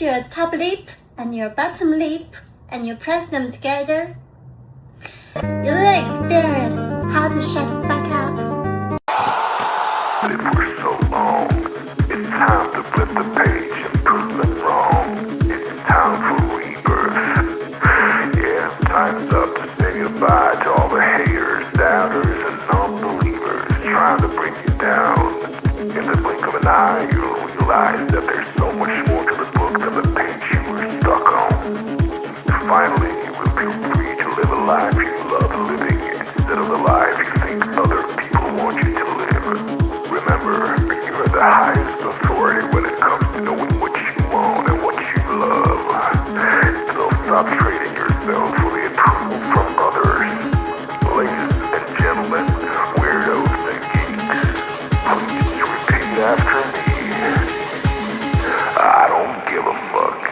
your top lip and your bottom lip and you press them together, you will experience how to shut the fuck up. It for so long. It's time to flip the page and prove them wrong. It's time for rebirth. Yeah, time's up to say goodbye to all the haters, doubters, and non-believers trying to bring you down. In the blink of an eye, you'll realize that there's so much more to the book than the page you were stuck on. Finally, you will feel free to live a life you love living instead of the life you think other people want you to live. Remember, you're the highest authority when it comes to knowing what you want and what you love. So stop trading yourself for the approval from others. Ladies and gentlemen, weirdos and geeks, please repeat after me. I don't give a fuck.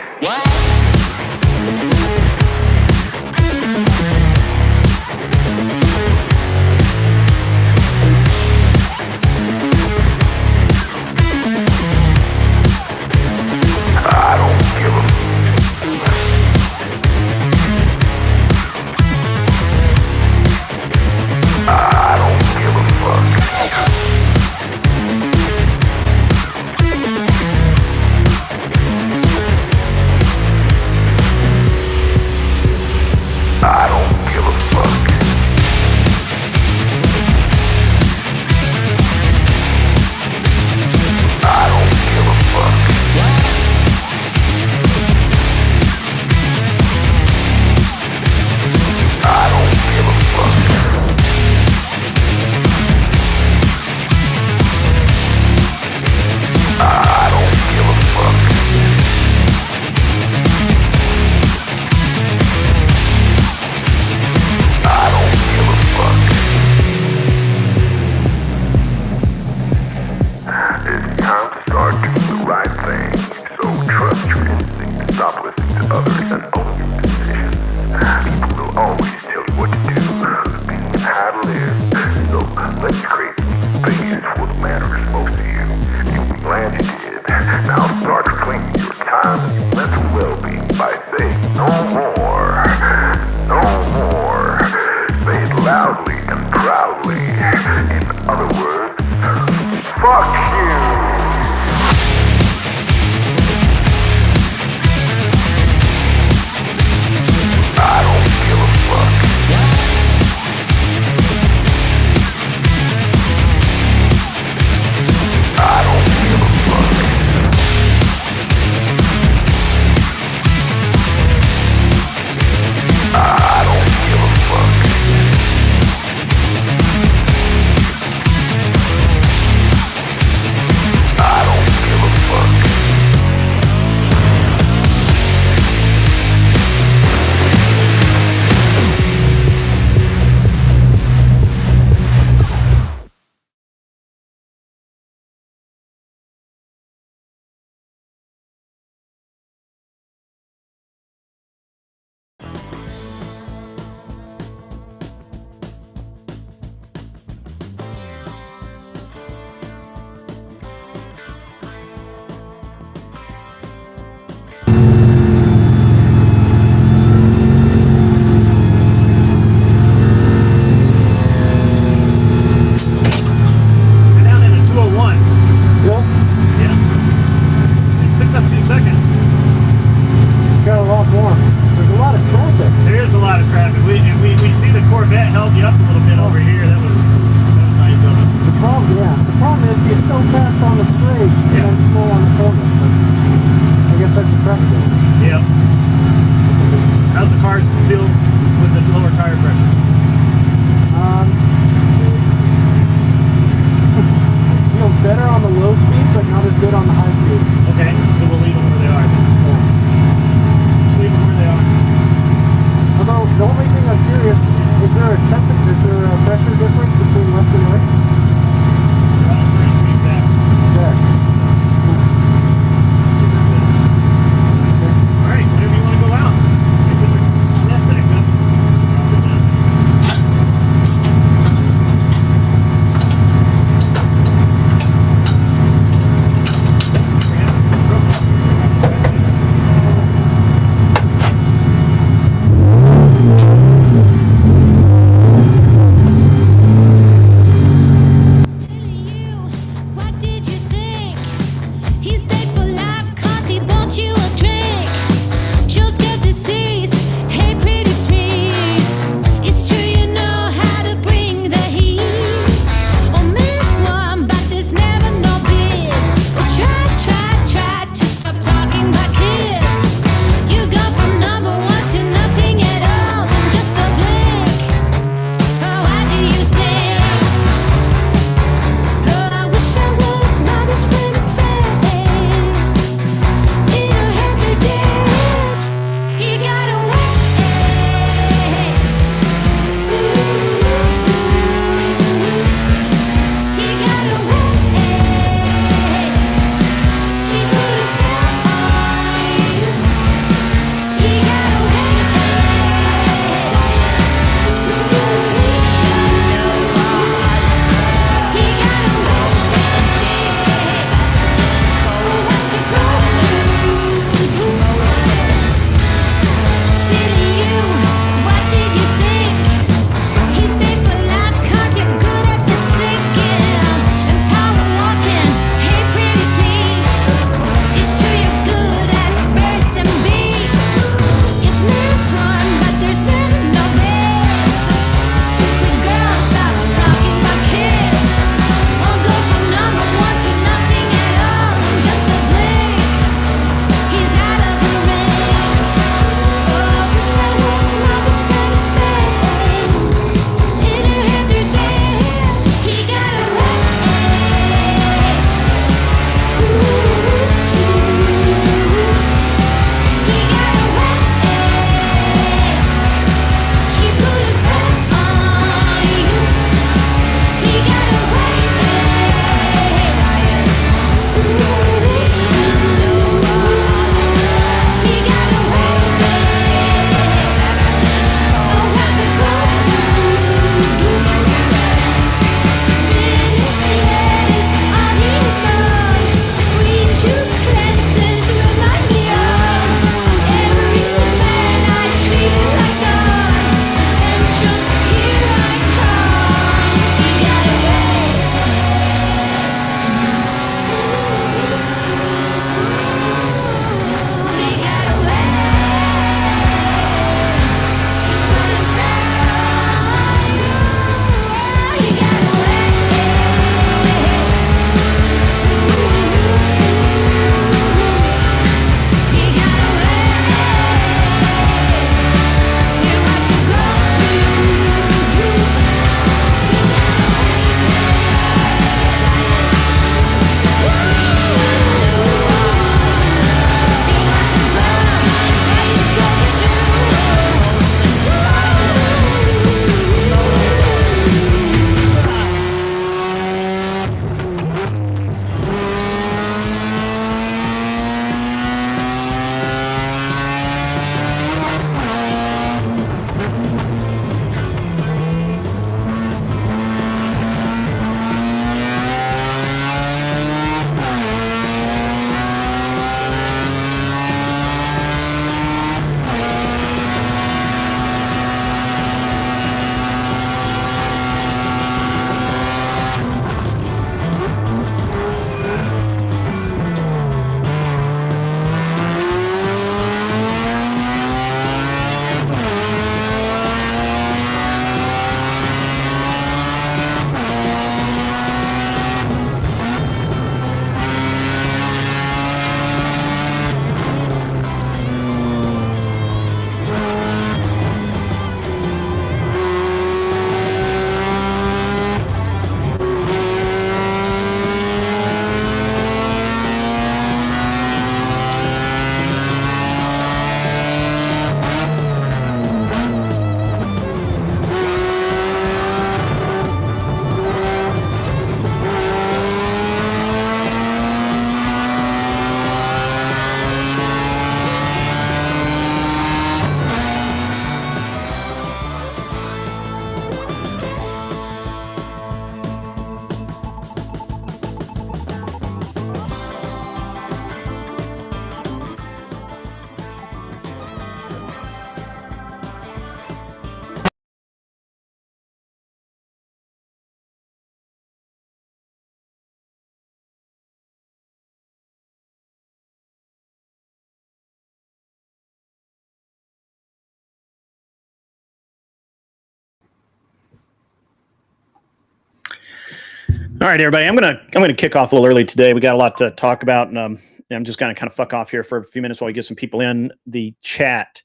All right, everybody. I'm gonna kick off a little early today. We got a lot to talk about, and I'm just gonna kind of fuck off here for a few minutes while we get some people in the chat.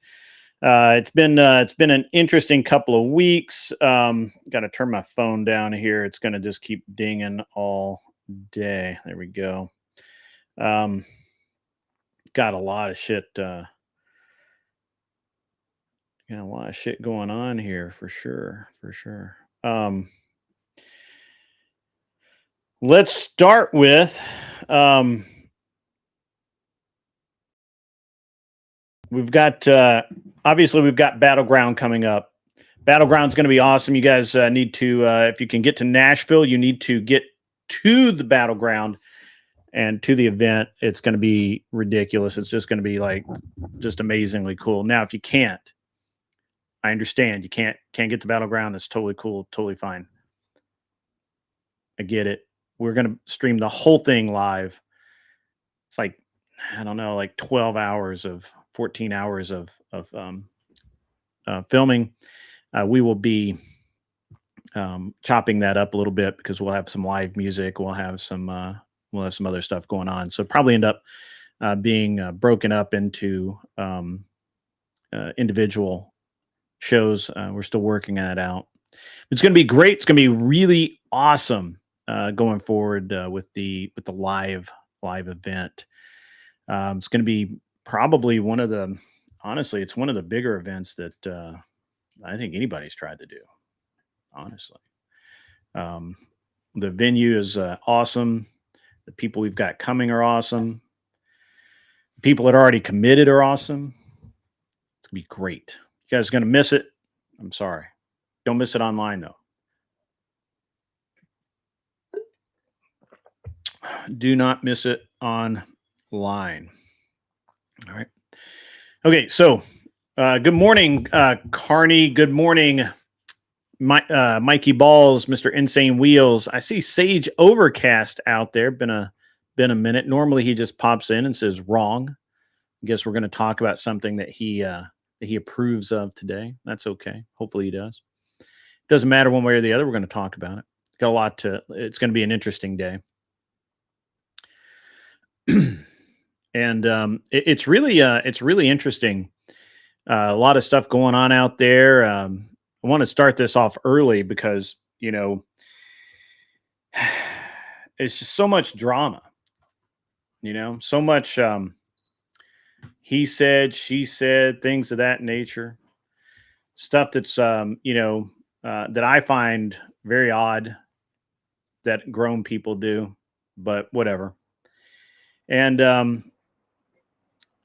It's been an interesting couple of weeks. Got to turn my phone down here. It's gonna just keep dinging all day. There we go. Got a lot of shit. Got a lot of shit going on here for sure. Let's start with we've got obviously we've got Battleground coming up. Battleground's going to be awesome. You guys need to if you can get to Nashville, you need to get to the Battleground and to the event. It's going to be ridiculous. It's just going to be like just amazingly cool. Now, if you can't, I understand you can't get to Battleground. That's totally cool, totally fine. I get it. We're going to stream the whole thing live. It's like, I don't know, like 14 hours of filming. We will be chopping that up a little bit because we'll have some live music. We'll have some other stuff going on. So probably end up being broken up into individual shows. We're still working that out. It's going to be great. It's going to be really awesome going forward with the live event. It's going to be probably honestly, it's one of the bigger events that I think anybody's tried to do, honestly. The venue is awesome. The people we've got coming are awesome. The people that are already committed are awesome. It's going to be great. You guys are going to miss it. I'm sorry. Don't miss it online, though. Do not miss it online. All right. Okay, so good morning, Carney. Good morning, Mikey Balls, Mr. Insane Wheels. I see Sage Overcast out there. Been a minute. Normally he just pops in and says wrong. I guess we're going to talk about something that he approves of today. That's okay. Hopefully he does. Doesn't matter one way or the other. We're going to talk about it. Got a lot to. It's going to be an interesting day. And it's really interesting. A lot of stuff going on out there. I want to start this off early because, it's just so much drama, so much he said, she said, things of that nature, stuff that's, that I find very odd that grown people do, but whatever. And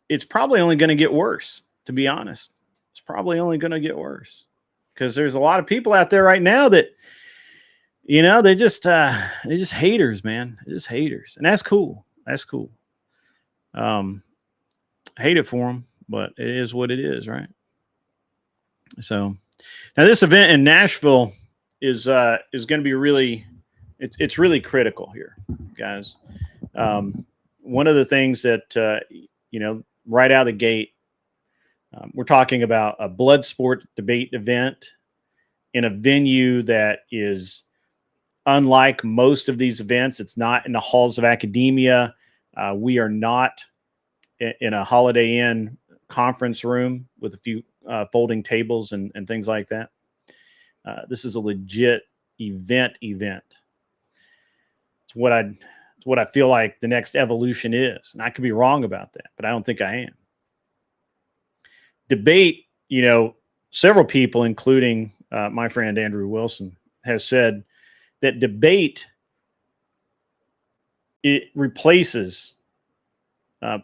it's probably only going to get worse, to be honest. It's probably only going to get worse because there's a lot of people out there right now that, they're just haters, man. They're just haters. And that's cool. That's cool. Hate it for them, but it is what it is, right? So now this event in Nashville is going to be really, it's really critical here, guys. One of the things that, right out of the gate, we're talking about a blood sport debate event in a venue that is unlike most of these events. It's not in the halls of academia. We are not in a Holiday Inn conference room with a few folding tables and things like that. This is a legit event. It's what I feel like the next evolution is. And I could be wrong about that, but I don't think I am. Debate, several people, including my friend Andrew Wilson, has said that debate, it replaces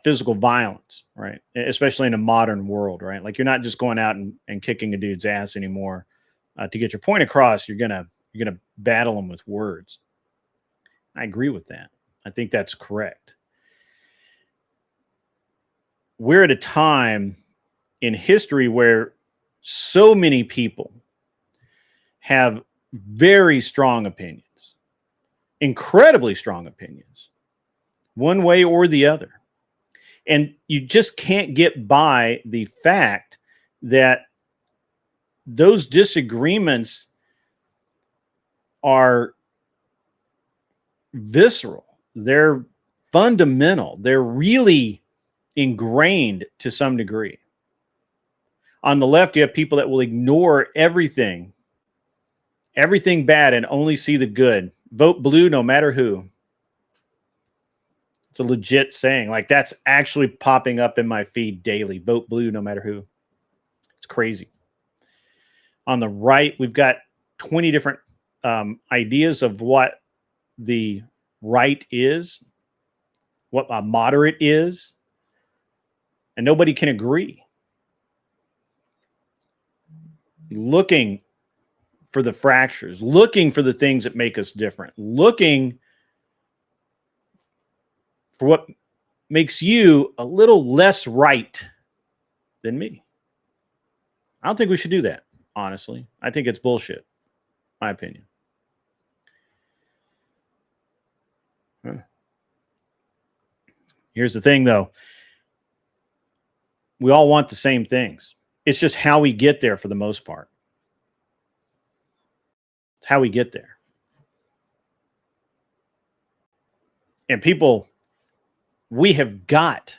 physical violence, right? Especially in a modern world, right? Like you're not just going out and kicking a dude's ass anymore to get your point across. You're gonna battle them with words. I agree with that. I think that's correct. We're at a time in history where so many people have very strong opinions, incredibly strong opinions, one way or the other. And you just can't get by the fact that those disagreements are visceral. They're fundamental. They're really ingrained to some degree. On the left, you have people that will ignore everything bad and only see the good. Vote blue no matter who. It's a legit saying. Like, that's actually popping up in my feed daily. Vote blue no matter who. It's crazy. On the right, we've got 20 different ideas of what the right is, what a moderate is, and nobody can agree. Looking for the fractures, looking for the things that make us different, looking for what makes you a little less right than me. I don't think we should do that, honestly. I think it's bullshit, my opinion. Here's the thing, though. We all want the same things. It's just how we get there for the most part. It's how we get there. And people, we have got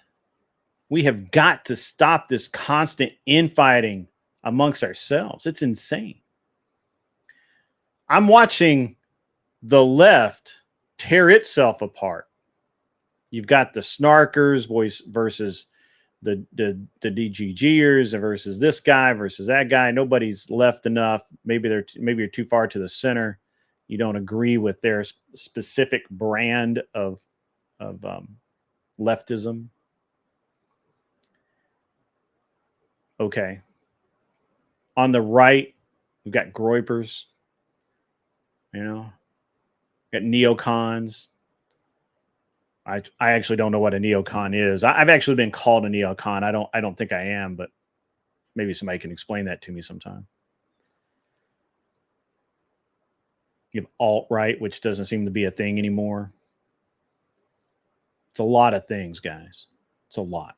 to stop this constant infighting amongst ourselves. It's insane. I'm watching the left tear itself apart. You've got the snarkers voice versus the DGGers versus this guy versus that guy. Nobody's left enough. Maybe you're too far to the center. You don't agree with their specific brand of leftism. Okay. On the right, we've got groypers. You know, got neocons. I actually don't know what a neocon is. I've actually been called a neocon. I don't think I am, but maybe somebody can explain that to me sometime. You have alt-right, which doesn't seem to be a thing anymore. It's a lot of things, guys. It's a lot.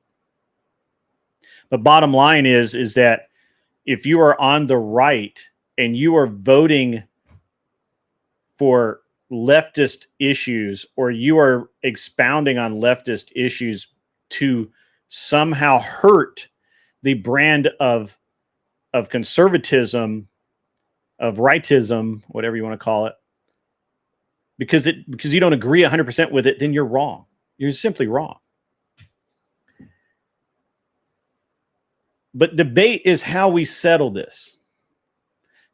But bottom line is that if you are on the right and you are voting for leftist issues, or you are expounding on leftist issues to somehow hurt the brand of conservatism, of rightism, whatever you want to call it, because you don't agree 100% with it, then you're wrong. You're simply wrong. But debate is how we settle this.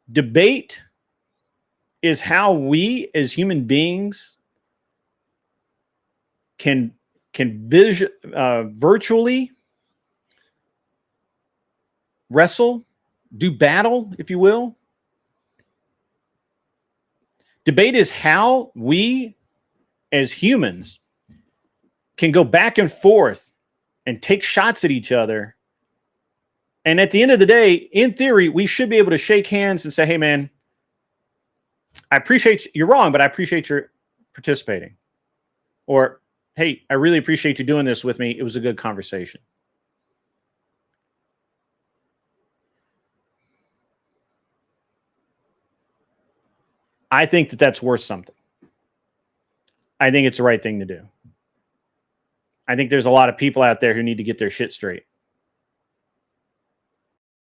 Debate is how we as human beings can virtually wrestle, do battle, if you will. Debate is how we as humans can go back and forth and take shots at each other. And at the end of the day, in theory, we should be able to shake hands and say, hey, man, I appreciate you're wrong, but I appreciate your participating. Or, hey, I really appreciate you doing this with me. It was a good conversation. I think that that's worth something. I think it's the right thing to do. I think there's a lot of people out there who need to get their shit straight.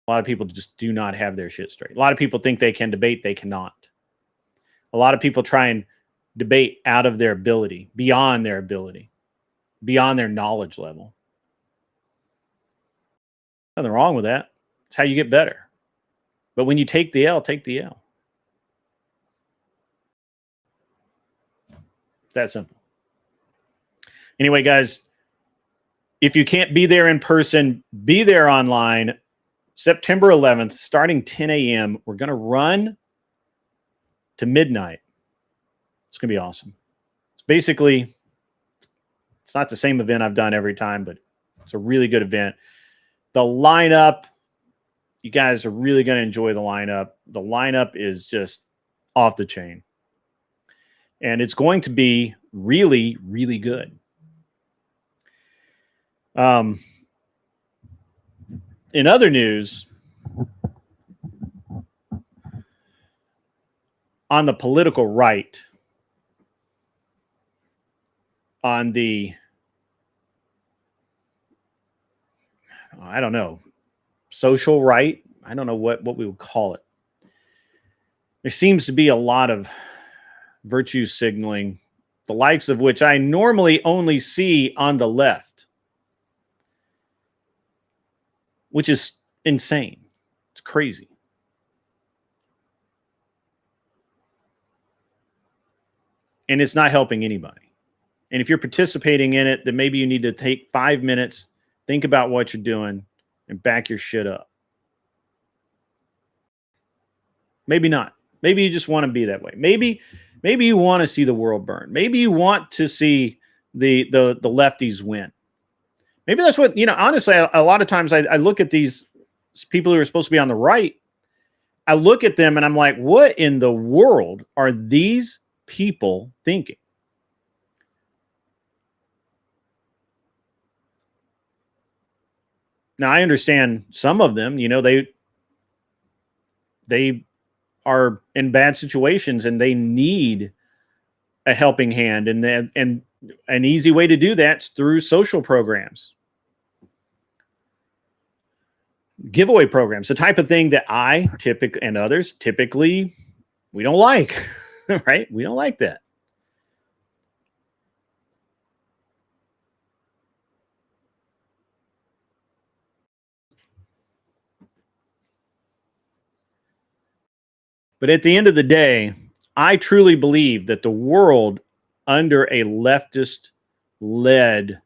A lot of people just do not have their shit straight. A lot of people think they can debate. They cannot. A lot of people try and debate out of their ability, beyond their knowledge level. Nothing wrong with that. It's how you get better. But when you take the L, take the L. That simple. Anyway, guys, if you can't be there in person, be there online. September 11th, starting 10 a.m., we're going to run to midnight. It's going to be awesome. It's basically, it's not the same event I've done every time, but it's a really good event. The lineup, you guys are really going to enjoy the lineup. The lineup is just off the chain. And it's going to be really, really good. In other news, on the political right, on the, I don't know, social right. I don't know what we would call it. There seems to be a lot of virtue signaling, the likes of which I normally only see on the left, which is insane. It's crazy. And it's not helping anybody. And if you're participating in it, then maybe you need to take 5 minutes, think about what you're doing, and back your shit up. Maybe not. Maybe you just want to be that way. Maybe you want to see the world burn. Maybe you want to see the lefties win. Maybe that's what, honestly, a lot of times I look at these people who are supposed to be on the right. I look at them and I'm like, what in the world are these people thinking? Now, I understand some of them, they are in bad situations and they need a helping hand. And an easy way to do that is through social programs, giveaway programs, the type of thing that I and others typically, we don't like, right? We don't like that. But at the end of the day, I truly believe that the world under a leftist-led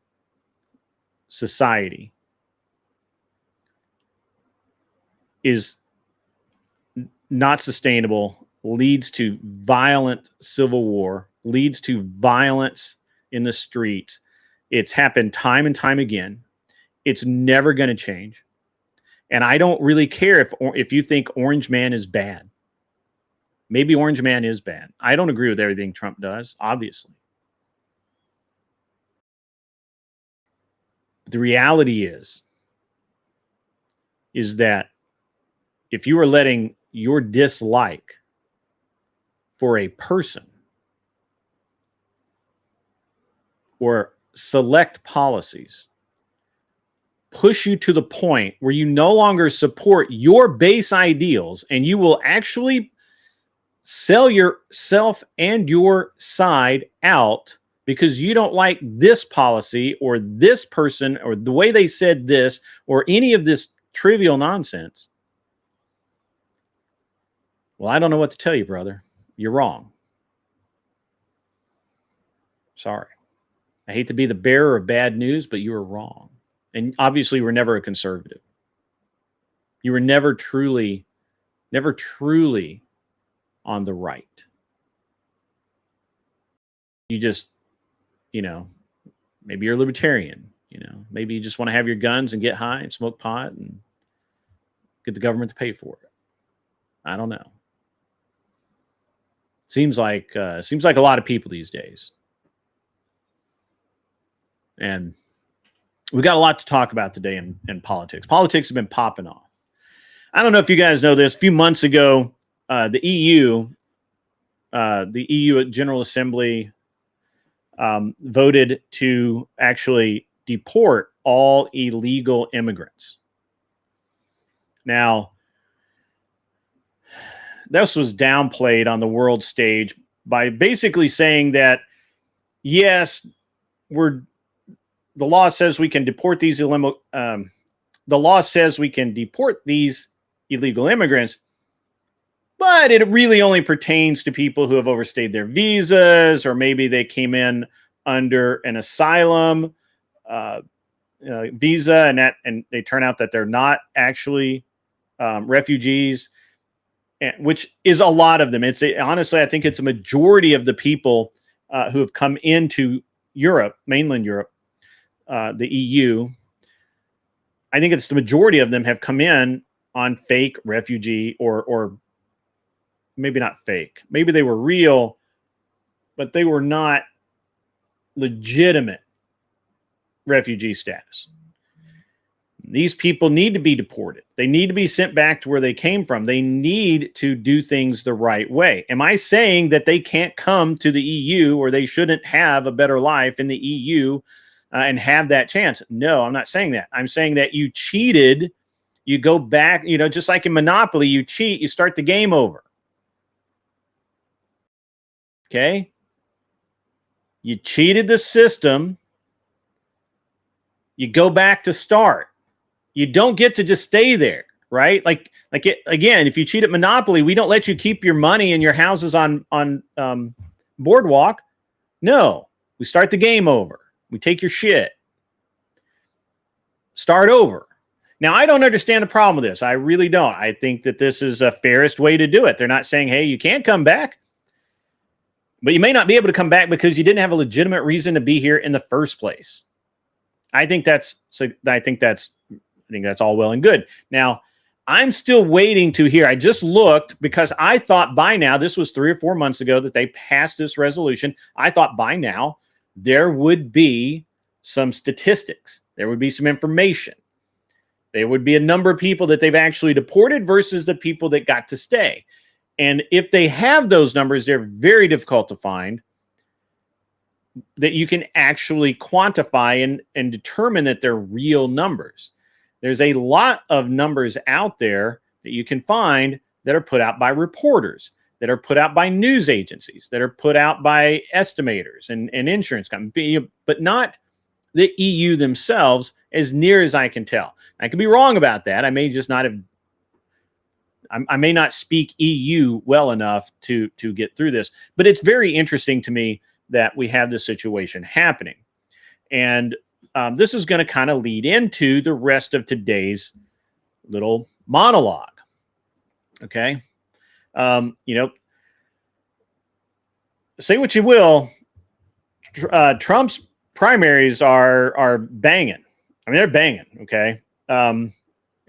society is not sustainable, leads to violent civil war, leads to violence in the streets. It's happened time and time again. It's never going to change. And I don't really care if you think Orange Man is bad. Maybe Orange Man is bad. I don't agree with everything Trump does, obviously. But the reality is that if you are letting your dislike for a person or select policies push you to the point where you no longer support your base ideals and you will actually sell yourself and your side out because you don't like this policy or this person or the way they said this or any of this trivial nonsense. Well, I don't know what to tell you, brother. You're wrong. Sorry. I hate to be the bearer of bad news, but you were wrong. And obviously, you were never a conservative. You were never truly on the right. You just, maybe you're a libertarian, maybe you just want to have your guns and get high and smoke pot and get the government to pay for it. I don't know. Seems like a lot of people these days. And we got a lot to talk about today in politics. Politics have been popping off. I don't know if you guys know this. A few months ago, the EU General Assembly voted to actually deport all illegal immigrants. Now, this was downplayed on the world stage by basically saying that, yes, the law says we can deport these illegal immigrants, but it really only pertains to people who have overstayed their visas, or maybe they came in under an asylum visa, and they turn out that they're not actually refugees, which is a lot of them. Honestly, I think it's a majority of the people who have come into Europe, mainland Europe, the EU. I think it's the majority of them have come in on fake refugee or maybe not fake. Maybe they were real, but they were not legitimate refugee status. These people need to be deported. They need to be sent back to where they came from. They need to do things the right way. Am I saying that they can't come to the EU or they shouldn't have a better life in the EU and have that chance? No, I'm not saying that. I'm saying that you cheated. You go back, just like in Monopoly, you cheat, you start the game over. Okay? You cheated the system. You go back to start. You don't get to just stay there, right? Again, if you cheat at Monopoly, we don't let you keep your money and your houses on Boardwalk. No, we start the game over. We take your shit. Start over. Now, I don't understand the problem with this. I really don't. I think that this is a fairest way to do it. They're not saying, hey, you can't come back. But you may not be able to come back because you didn't have a legitimate reason to be here in the first place. I think that's all well and good. Now, I'm still waiting to hear. I just looked because I thought by now, this was 3 or 4 months ago that they passed this resolution. I thought by now there would be some statistics. There would be some information. There would be a number of people that they've actually deported versus the people that got to stay. And if they have those numbers, they're very difficult to find that you can actually quantify and determine that they're real numbers. There's a lot of numbers out there that you can find that are put out by reporters, that are put out by news agencies, that are put out by estimators and insurance companies, but not the EU themselves, as near as I can tell. I could be wrong about that. I may just not have. I may not speak EU well enough to get through this, but it's very interesting to me that we have this situation happening. And this is going to kind of lead into the rest of today's little monologue. Okay. Say what you will. Trump's primaries are banging. I mean, they're banging. Okay.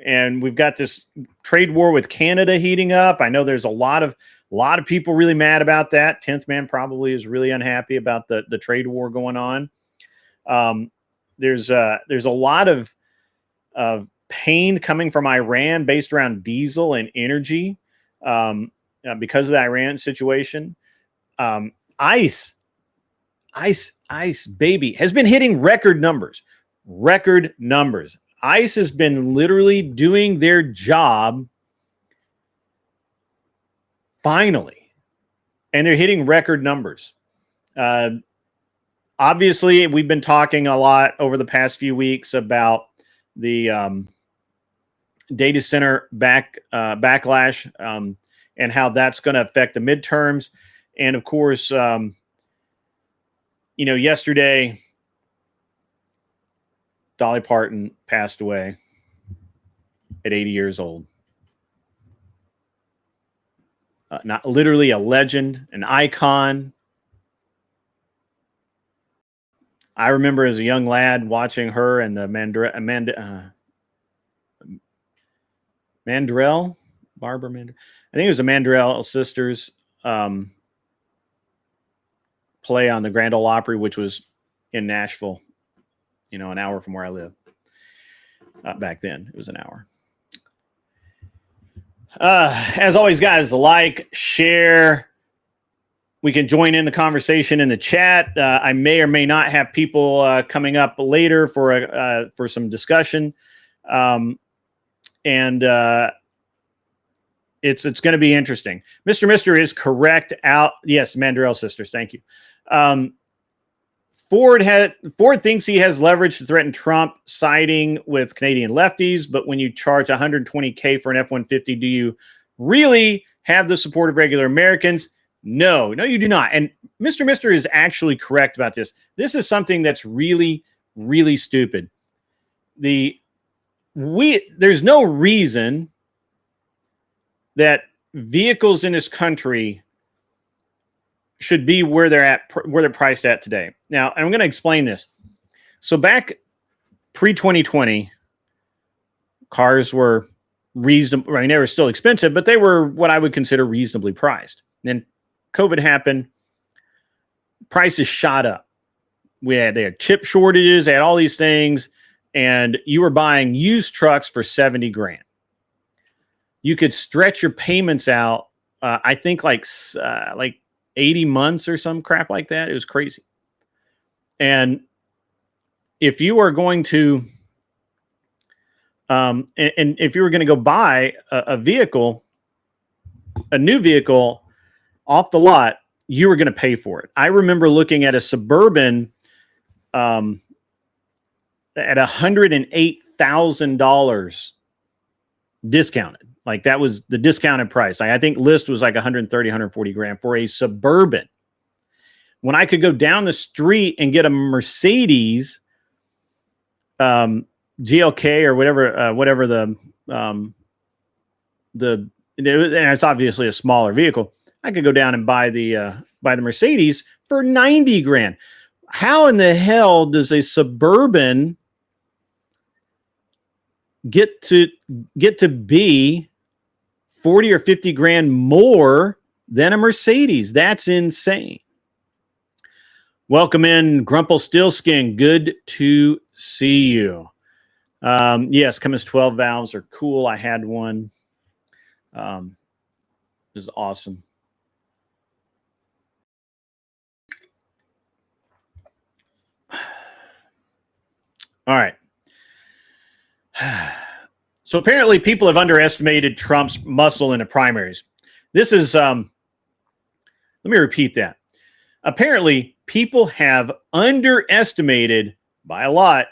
And we've got this trade war with Canada heating up. I know there's a lot of people really mad about that. 10th Man probably is really unhappy about the trade war going on. There's a lot of pain coming from Iran based around diesel and energy because of the Iran situation. ICE, baby, has been hitting record numbers. ICE has been literally doing their job finally, and they're hitting record numbers. Obviously, we've been talking a lot over the past few weeks about the data center backlash and how that's going to affect the midterms. And of course, yesterday, Dolly Parton passed away at 80 years old. Not literally a legend, an icon. I remember as a young lad watching her and the Barbara Mandrell. I think it was the Mandrell sisters play on the Grand Ole Opry, which was in Nashville, an hour from where I live. Back then, it was an hour. As always, guys, like, share. We can join in the conversation in the chat. I may or may not have people coming up later for some discussion, and it's going to be interesting. Mr. is correct. Yes, Mandrell sisters. Thank you. Ford thinks he has leverage to threaten Trump siding with Canadian lefties, but when you charge $120K for an F-150, do you really have the support of regular Americans? No, you do not. And Mr. is actually correct about this. This is something that's really, really stupid. There's no reason that vehicles in this country should be where they're priced at today. Now, I'm going to explain this. So back pre-2020, cars were reasonable. I mean, they were still expensive, but they were what I would consider reasonably priced. Then COVID happened. Prices shot up. They had chip shortages. They had all these things. and you were buying used trucks for 70 grand. You could stretch your payments out, I think like 80 months or some crap like that. It was crazy. And if you are going to, and if you were going to go buy a vehicle, a new vehicle off the lot, you were going to pay for it. I remember looking at a Suburban at $108,000 discounted. Like that was the discounted price. I think list was like 130, 140 grand for a Suburban. When I could go down the street and get a Mercedes GLK or whatever and it's obviously a smaller vehicle. I could go down and buy the Mercedes for 90 grand. How in the hell does a Suburban get to be 40 or 50 grand more than a Mercedes? That's insane. Welcome in, Grumple Stillskin. Good to see you. Yes, Cummins 12 valves are cool. I had one. It was awesome. All right. So apparently people have underestimated Trump's muscle in the primaries. This is, let me repeat that. Apparently people have underestimated by a lot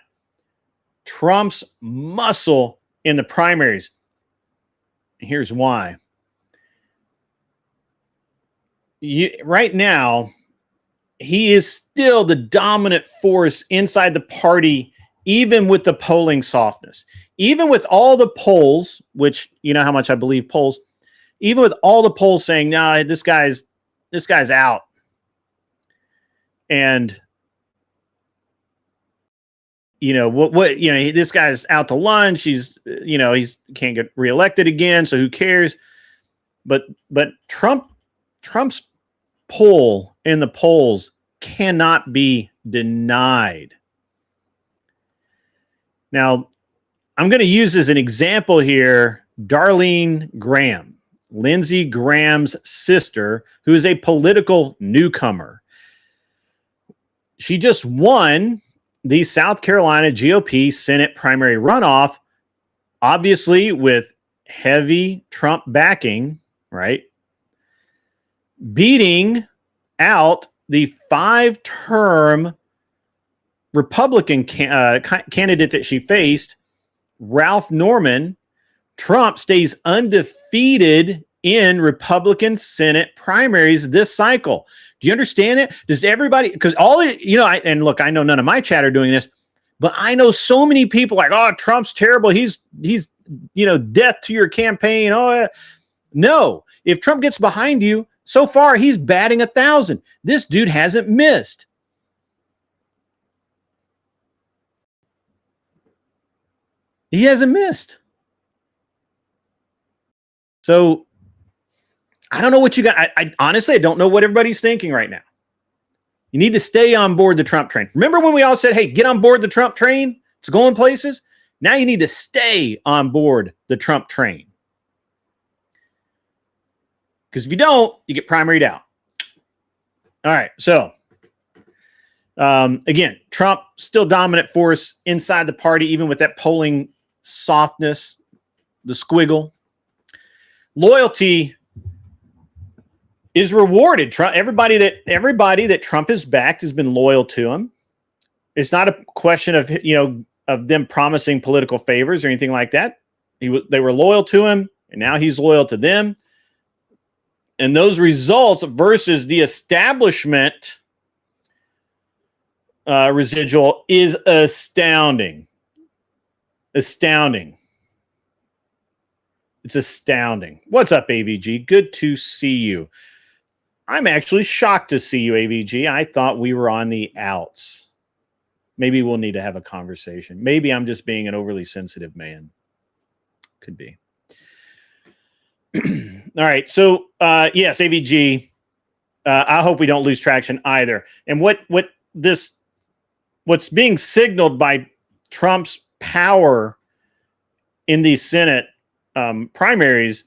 Trump's muscle in the primaries. Here's why. Right now, he is still the dominant force inside the party, even with the polling softness. Even with all the polls, which you know how much I believe polls, even with all the polls saying, nah, this guy's out. And you know what this guy's out to lunch. He's can't get reelected again, so who cares? But Trump's pull in the polls cannot be denied. Now, I'm going to use as an example here Darline Graham, Lindsey Graham's sister, who is a political newcomer. She just won the South Carolina GOP Senate primary runoff, obviously with heavy Trump backing, right? Beating out the 5-term Republican candidate that she faced, Ralph Norman. Trump stays undefeated in Republican Senate primaries this cycle. Do you understand that? Does everybody, because and look, I know none of my chat are doing this, but I know so many people like, oh, Trump's terrible. He's death to your campaign. Oh, no. If Trump gets behind you, so far he's batting 1,000. This dude hasn't missed. He hasn't missed. So I don't know what you got. I honestly, I don't know what everybody's thinking right now. You need to stay on board the Trump train. Remember when we all said, hey, get on board the Trump train? It's going places. Now you need to stay on board the Trump train. Because if you don't, you get primaried out. All right. So, again, Trump still dominant force inside the party, even with that polling softness, the squiggle. Loyalty is rewarded. Trump, everybody that Trump has backed has been loyal to him. It's not a question of of them promising political favors or anything like that. They were loyal to him, and now he's loyal to them. And those results versus the establishment residual is astounding. Astounding. It's astounding. What's up, AVG? Good to see you. I'm actually shocked to see you, AVG. I thought we were on the outs. Maybe we'll need to have a conversation. Maybe I'm just being an overly sensitive man. Could be. All right. So, yes, AVG, I hope we don't lose traction either. And what's being signaled by Trump's power in these Senate primaries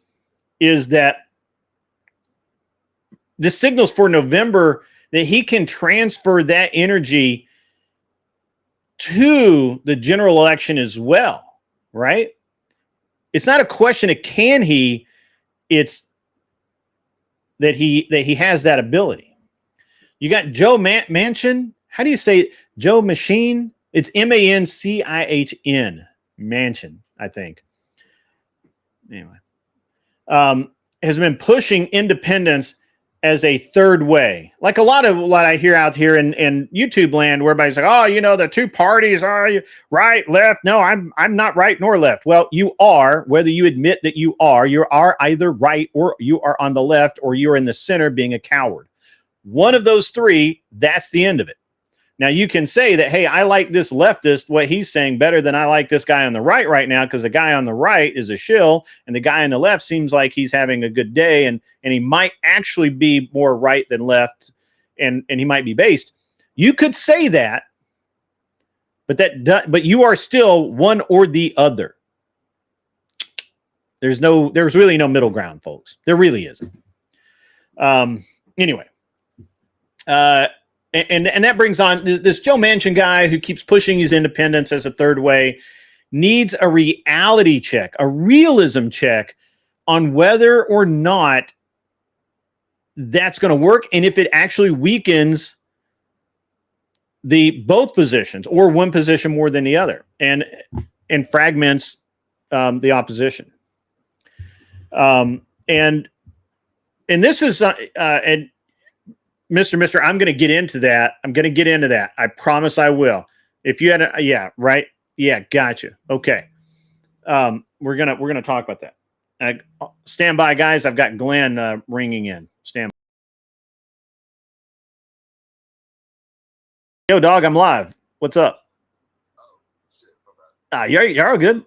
is that this signals for November that he can transfer that energy to the general election as well, right? It's not a question of can he, it's that he has that ability. You got Joe Manchin. How do you say it? Joe Machine? It's Manchin. Manchin, I think. Anyway, has been pushing independence as a third way. Like a lot I hear out here in YouTube land, where everybody's like, oh, you know, the two parties are right, left. No, I'm not right nor left. Well, you are, whether you admit that you are either right or you are on the left or you're in the center being a coward. One of those three, that's the end of it. Now, you can say that, hey, I like this leftist, what he's saying, better than I like this guy on the right now, because the guy on the right is a shill, and the guy on the left seems like he's having a good day, and he might actually be more right than left, and he might be based. You could say that, but you are still one or the other. There's really no middle ground, folks. There really isn't. Anyway. And that brings on this Joe Manchin guy who keeps pushing his independence as a third way, needs a reality check, a realism check on whether or not that's going to work, and if it actually weakens both positions or one position more than the other, and fragments the opposition. And this is and Mr. I'm going to get into that. I promise I will. If you had yeah, right. Yeah. Gotcha. Okay. We're going to talk about that. Stand by, guys. I've got Glenn ringing in. Stand by. Yo, dog, I'm live. What's up? You're all good.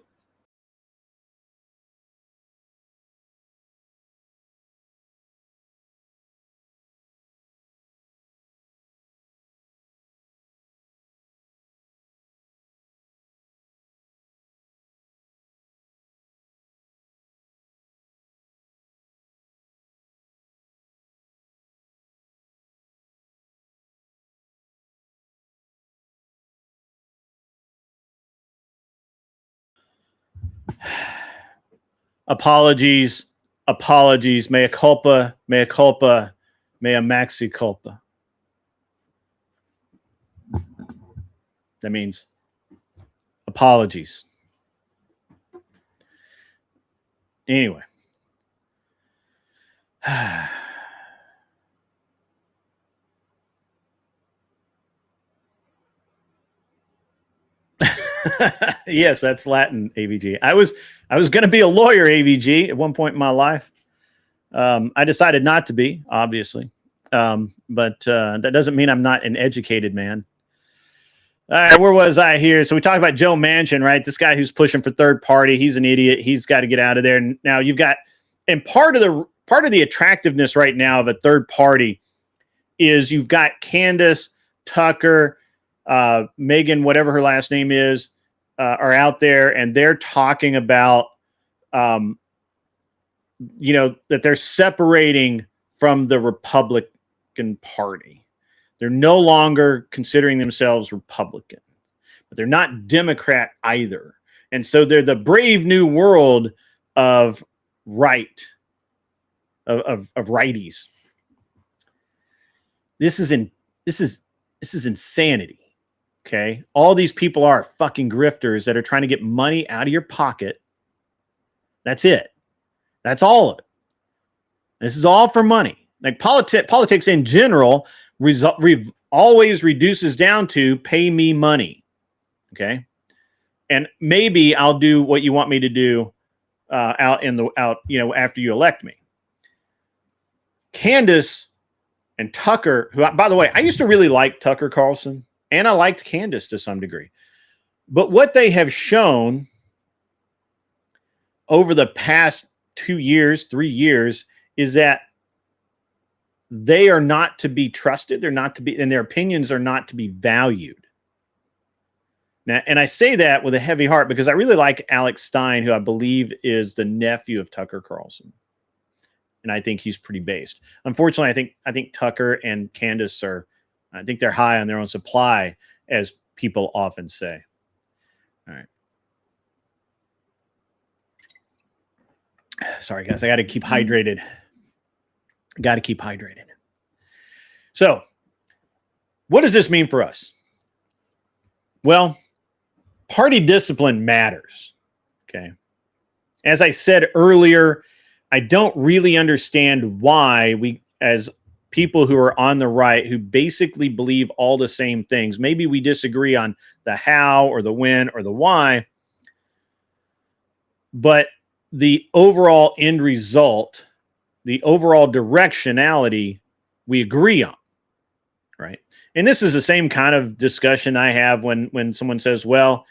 Apologies, mea culpa, mea maxi culpa. That means apologies. Anyway. Yes, that's Latin, AVG. I was going to be a lawyer, AVG, at one point in my life. I decided not to be, obviously. But that doesn't mean I'm not an educated man. All right, where was I here? So we talked about Joe Manchin, right? This guy who's pushing for third party. He's an idiot. He's got to get out of there. And now you've got, and part of the attractiveness right now of a third party is you've got Candace, Tucker, Megan, whatever her last name is, are out there, and they're talking about, that they're separating from the Republican Party. They're no longer considering themselves Republican, but they're not Democrat either. And so they're the brave new world of right, of righties. This is insanity. Okay. All these people are fucking grifters that are trying to get money out of your pocket. That's it. That's all of it. This is all for money. Like politics in general always reduces down to pay me money. Okay. And maybe I'll do what you want me to do after you elect me. Candace and Tucker, who, by the way, I used to really like Tucker Carlson, and I liked Candace to some degree. But what they have shown over the past 2 years, 3 years, is that they are not to be trusted. They're not to be, and their opinions are not to be valued. Now, and I say that with a heavy heart because I really like Alex Stein, who I believe is the nephew of Tucker Carlson. And I think he's pretty based. Unfortunately, I think Tucker and Candace I think they're high on their own supply, as people often say. All right. Sorry, guys. I got to keep hydrated. Got to keep hydrated. So, what does this mean for us? Well, party discipline matters. Okay. As I said earlier, I don't really understand why we, as people who are on the right, who basically believe all the same things, maybe we disagree on the how or the when or the why, but the overall end result, the overall directionality, we agree on, right? And this is the same kind of discussion I have when someone says, well,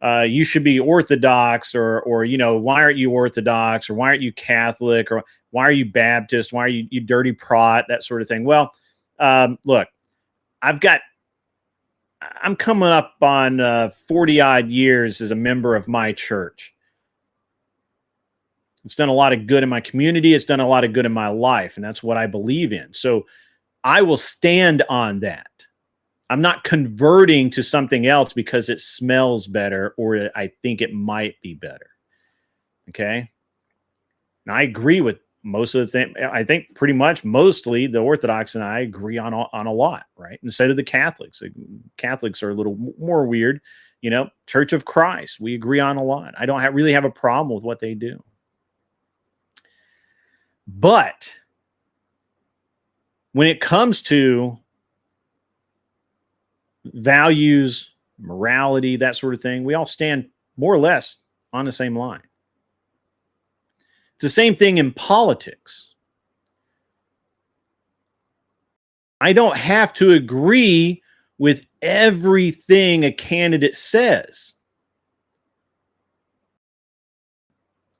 you should be Orthodox, or why aren't you Orthodox, or why aren't you Catholic, or why are you Baptist, why are you dirty Prot, that sort of thing. Well, look, I'm coming up on 40 odd years as a member of my church. It's done a lot of good in my community. It's done a lot of good in my life, and that's what I believe in. So I will stand on that. I'm not converting to something else because it smells better or I think it might be better. Okay. Now, I agree with most of the things. I think pretty much mostly the Orthodox and I agree on a lot, right? Instead of the Catholics. The Catholics are a little more weird. Church of Christ, we agree on a lot. I don't really have a problem with what they do. But when it comes to values, morality, that sort of thing, we all stand more or less on the same line. It's the same thing in politics. I don't have to agree with everything a candidate says.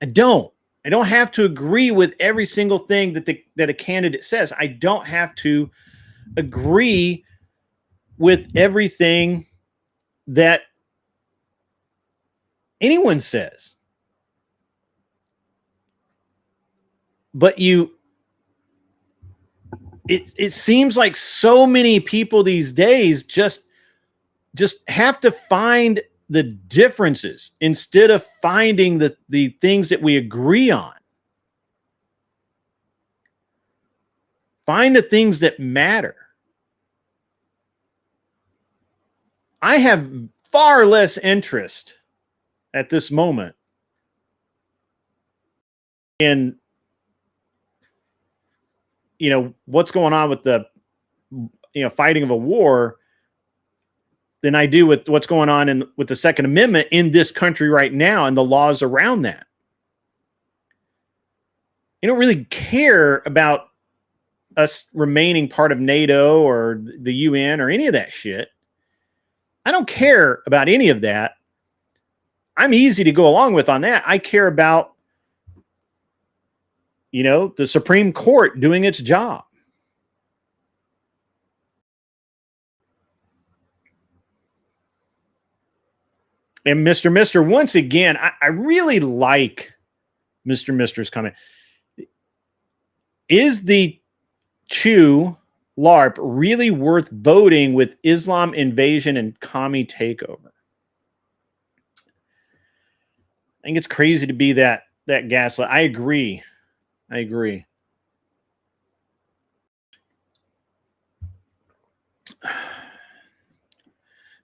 I don't have to agree with every single thing that a candidate says. I don't have to agree with everything that anyone says. But it seems like so many people these days just have to find the differences instead of finding the things that we agree on. Find the things that matter. I have far less interest at this moment in what's going on with the fighting of a war than I do with what's going on with the Second Amendment in this country right now and the laws around that. I don't really care about us remaining part of NATO or the UN or any of that shit. I don't care about any of that. I'm easy to go along with on that. I care about, the Supreme Court doing its job. And Mr. Once again, I really like Mr.'s comment. Is the Chew LARP really worth voting with Islam invasion and commie takeover? I think it's crazy to be that gaslit. I agree.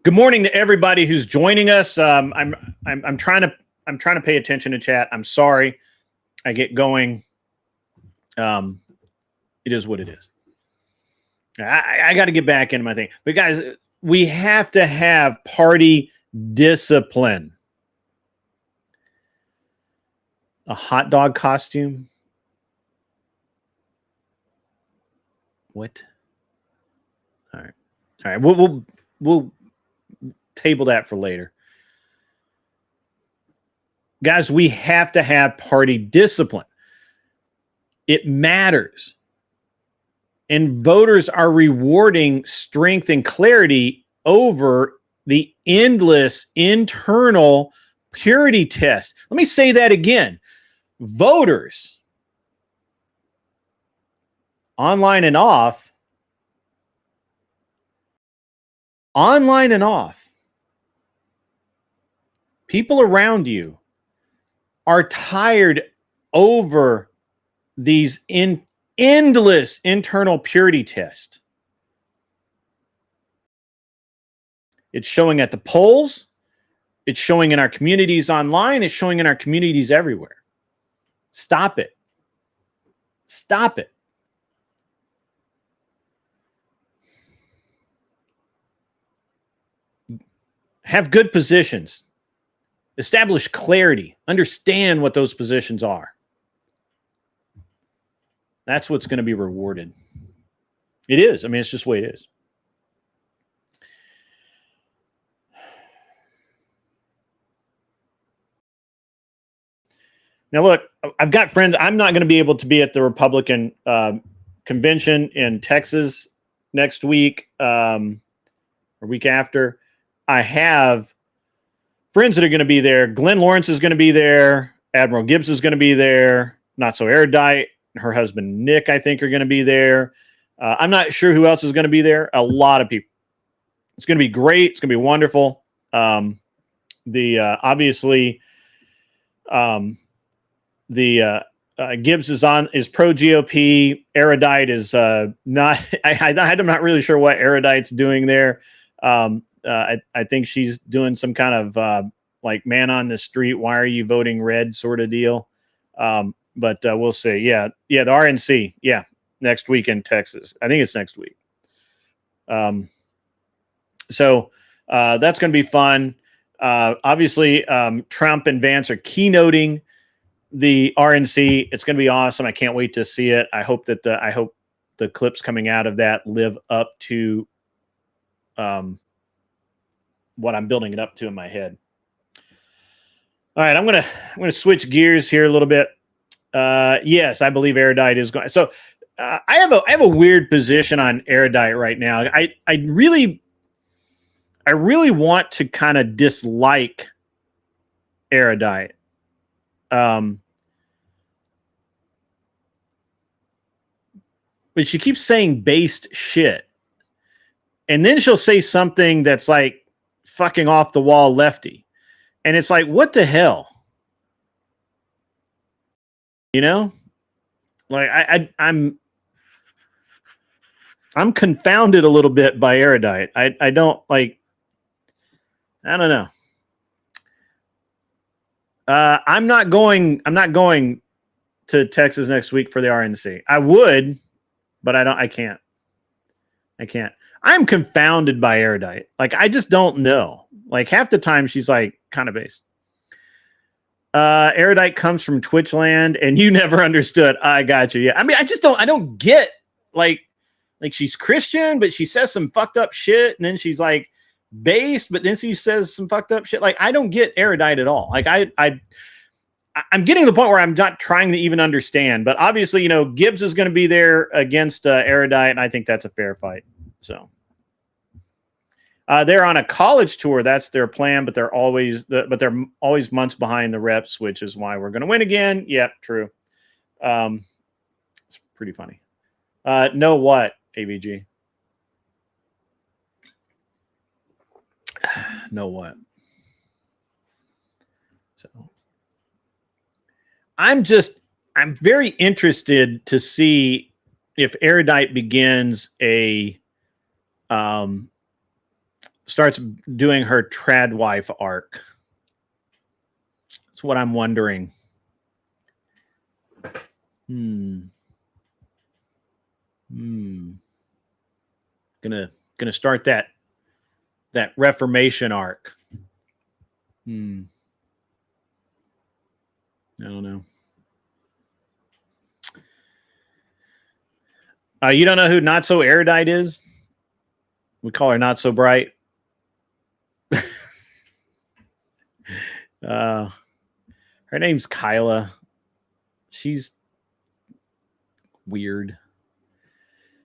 Good morning to everybody who's joining us. I'm trying to pay attention to chat. I'm sorry I get going. It is what it is. I got to get back into my thing. But guys, we have to have party discipline. A hot dog costume? What? All right. We'll table that for later. Guys, we have to have party discipline. It matters. And voters are rewarding strength and clarity over the endless internal purity test. Let me say that again. Voters, online and off, people around you are tired over these endless internal purity tests. It's showing at the polls. It's showing in our communities online. It's showing in our communities everywhere. Stop it. Stop it. Have good positions. Establish clarity. Understand what those positions are. That's what's going to be rewarded. It is. I mean, it's just the way it is. Now, look, I've got friends. I'm not going to be able to be at the Republican convention in Texas next week or week after. I have friends that are going to be there. Glenn Lawrence is going to be there. Admiral Gibbs is going to be there. Not So Erudite. Her husband, Nick, I think, are going to be there. I'm not sure who else is going to be there. A lot of people. It's going to be great. It's going to be wonderful. Obviously, Gibbs is pro GOP. Erudite is not. I'm not really sure what Erudite's doing there. I think she's doing some kind of like man on the street. Why are you voting red sort of deal? But we'll see. Yeah, the RNC. Yeah, next week in Texas. I think it's next week. So that's going to be fun. Obviously, Trump and Vance are keynoting the RNC. It's going to be awesome. I can't wait to see it. I hope that the clips coming out of that live up to what I'm building it up to in my head. All right, I'm gonna switch gears here a little bit. Yes, I believe Erudite is going. So I have a weird position on Erudite right now. I really want to kind of dislike Erudite. But she keeps saying based shit. And then she'll say something that's like fucking off the wall lefty. And it's like, what the hell? You know? Like I'm confounded a little bit by Erudite. I don't like, I don't know. I'm not going to Texas next week for the RNC. I would, but I can't. I'm confounded by Erudite. Like, I just don't know. Like, half the time she's like kind of based. Erudite comes from Twitchland and you never understood. I got you. Yeah. I mean, I don't get like she's Christian, but she says some fucked up shit. And then she's like based, but then she says some fucked up shit. Like, I don't get Erudite at all. Like I'm getting to the point where I'm not trying to even understand, but obviously, you know, Gibbs is going to be there against Erudite. And I think that's a fair fight. So they're on a college tour. That's their plan, but they're always months behind the reps, which is why we're going to win again. Yep, true. It's pretty funny. Know what, AVG? Know what? So I'm very interested to see if Erudite begins starts doing her trad wife arc. That's what I'm wondering. Gonna start that Reformation arc. I don't know. You don't know who Not So Erudite is? We call her Not So Bright. Her name's Kyla. She's weird.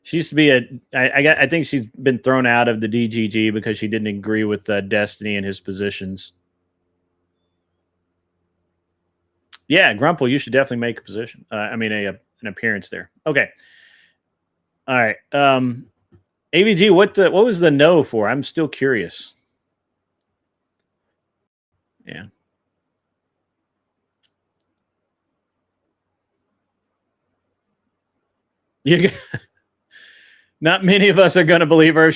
She used to be I think she's been thrown out of the DGG because she didn't agree with Destiny and his positions. Yeah, Grumple, you should definitely make a position. An appearance there. Okay. All right. AVG, what was the no for? I'm still curious. Yeah. Not many of us are going to believe her if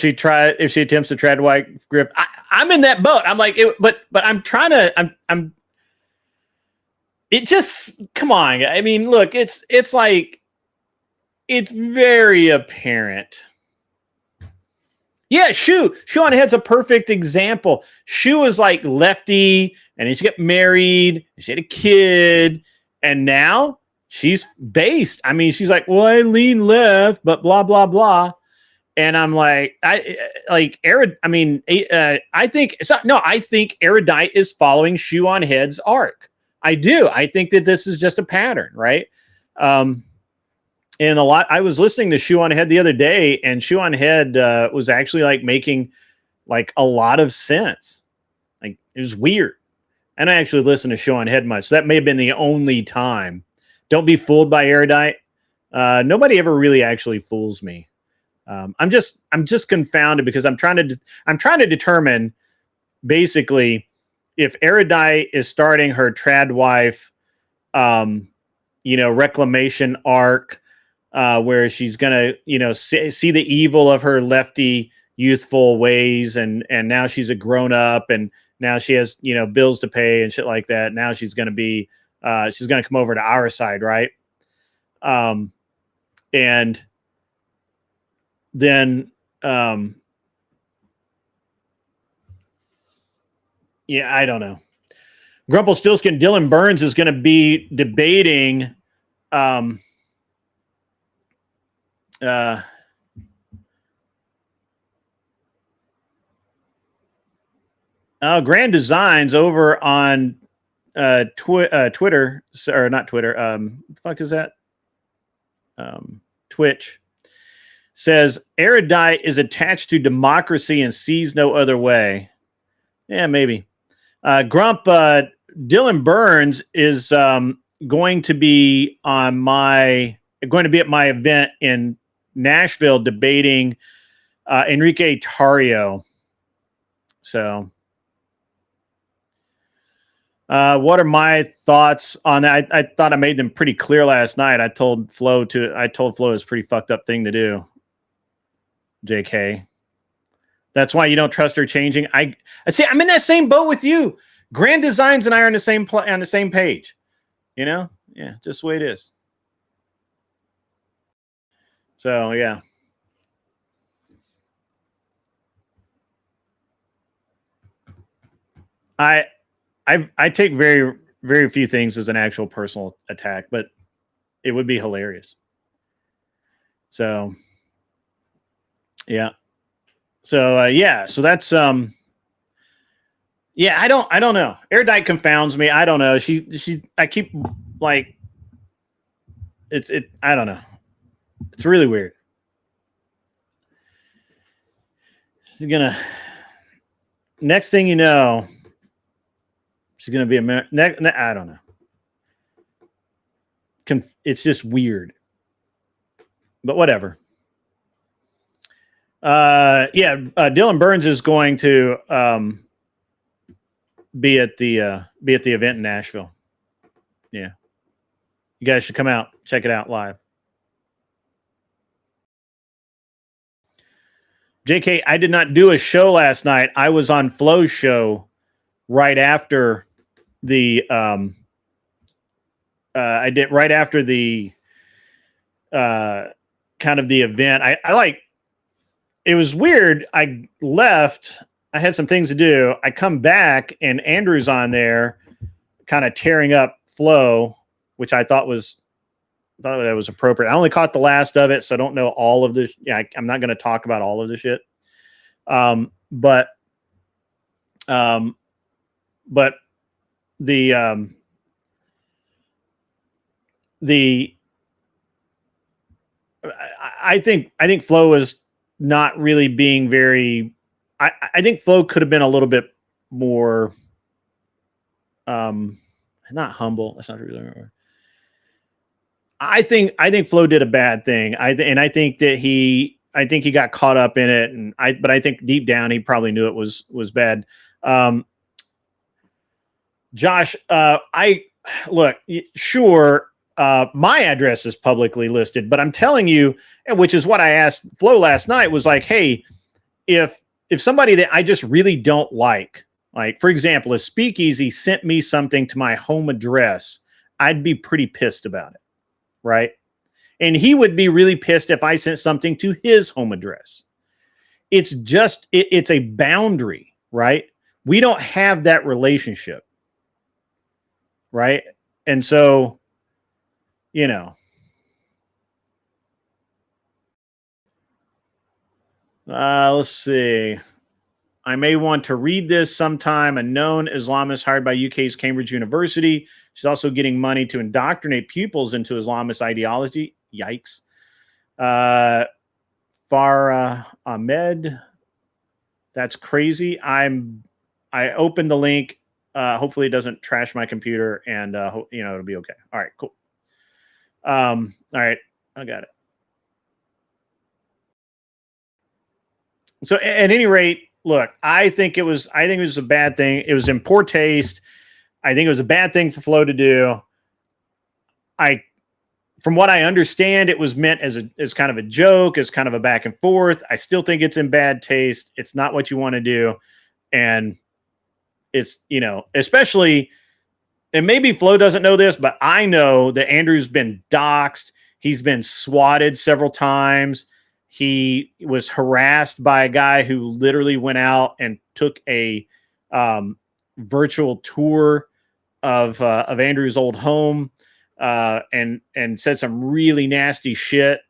she attempts to tread white grip. I'm in that boat. I'm like, but I'm trying to. I'm. It just come on. I mean, look, it's like it's very apparent. Yeah, Shu on Head's a perfect example. Shu is like lefty, and she got married, she had a kid, and now she's based. I mean, she's like, well, I lean left, but blah blah blah. And I'm like, I think Erudite is following Shu on Head's arc. I do. I think that this is just a pattern, right? And I was listening to Shu on Head the other day, and Shu on Head was actually like making like a lot of sense. Like it was weird. And I actually listened to Shu on Head much. So that may have been the only time. Don't be fooled by Erudite. Nobody ever really actually fools me. I'm just confounded because I'm trying to determine basically if Erudite is starting her trad wife, reclamation arc, where she's gonna, see the evil of her lefty youthful ways, and now she's a grown up, and now she has bills to pay and shit like that. Now she's gonna come over to our side, right? And then I don't know. Grumplestiltskin Dylan Burns is going to be debating Grand Designs over on Twitter, or not Twitter. The fuck is that? Twitch. Says Erudite is attached to democracy and sees no other way. Yeah, maybe. Dylan Burns is going to be at my event in Nashville debating Enrique Tarrio. So, what are my thoughts on that? I thought I made them pretty clear last night. I told Flo it's a pretty fucked up thing to do. JK. That's why you don't trust her changing. I see. I'm in that same boat with you. Grand Designs and I are on the same page. Yeah, just the way it is. So yeah. I take very, very few things as an actual personal attack, but it would be hilarious. So yeah. So so that's I don't know. Erudite confounds me. I don't know. I keep like I don't know. It's really weird. She's gonna next thing you know, she's gonna be I don't know. It's just weird. But whatever. Dylan Burns is going to be at the event in Nashville. Yeah. You guys should come out, check it out live. JK, I did not do a show last night. I was on Flo's show right after the I did right after the kind of the event. I like it was weird. I left. I had some things to do. I come back and Andrew's on there kind of tearing up Flo, which I thought that was appropriate. I only caught the last of it, so I don't know all of this. Yeah, I'm not going to talk about all of the shit. But I think Flo was not really being very. I think Flo could have been a little bit more, not humble. That's not really. I think Flo did a bad thing. I think he got caught up in it, but I think deep down he probably knew it was bad. Josh, sure. My address is publicly listed, but I'm telling you, which is what I asked Flo last night, was like, hey, if somebody that I just really don't like, for example, if Speakeasy sent me something to my home address, I'd be pretty pissed about it, right? And he would be really pissed if I sent something to his home address. It's just, it's a boundary, right? We don't have that relationship, right? And so, you know, let's see. I may want to read this sometime. A known Islamist hired by UK's Cambridge University. She's also getting money to indoctrinate pupils into Islamist ideology. Yikes. Farah Ahmed. That's crazy. I opened the link. Hopefully it doesn't trash my computer, and it'll be okay. All right, cool. All right, I got it. So at any rate, look, I think it was a bad thing. It was in poor taste. I think it was a bad thing for Flo to do. From what I understand, it was meant as kind of a joke, as kind of a back and forth. I still think it's in bad taste. It's not what you want to do. And it's, especially, and maybe Flo doesn't know this, but I know that Andrew's been doxxed. He's been swatted several times. He was harassed by a guy who literally went out and took a virtual tour of Andrew's old home and said some really nasty shit.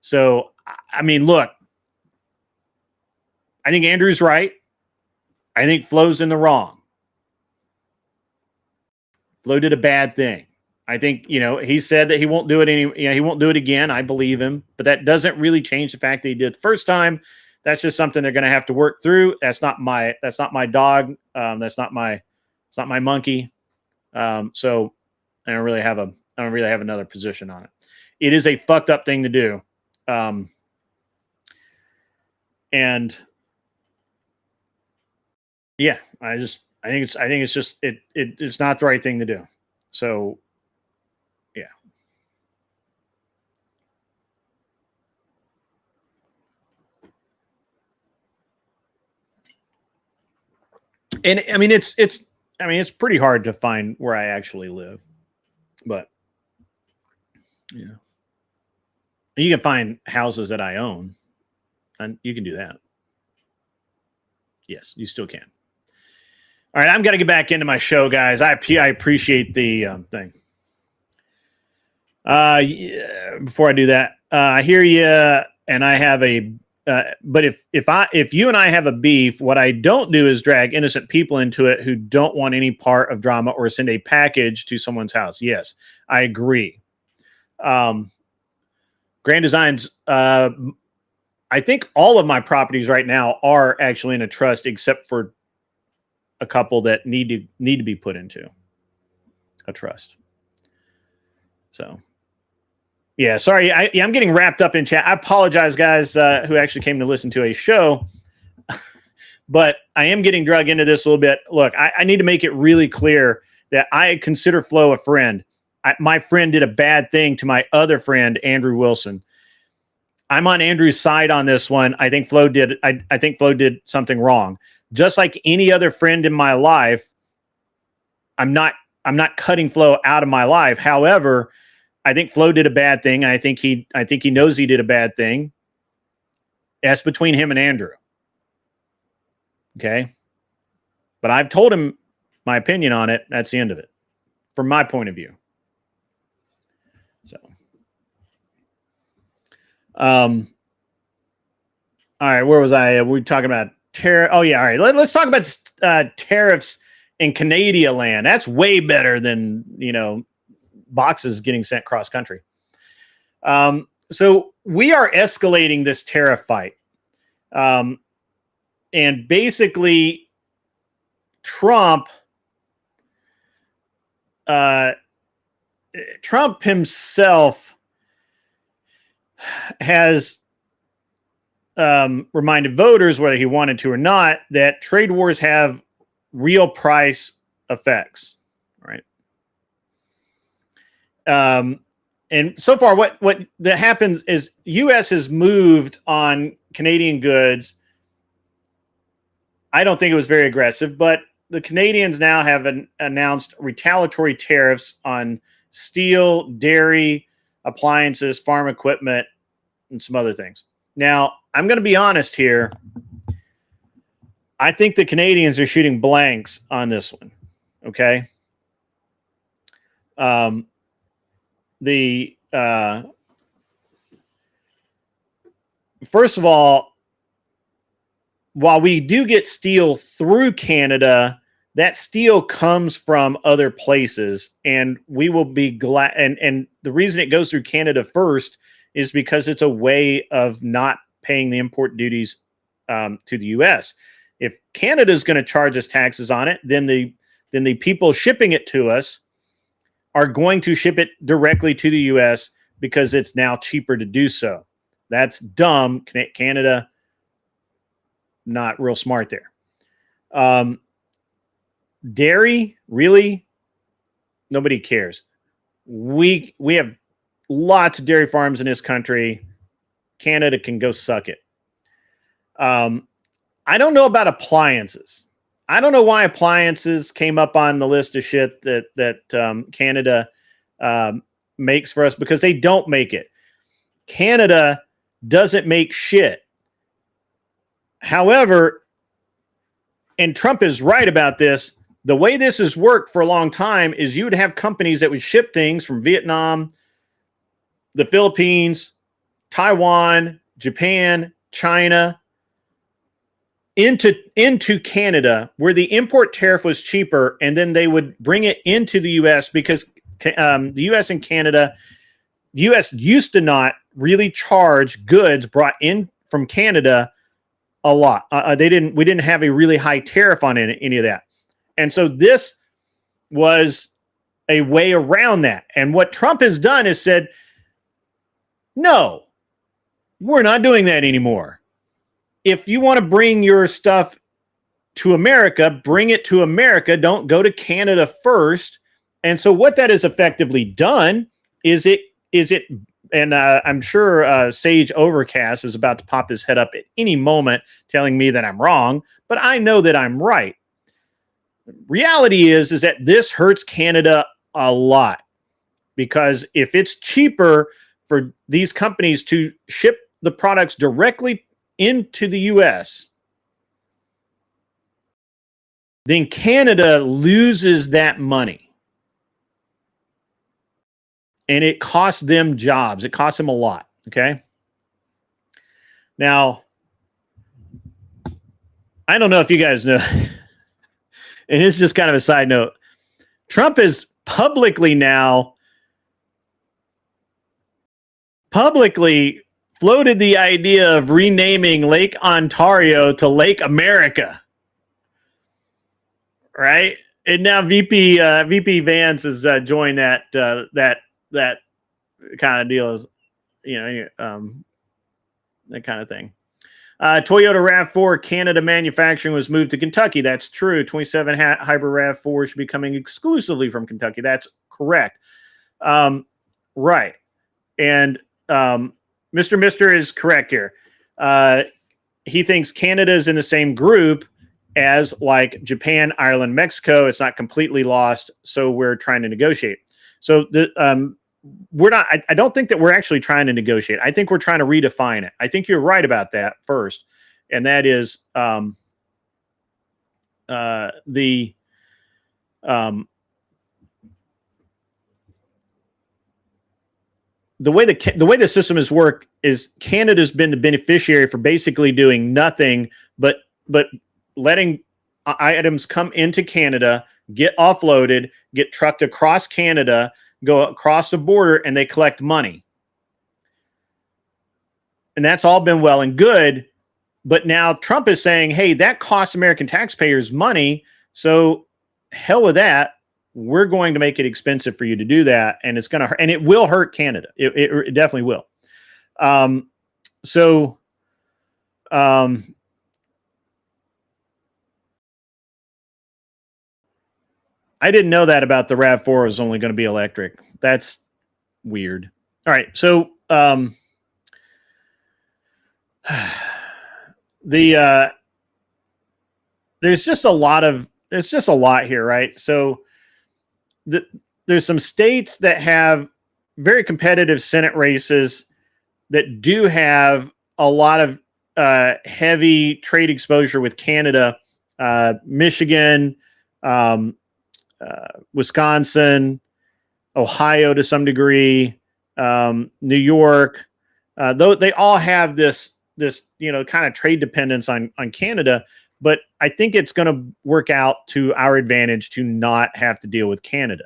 So, I mean, look, I think Andrew's right. I think Flo's in the wrong. Flo did a bad thing. I think, he said that he won't do it he won't do it again. I believe him, but that doesn't really change the fact that he did it the first time. That's just something they're going to have to work through. That's not my dog. That's not my monkey. So I don't really have another position on it. It is a fucked up thing to do. And yeah, I think it's not the right thing to do. So, yeah. And I mean, it's pretty hard to find where I actually live, but you can find houses that I own, and you can do that. Yes, you still can. All right, I'm going to get back into my show, guys. I appreciate the thing. Before I do that, I hear you, and I have a. But if you and I have a beef, what I don't do is drag innocent people into it who don't want any part of drama or send a package to someone's house. Yes, I agree. Grand Designs. I think all of my properties right now are actually in a trust, except for a couple that need to be put into a trust. So, yeah, sorry. I'm getting wrapped up in chat. I apologize, guys, who actually came to listen to a show, but I am getting dragged into this a little bit. Look, I need to make it really clear that I consider Flo a friend. My friend did a bad thing to my other friend, Andrew Wilson. I'm on Andrew's side on this one. I think Flo did. I think Flo did something wrong. Just like any other friend in my life, I'm not cutting Flo out of my life. However, I think Flo did a bad thing, and I think he knows he did a bad thing. That's between him and Andrew. Okay? But I've told him my opinion on it. That's the end of it, from my point of view. So, all right, where was I? We were talking about tariff. Oh yeah, all right. Let's talk about tariffs in Canadian land. That's way better than boxes getting sent cross country. So we are escalating this tariff fight. And basically, Trump himself has reminded voters, whether he wanted to or not, that trade wars have real price effects, right? And so far, what that happens is U.S. has moved on Canadian goods. I don't think it was very aggressive, but the Canadians now have announced retaliatory tariffs on steel, dairy, appliances, farm equipment, and some other things. Now, I'm going to be honest here. I think the Canadians are shooting blanks on this one. Okay. First of all, while we do get steel through Canada, that steel comes from other places, and we will be glad. And the reason it goes through Canada first is because it's a way of not paying the import duties to the U.S. If Canada is going to charge us taxes on it, then the people shipping it to us are going to ship it directly to the U.S. because it's now cheaper to do so. That's dumb. Canada, not real smart there. Dairy, really? Nobody cares. We have lots of dairy farms in this country. Canada can go suck it. I don't know about appliances. I don't know why appliances came up on the list of shit that Canada makes for us, because they don't make it. Canada doesn't make shit. However, and Trump is right about this, the way this has worked for a long time is you would have companies that would ship things from Vietnam, the Philippines, Taiwan, Japan, China, into Canada, where the import tariff was cheaper, and then they would bring it into the U.S. because the U.S. and Canada, the U.S. used to not really charge goods brought in from Canada a lot. We didn't have a really high tariff on any of that. And so this was a way around that. And what Trump has done is said, no, we're not doing that anymore. If you want to bring your stuff to America, bring it to America. Don't go to Canada first. And so what that has effectively done is it, and I'm sure Sage Overcast is about to pop his head up at any moment telling me that I'm wrong, but I know that I'm right. Reality is that this hurts Canada a lot, because if it's cheaper for these companies to ship the products directly into the U.S., then Canada loses that money. And it costs them jobs. It costs them a lot. Okay. Now, I don't know if you guys know, and it's just kind of a side note. Trump is publicly floated the idea of renaming Lake Ontario to Lake America. Right? And now VP Vance has joined that kind of deal, as that kind of thing. Toyota RAV4 Canada manufacturing was moved to Kentucky. That's true. 27 hybrid RAV4 should be coming exclusively from Kentucky. That's correct. Right. And Mr. Mister is correct here. He thinks Canada is in the same group as like Japan, Ireland, Mexico. It's not completely lost, so we're trying to negotiate. So we're not. I don't think that we're actually trying to negotiate. I think we're trying to redefine it. I think you're right about that first, and that is the way the system has worked is Canada's been the beneficiary for basically doing nothing but letting items come into Canada, get offloaded, get trucked across Canada, go across the border, and they collect money. And that's all been well and good. But now Trump is saying, hey, that costs American taxpayers money. So hell with that. We're going to make it expensive for you to do that. And it's going to hurt. And it will hurt Canada. It definitely will. I didn't know that about the RAV4 was only going to be electric. That's weird. All right. So there's just a lot here, right? So there's some states that have very competitive Senate races that do have a lot of heavy trade exposure with Canada, Michigan, Wisconsin, Ohio to some degree, New York. Though they all have this kind of trade dependence on Canada, but I think it's going to work out to our advantage to not have to deal with Canada,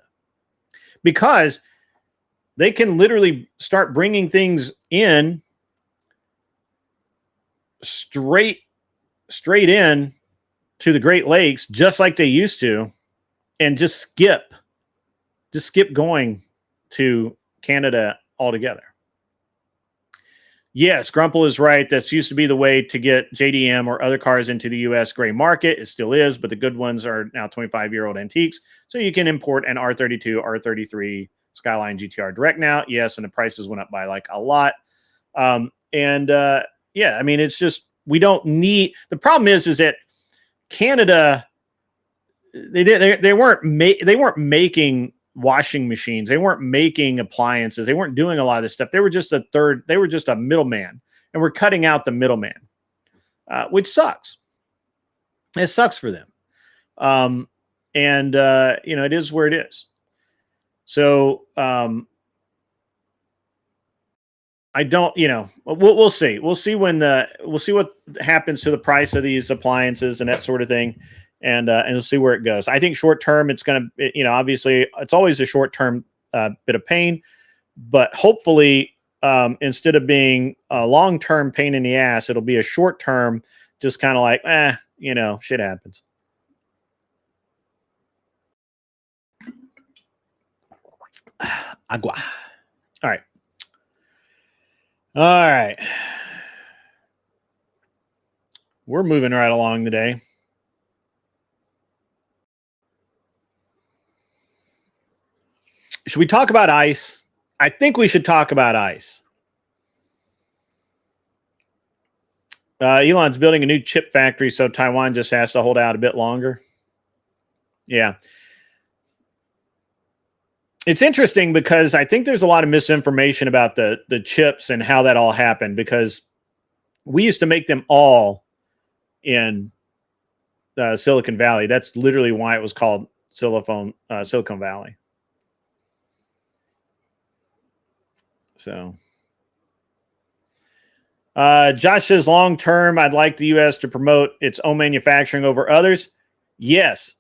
because they can literally start bringing things in straight in to the Great Lakes, just like they used to, and just skip going to Canada altogether. Yes, Grumple is right. That's used to be the way to get JDM or other cars into the U.S. gray market. It still is, but the good ones are now 25-year-old antiques. So you can import an R32, R33 Skyline GTR direct now. Yes, and the prices went up by like a lot. Yeah, I mean, it's just, we don't need, the problem is that Canada, they weren't making washing machines. They weren't making appliances. They weren't doing a lot of this stuff. They were just a middleman, and we're cutting out the middleman, which sucks. It sucks for them. It is where it is. So, I don't, we'll see. We'll see we'll see what happens to the price of these appliances and that sort of thing. And we'll see where it goes. I think short term, it's going to, obviously it's always a short term bit of pain, but hopefully instead of being a long term pain in the ass, it'll be a short term, just kind of like, shit happens. Agua. All right. All right. We're moving right along today. Should we talk about ICE? I think we should talk about ICE. Elon's building a new chip factory, so Taiwan just has to hold out a bit longer. Yeah. It's interesting because I think there's a lot of misinformation about the chips and how that all happened, because we used to make them all in Silicon Valley. That's literally why it was called Silicon Valley. So Josh says, long term, I'd like the U.S. to promote its own manufacturing over others. Yes,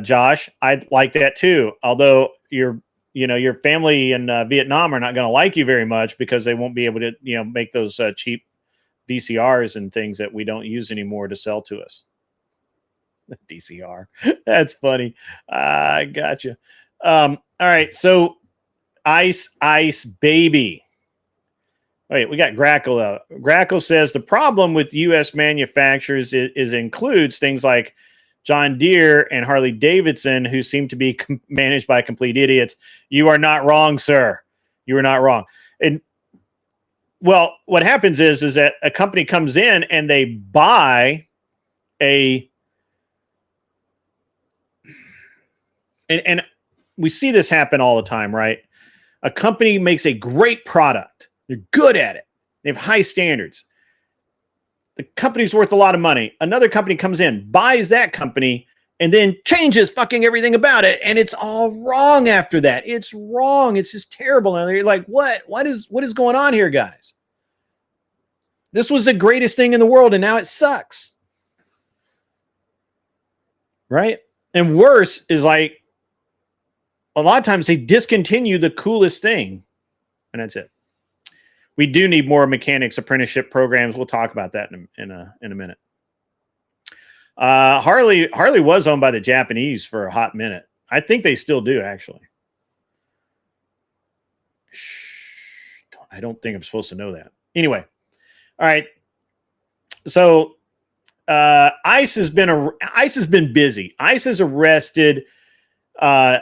Josh, I'd like that too. Although your family in Vietnam are not going to like you very much, because they won't be able to, make those cheap VCRs and things that we don't use anymore to sell to us. VCR. That's funny. I gotcha. All right. So ICE baby. Wait, we got Grackle. Grackle says the problem with U.S. manufacturers includes things like John Deere and Harley Davidson, who seem to be managed by complete idiots. You are not wrong, sir. You are not wrong. And well, what happens is that a company comes in and they buy and we see this happen all the time, right? A company makes a great product. They're good at it. They have high standards. The company's worth a lot of money. Another company comes in, buys that company, and then changes fucking everything about it. And it's all wrong after that. It's wrong. It's just terrible. And you're like, what is going on here, guys? This was the greatest thing in the world, and now it sucks. Right? And worse is, like, a lot of times they discontinue the coolest thing, and that's it. we do need more mechanics apprenticeship programs. We'll talk about that in a minute. Harley was owned by the Japanese for a hot minute. I think they still do, actually. I don't think I'm supposed to know that. Anyway, all right. So ICE has been busy. ICE has arrested. I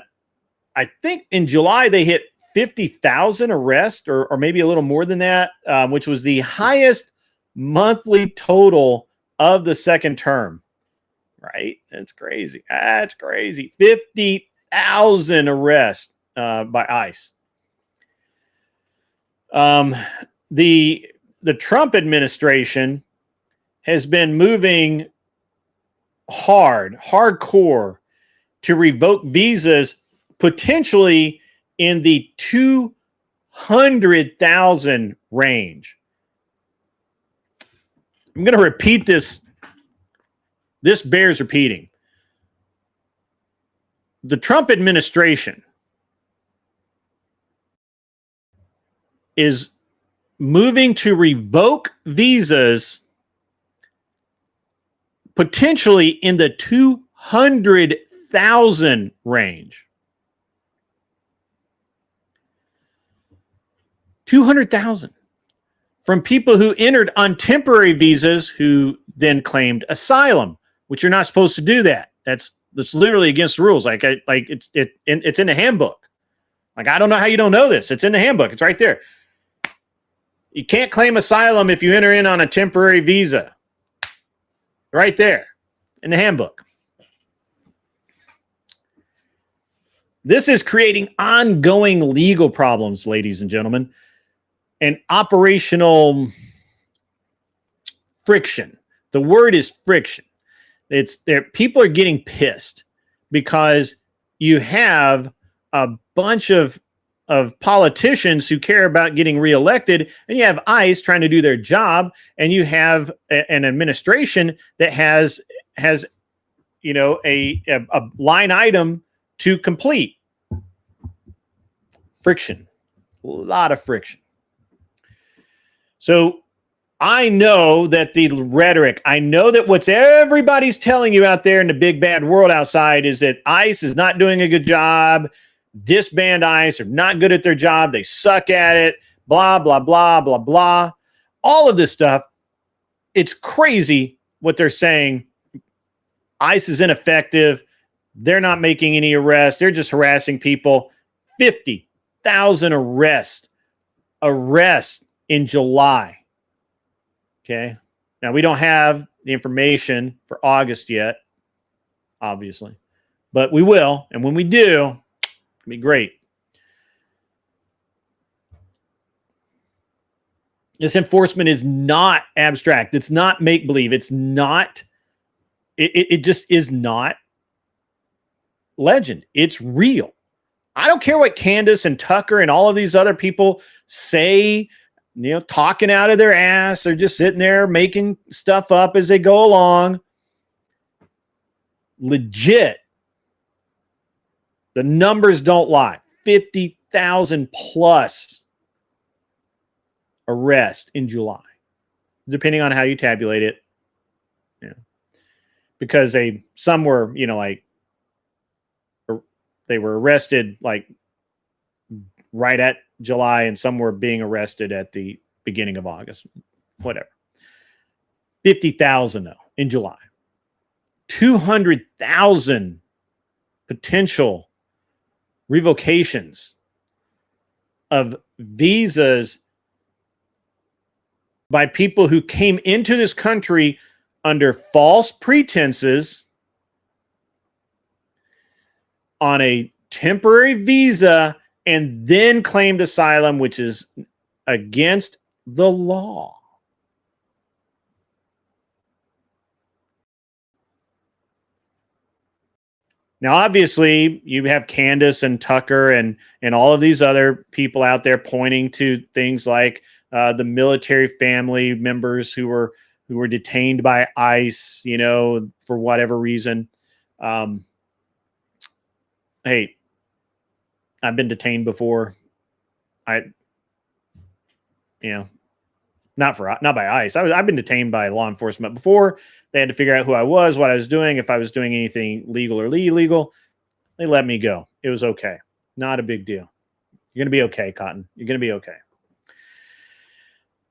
think in July they hit 50,000 arrests, or maybe a little more than that, which was the highest monthly total of the second term. Right? That's crazy. That's crazy. 50,000 arrests by ICE. The Trump administration has been moving hardcore to revoke visas, potentially in the 200,000 range. I'm going to repeat this. This bears repeating. The Trump administration is moving to revoke visas potentially in the 200,000 range. 200,000 from people who entered on temporary visas who then claimed asylum, which you're not supposed to do that. That's literally against the rules. It's in the handbook. Like, I don't know how you don't know this. It's in the handbook. It's right there. You can't claim asylum if you enter in on a temporary visa. Right there in the handbook. This is creating ongoing legal problems, ladies and gentlemen, and operational friction. The word is friction. It's there. People are getting pissed because you have a bunch of politicians who care about getting reelected, and you have ICE trying to do their job, and you have an administration that has a line item to complete. Friction, a lot of friction. So I know that the rhetoric, I know that what's everybody's telling you out there in the big bad world outside is that ICE is not doing a good job. Disband ICE, are not good at their job. They suck at it. Blah, blah, blah, blah, blah. All of this stuff. It's crazy what they're saying. ICE is ineffective. They're not making any arrests. They're just harassing people. 50,000 arrests in July. Okay. Now, we don't have the information for August yet, obviously, but we will. And when we do, it'll be great. This enforcement is not abstract. It's not make-believe. It's not, it just is not legend. It's real. I don't care what Candace and Tucker and all of these other people say, talking out of their ass or just sitting there making stuff up as they go along. Legit. The numbers don't lie. 50,000 plus arrests in July, depending on how you tabulate it. Yeah. Because some were, they were arrested like right at July, and some were being arrested at the beginning of August. Whatever. 50,000 though in July. 200,000 potential revocations of visas by people who came into this country under false pretenses on a temporary visa and then claimed asylum, which is against the law. Now, obviously, you have Candace and Tucker and all of these other people out there pointing to things like the military family members who were detained by ICE, for whatever reason. Hey, I've been detained before. you know, not by ICE. I've been detained by law enforcement before. They had to figure out who I was, what I was doing, if I was doing anything legal or illegal. They let me go. It was okay. Not a big deal. You're going to be okay, Cotton. You're going to be okay.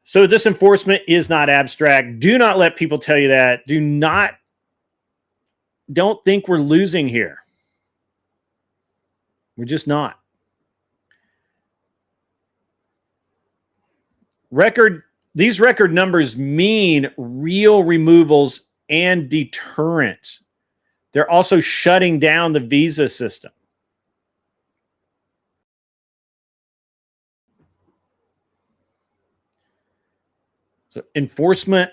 So this enforcement is not abstract. Do not let people tell you that. Don't think we're losing here. We're just not. These record numbers mean real removals and deterrence. They're also shutting down the visa system. So enforcement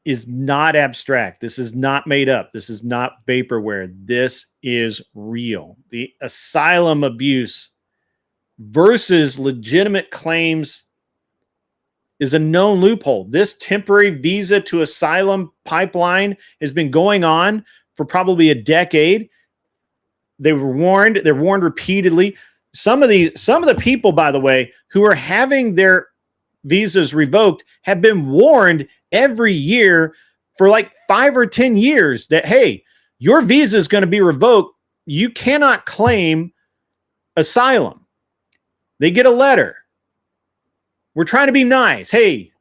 is not abstract. This is not made up. This is not vaporware. This is real. The asylum abuse versus legitimate claims is a known loophole. This temporary visa to asylum pipeline has been going on for probably a decade. They were warned. They're warned repeatedly. Some of the people, by the way, who are having their visas revoked have been warned every year for like 5 or 10 years that, hey, your visa is going to be revoked. You cannot claim asylum. They get a letter. We're trying to be nice. Hey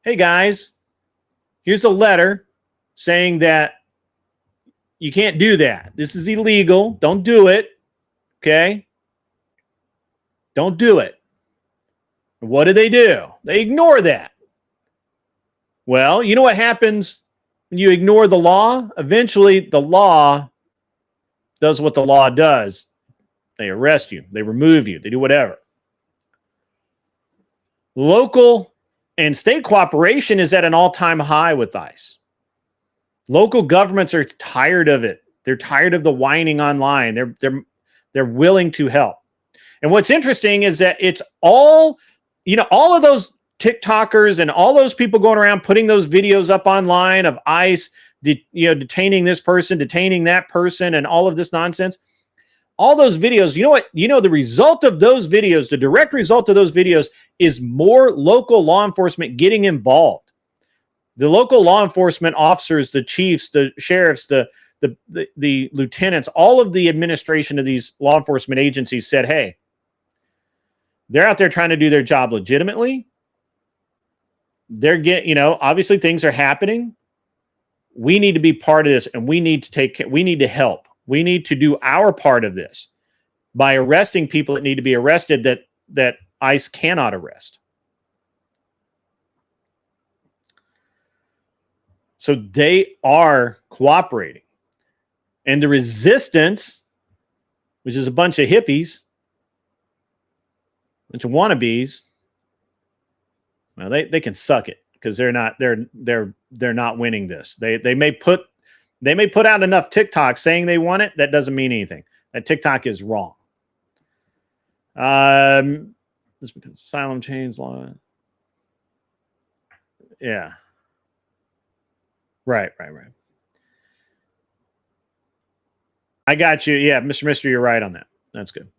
guys, here's a letter saying that you can't do that. This is illegal. Don't do it. Okay? Don't do it. What do? They ignore that. Well, you know what happens when you ignore the law? Eventually, the law does what the law does. They arrest you. They remove you. They do whatever. Local and state cooperation is at an all-time high with ICE. Local governments are tired of it. They're tired of the whining online. They're willing to help. And what's interesting is that it's all of those TikTokers and all those people going around putting those videos up online of ICE, detaining this person, detaining that person, and all of this nonsense. All those videos, the result of those videos, the direct result of those videos is more local law enforcement getting involved. The local law enforcement officers, the chiefs, the sheriffs, the lieutenants, all of the administration of these law enforcement agencies said, hey, they're out there trying to do their job legitimately. They're obviously things are happening. We need to be part of this, and we need to help. We need to do our part of this by arresting people that need to be arrested that ICE cannot arrest. So they are cooperating. And the resistance, which is a bunch of hippies, a bunch of wannabes, well, they can suck it because they're not winning this. They may put out enough TikTok saying they want it. That doesn't mean anything. That TikTok is wrong. This because asylum change law. Yeah. Right. I got you. Yeah, Mr. Mystery, you're right on that. That's good.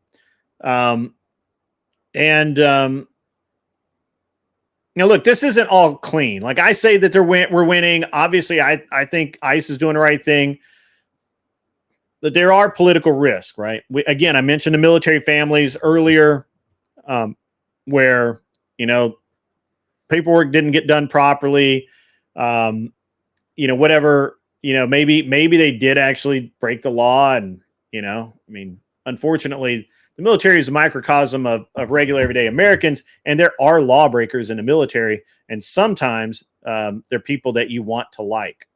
Look, this isn't all clean. Like I say that we're winning. Obviously, I think ICE is doing the right thing. But there are political risks, right? I mentioned the military families earlier, where paperwork didn't get done properly. Whatever. Maybe they did actually break the law, and unfortunately, the military is a microcosm of regular everyday Americans, and there are lawbreakers in the military, and sometimes they're people that you want to like.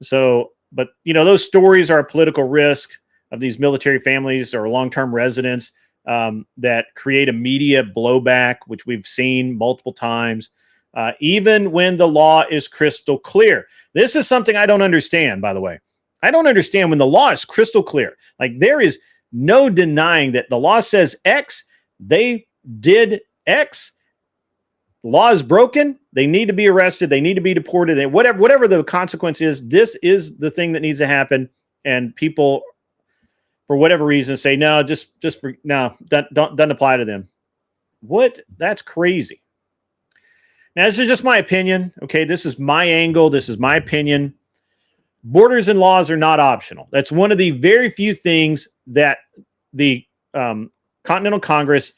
So, but those stories are a political risk of these military families or long-term residents that create a media blowback, which we've seen multiple times, even when the law is crystal clear. This is something I don't understand, by the way. I don't understand when the law is crystal clear. Like there is no denying that the law says X, they did X. The law is broken. They need to be arrested. They need to be deported. And whatever the consequence is, this is the thing that needs to happen. And people, for whatever reason, say no. That doesn't apply to them. What? That's crazy. Now, this is just my opinion. Okay, this is my angle. This is my opinion. Borders and laws are not optional. That's one of the very few things that the Continental Congress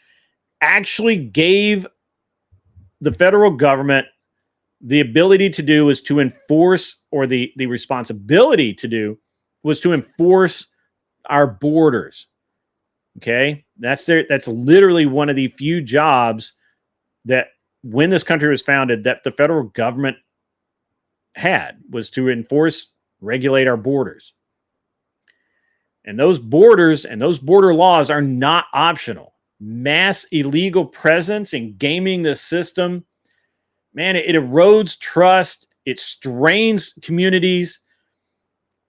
actually gave the federal government the ability to do, was to enforce, or the responsibility to do was to enforce our borders. Okay, that's literally one of the few jobs that, when this country was founded, that the federal government had, was to enforce, regulate our borders. And those borders and those border laws are not optional. Mass illegal presence and gaming the system, man, it erodes trust. It strains communities.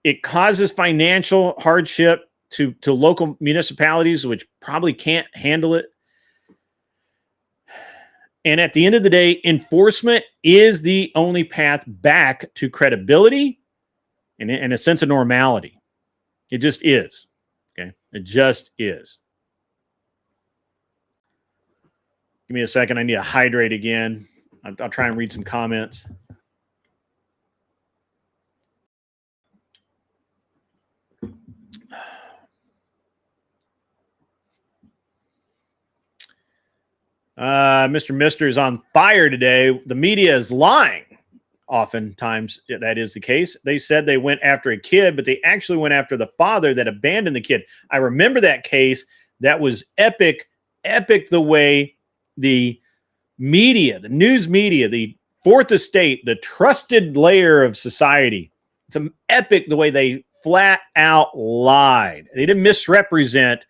It causes financial hardship to local municipalities, which probably can't handle it. And at the end of the day, enforcement is the only path back to credibility and a sense of normality. It just is. Okay. It just is. Give me a second. I need to hydrate again. I'll try and read some comments. Mr. Mister is on fire today. The media is lying. Oftentimes that is the case. They said they went after a kid, but they actually went after the father that abandoned the kid. I remember that case. That was epic the way the media, the news media, the fourth estate, the trusted layer of society, it's epic the way they flat out lied. They didn't misrepresent.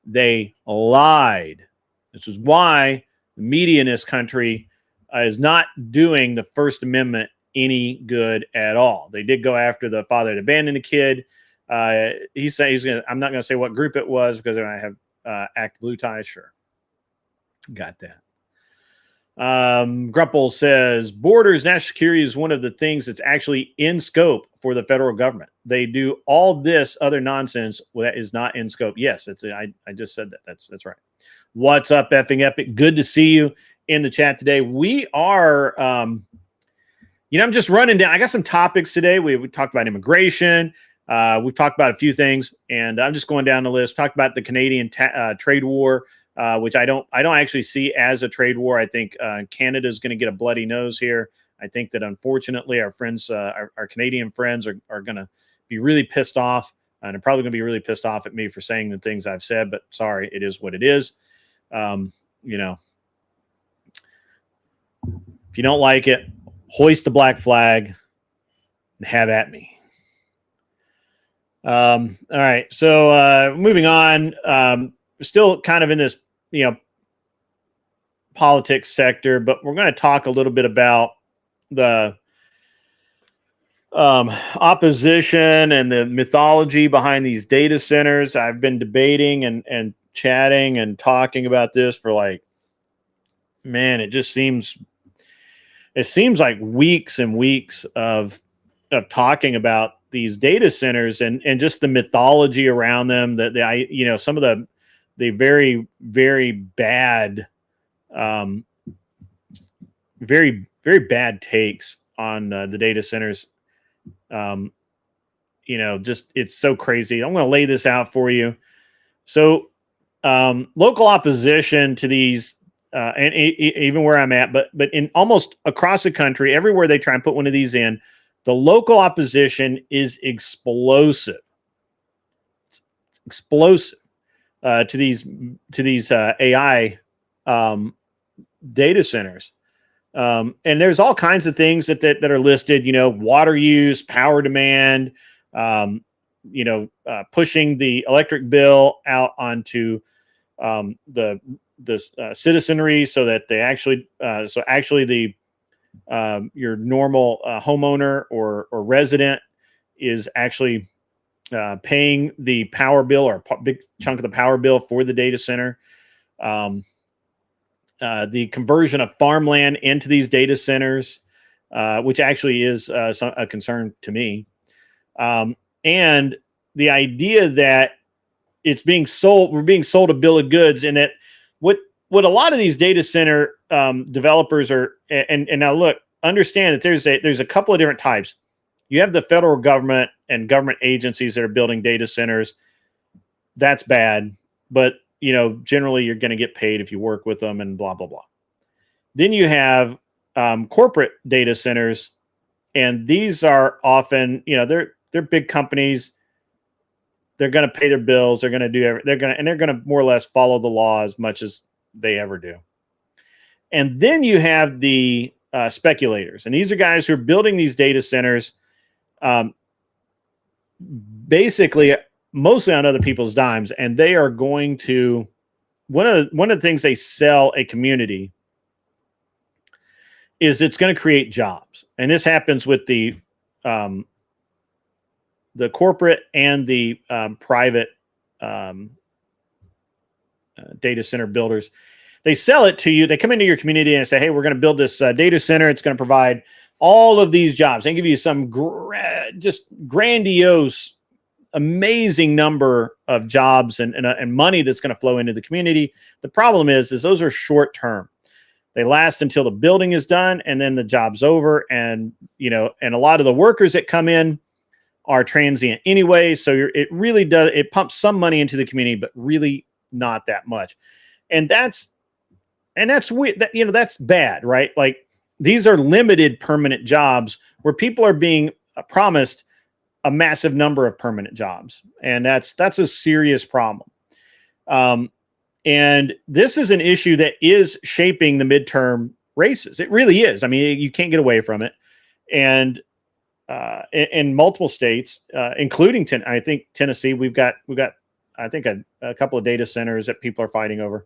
They lied. This is why the media in this country is not doing the First Amendment any good at all. They did go after the father that abandoned the kid. He said he's going to, I'm not going to say what group it was because I have Act Blue Ties. Sure. Got that. Grupple says borders, national security is one of the things that's actually in scope for the federal government. They do all this other nonsense that is not in scope. Yes, I just said that. That's right. What's up, effing epic? Good to see you in the chat today. We are, I'm just running down. I got some topics today. We talked about immigration. We've talked about a few things, and I'm just going down the list. Talked about the Canadian trade war, which I don't actually see as a trade war. I think Canada is going to get a bloody nose here. I think that unfortunately our friends, our Canadian friends, are going to be really pissed off, and they're probably going to be really pissed off at me for saying the things I've said. But sorry, it is what it is. If you don't like it, hoist the black flag and have at me. All right. So moving on, still kind of in this, politics sector, but we're going to talk a little bit about the opposition and the mythology behind these data centers. I've been debating and chatting and talking about this for it seems like weeks and weeks of talking about these data centers and just the mythology around them, some of the very, very bad, very, very bad takes on the data centers. It's so crazy. I'm going to lay this out for you. So local opposition to these, and even where I'm at, but in almost across the country, everywhere they try and put one of these in, the local opposition is explosive. It's explosive to these AI data centers. And there's all kinds of things that are listed, water use, power demand, pushing the electric bill out onto the citizenry so that they actually, your normal homeowner or resident is actually paying the power bill or a big chunk of the power bill for the data center. The conversion of farmland into these data centers, which actually is a concern to me. And the idea that we're being sold a bill of goods, and that what what a lot of these data center developers are, and now look, understand that there's a couple of different types. You have the federal government and government agencies that are building data centers. That's bad, but generally you're going to get paid if you work with them and blah blah blah. Then you have corporate data centers, and these are often they're big companies. They're going to pay their bills. They're going to do they're going to more or less follow the law as much as they ever do. And then you have the speculators, and these are guys who are building these data centers, basically mostly on other people's dimes, and they are going to one of the things they sell a community is it's going to create jobs, and this happens with the corporate and the private data center builders. They sell it to you. They come into your community and say, hey, we're going to build this data center. It's going to provide all of these jobs. They give you some just grandiose, amazing number of jobs and money that's going to flow into the community. The problem is those are short term. They last until the building is done, and then the job's over. And and a lot of the workers that come in are transient anyway. So it really does, it pumps some money into the community, but really not that much. And that's weird. That's bad, right? Like, these are limited permanent jobs where people are being promised a massive number of permanent jobs. And that's a serious problem. And this is an issue that is shaping the midterm races. It really is. I mean, you can't get away from it. And in multiple states, including I think Tennessee, we've got I think a couple of data centers that people are fighting over.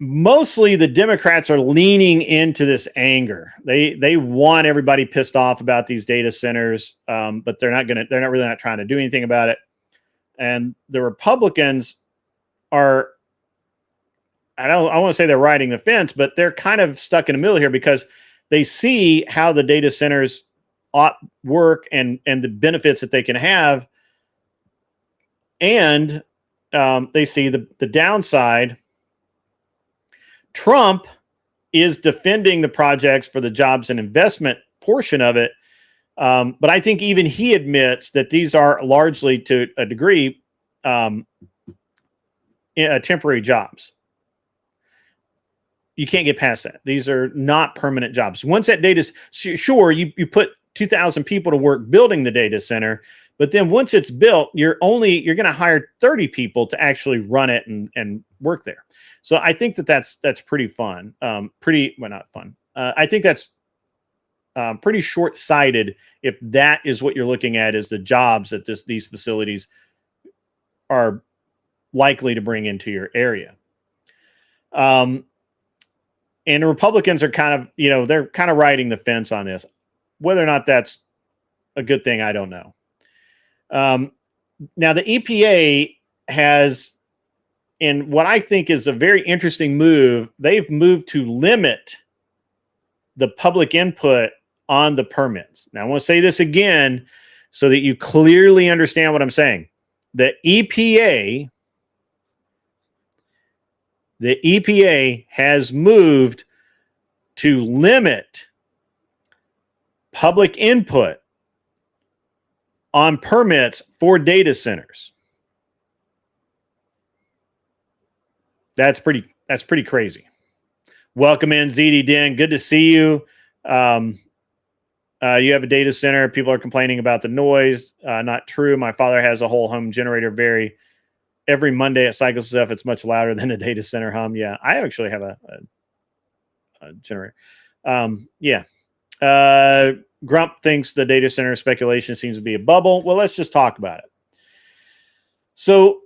Mostly the Democrats are leaning into this anger. They want everybody pissed off about these data centers, but they're not really trying to do anything about it. And the Republicans are, I want to say they're riding the fence, but they're kind of stuck in the middle here because they see how the data centers work and the benefits that they can have. And they see the downside. Trump is defending the projects for the jobs and investment portion of it. But I think even he admits that these are largely, to a degree, temporary jobs. You can't get past that. These are not permanent jobs. Once that data's sure, you put 2,000 people to work building the data center, but then once it's built, you're going to hire 30 people to actually run it and work there. So I think that's pretty fun. Not fun. I think that's pretty short-sighted if that is what you're looking at is the jobs that these facilities are likely to bring into your area. And the Republicans are kind of, they're kind of riding the fence on this. Whether or not that's a good thing, I don't know. Now, the EPA has, in what I think is a very interesting move, they've moved to limit the public input on the permits. Now, I want to say this again so that you clearly understand what I'm saying. The EPA has moved to limit public input on permits for data centers. That's pretty crazy. Welcome in, ZD Den. Good to see you. You have a data center. People are complaining about the noise. Not true. My father has a whole home generator. Every Monday it cycles stuff. It's much louder than a data center hum. Yeah, I actually have a generator. Yeah. Grump thinks the data center speculation seems to be a bubble. Well, let's just talk about it. So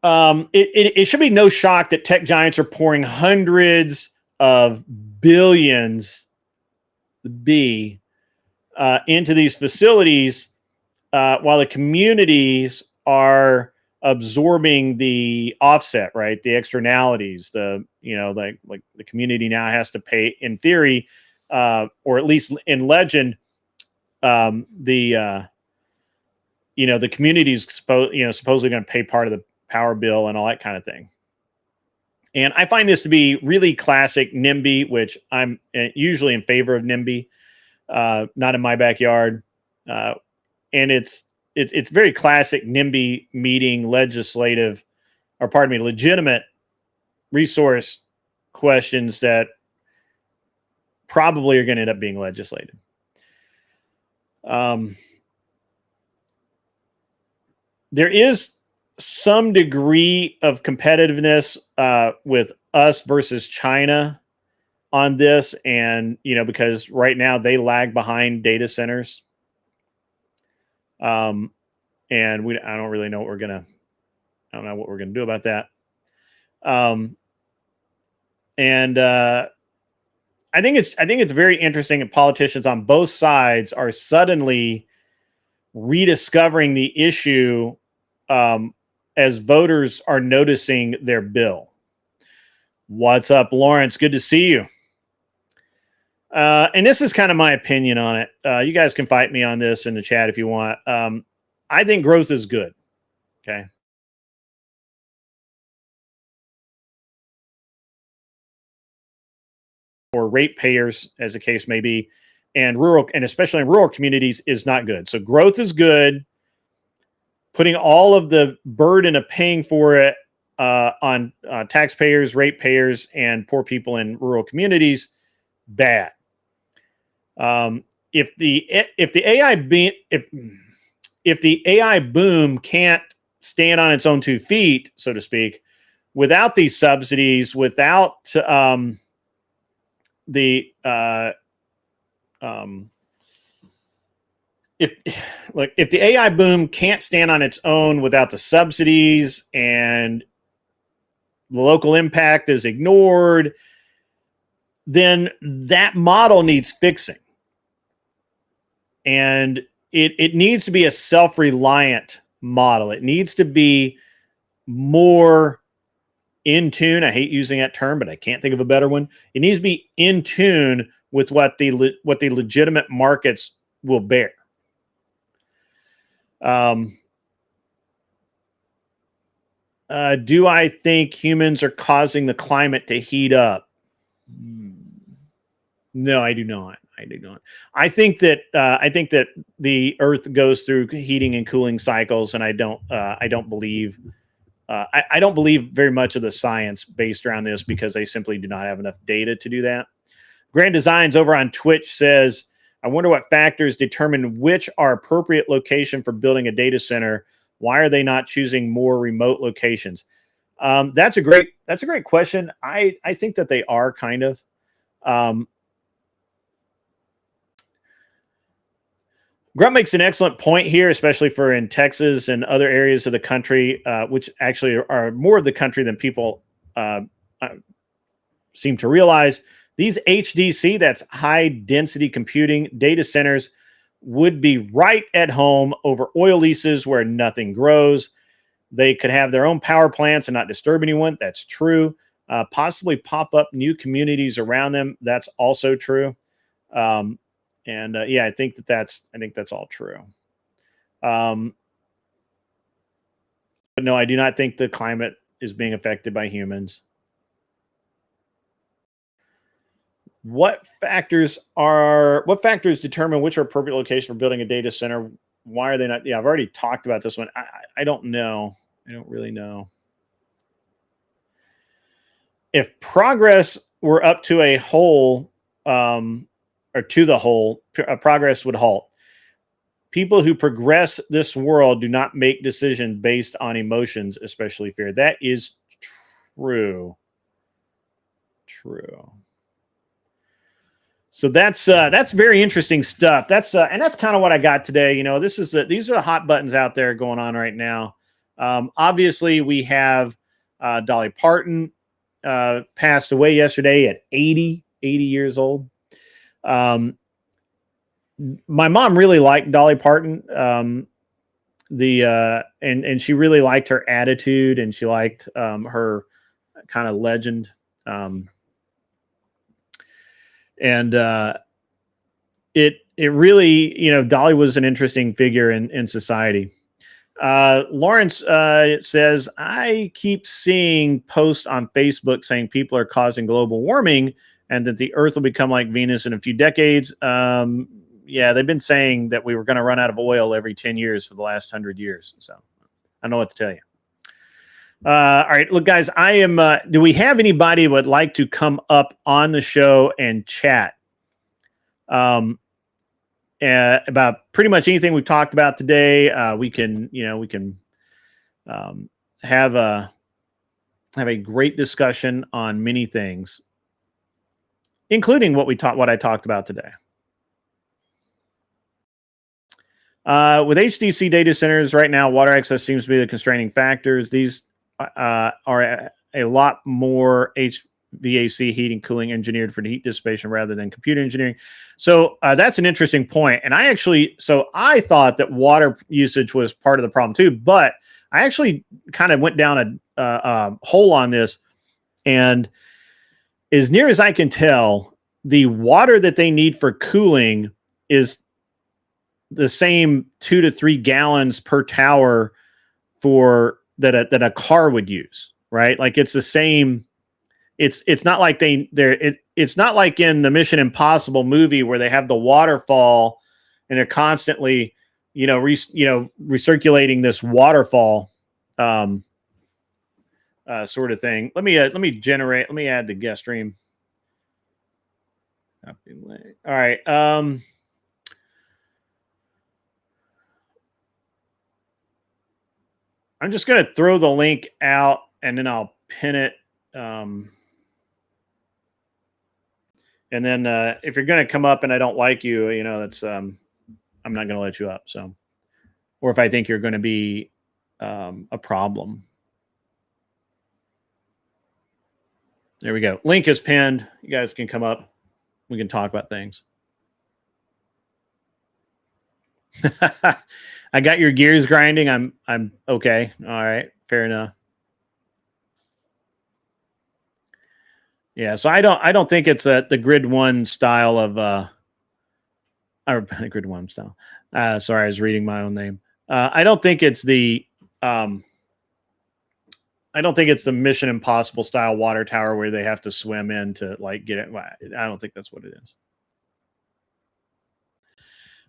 it should be no shock that tech giants are pouring hundreds of billions into these facilities while the communities are absorbing the offset, right? The externalities, like the community now has to pay, in theory, or at least in legend, the community is supposedly going to pay part of power bill and all that kind of thing. And I find this to be really classic NIMBY, which I'm usually in favor of NIMBY, not in my backyard. And it's very classic NIMBY meeting legislative, or pardon me, legitimate resource questions that probably are going to end up being legislated. There is some degree of competitiveness with us versus China on this, and because right now they lag behind data centers, and I don't really know what we're gonna do about that. And I think it's very interesting that politicians on both sides are suddenly rediscovering the issue as voters are noticing their bill. What's up, Lawrence? Good to see you. And this is kind of my opinion on it. You guys can fight me on this in the chat if you want. I think growth is good. Okay. Or ratepayers, as the case may be, and especially in rural communities, is not good. So growth is good. Putting all of the burden of paying for it on taxpayers, ratepayers, and poor people in rural communities, bad. If the AI boom can't stand on its own 2 feet, so to speak, without these subsidies, without if the AI boom can't stand on its own without the subsidies, and the local impact is ignored, then that model needs fixing. And it needs to be a self-reliant model. It needs to be more in tune. I hate using that term, but I can't think of a better one. It needs to be in tune with what the legitimate markets will bear. Do I think humans are causing the climate to heat up? No, I do not. I think that the Earth goes through heating and cooling cycles, and I don't believe I don't believe very much of the science based around this, because they simply do not have enough data to do that. Grand Designs over on Twitch says, I wonder what factors determine which are appropriate location for building a data center. Why are they not choosing more remote locations? That's a great question. I think that they are kind of. Grunt makes an excellent point here, especially for in Texas and other areas of the country, which actually are more of the country than people seem to realize. These HDC, that's high density computing data centers, would be right at home over oil leases where nothing grows. They could have their own power plants and not disturb anyone. That's true. Possibly pop up new communities around them. That's also true. Yeah, I think that's all true. But no, I do not think the climate is being affected by humans. What factors determine which are appropriate location for building a data center? Why are they not? Yeah, I've already talked about this one. I don't know. I don't really know. If progress were up to a whole, or to the whole, progress would halt. People who progress this world do not make decisions based on emotions, especially fear. That is true. True. So that's very interesting stuff. That's kind of what I got today. These are the hot buttons out there going on right now. Obviously, we have Dolly Parton passed away yesterday at 80 years old. My mom really liked Dolly Parton. And she really liked her attitude, and she liked her kind of legend. It really, Dolly was an interesting figure in society. Lawrence says, I keep seeing posts on Facebook saying people are causing global warming and that the Earth will become like Venus in a few decades. Yeah, they've been saying that we were going to run out of oil every 10 years for the last 100 years. So I don't know what to tell you. All right, look, guys, I am. Do we have anybody who would like to come up on the show and chat about pretty much anything we've talked about today? We can have a great discussion on many things, including what I talked about today. With HDC data centers right now, water access seems to be the constraining factors. These are a lot more HVAC heating, cooling engineered for the heat dissipation rather than computer engineering. So that's an interesting point. And I thought that water usage was part of the problem too, but I actually kind of went down a hole on this, and as near as I can tell, the water that they need for cooling is the same 2 to 3 gallons per tower that a car would use, right? Like it's the same. It's not like it's not like in the Mission Impossible movie where they have the waterfall and they're constantly, recirculating this waterfall sort of thing. Let me add the guest stream. All right. I'm just going to throw the link out and then I'll pin it. And then if you're going to come up and I don't like you, that's I'm not going to let you up. So, or if I think you're going to be a problem. There we go. Link is pinned. You guys can come up. We can talk about things. I got your gears grinding. I'm okay. All right. Fair enough. Yeah. So I don't think it's the grid one style of or grid one style. Sorry, I was reading my own name. I don't think it's the Mission Impossible style water tower where they have to swim in to like get it. I don't think that's what it is.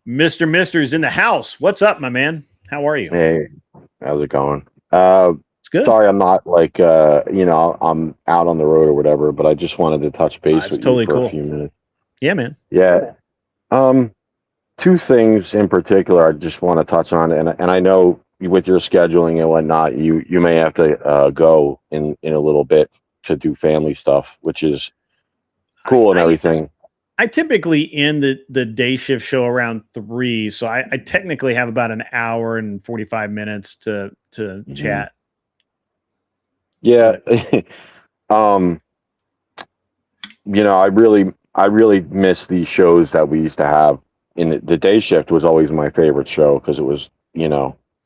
Mr. Mister's in the house. What's up, my man? How are you? Hey, how's it going? It's good. Sorry, I'm not like I'm out on the road or whatever, but I just wanted to touch base with totally you for cool. a few minutes. Yeah, man. Yeah. Two things in particular I just want to touch on, and I know with your scheduling and whatnot, you may have to go in a little bit to do family stuff, which is cool and everything. I typically end the day shift show around 3, so I technically have about an hour and 45 minutes to chat. Yeah. I really miss these shows that we used to have. In the day shift was always my favorite show because it was,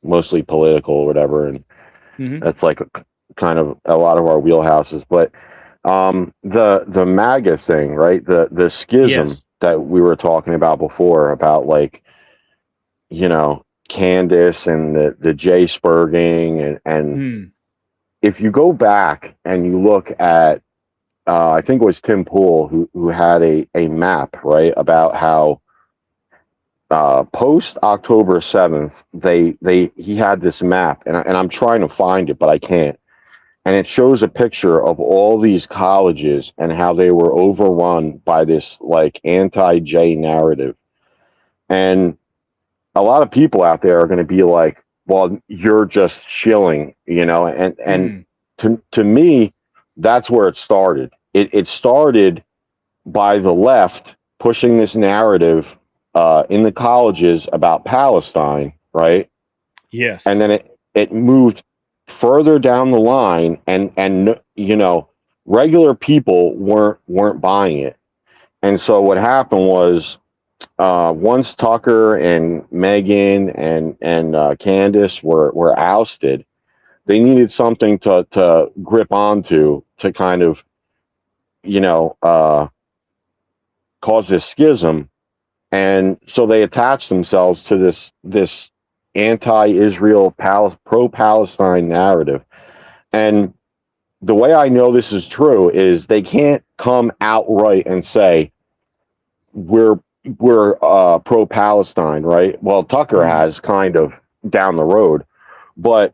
mostly political or whatever, and that's like kind of a lot of our wheelhouses. But the MAGA thing, right? The schism that we were talking about before, about like, Candace and the Jay Spurging and if you go back and you look at I think it was Tim Pool who had a map, right, about how post October 7th he had this map, and I'm trying to find it but I can't. And it shows a picture of all these colleges and how they were overrun by this like anti-Jay narrative. And a lot of people out there are going to be like, well, you're just shilling, and to me, that's where it started. It started by the left pushing this narrative in the colleges about Palestine, right? Yes. And then it moved further down the line, and regular people weren't buying it. And so what happened was once Tucker and Megan and Candace were ousted, they needed something to grip onto to kind of cause this schism. And so they attached themselves to this anti-Israel, pro-Palestine narrative. And the way I know this is true is they can't come outright and say we're pro-Palestine, right? Well, Tucker has kind of down the road, but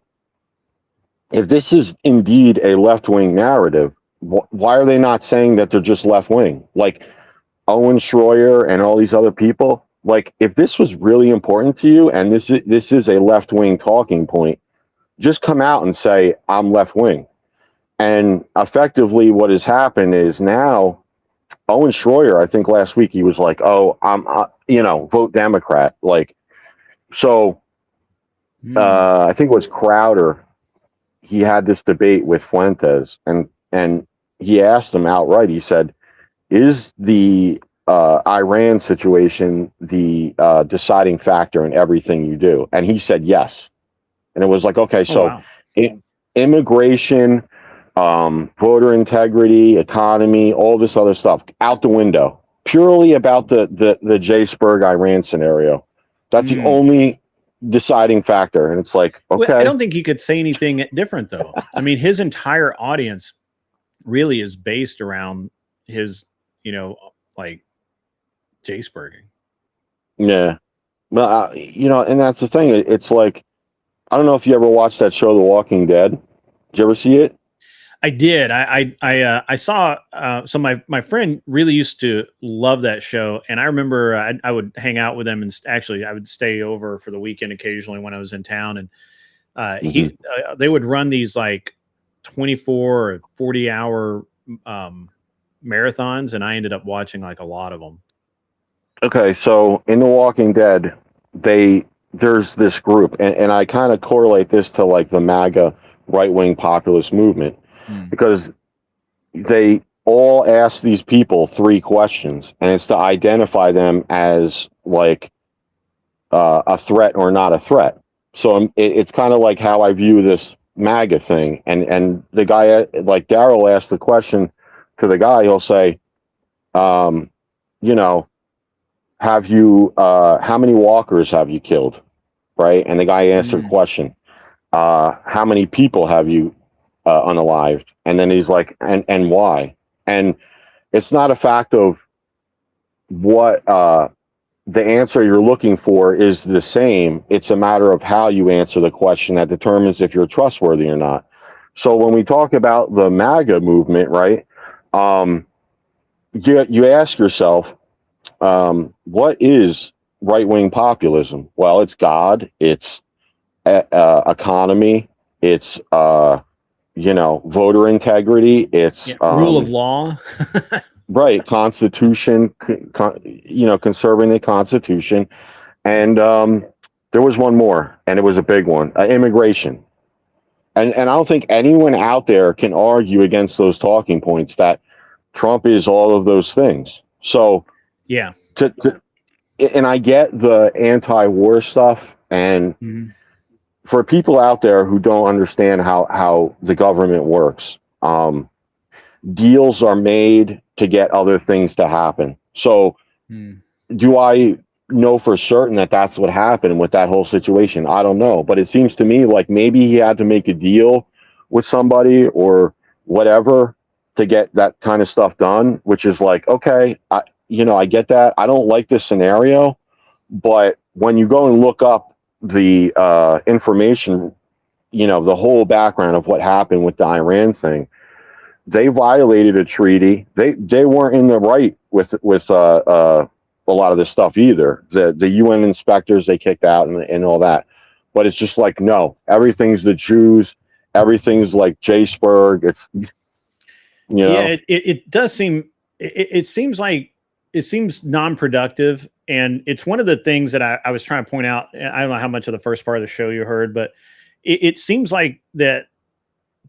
if this is indeed a left-wing narrative, why are they not saying that they're just left-wing? Like Owen Schroyer and all these other people. Like, if this was really important to you and this is a left-wing talking point, just come out and say I'm left-wing. And effectively, what has happened is now Owen Schroyer, I think last week he was like, "Oh, I'm, vote Democrat." Like, so I think it was Crowder. He had this debate with Fuentes, and he asked him outright. He said, "Is the Iran situation the deciding factor in everything you do?" And he said yes. And it was like, okay, so immigration, voter integrity, economy, all this other stuff out the window, purely about the J. Spurg Iran scenario. That's the only deciding factor. And it's like, okay. Well, I don't think he could say anything different, though. I mean, his entire audience really is based around his, like J. Spurging. Yeah. Well, and that's the thing. It's like, I don't know if you ever watched that show, The Walking Dead. Did you ever see it? I did. I saw. So my friend really used to love that show, and I remember I would hang out with him, and actually I would stay over for the weekend occasionally when I was in town, and they would run these like 24 or 40-hour marathons, and I ended up watching like a lot of them. Okay, so in The Walking Dead, there's this group, and I kind of correlate this to like the MAGA right-wing populist movement, because they all ask these people 3 questions, and it's to identify them as like a threat or not a threat. So it's kind of like how I view this MAGA thing, and the guy, like Daryl asked the question to the guy, he'll say, have you how many walkers have you killed, right? And the guy answered the question, how many people have you unalived? And then he's like, and why? And it's not a fact of what the answer you're looking for is the same. It's a matter of how you answer the question that determines if you're trustworthy or not. So when we talk about the MAGA movement, right, you ask yourself, what is right-wing populism? Well, it's God, it's economy, it's voter integrity, it's rule of law. Right, Constitution, conserving the Constitution, and there was one more, and it was a big one, immigration. And I don't think anyone out there can argue against those talking points that Trump is all of those things. So yeah, and I get the anti-war stuff, and for people out there who don't understand how the government works, deals are made to get other things to happen. So do I know for certain that that's what happened with that whole situation? I don't know, but it seems to me like maybe he had to make a deal with somebody or whatever to get that kind of stuff done, which is like, okay, I get that. I don't like this scenario, but when you go and look up the information, the whole background of what happened with the Iran thing, they violated a treaty. They weren't in the right with a lot of this stuff either. The UN inspectors they kicked out and all that. But it's just like, no, everything's the Jews. Everything's like J. Spurg. It's yeah, it does seem. It seems like it seems non-productive, and it's one of the things that I was trying to point out. I don't know how much of the first part of the show you heard, but it seems like that.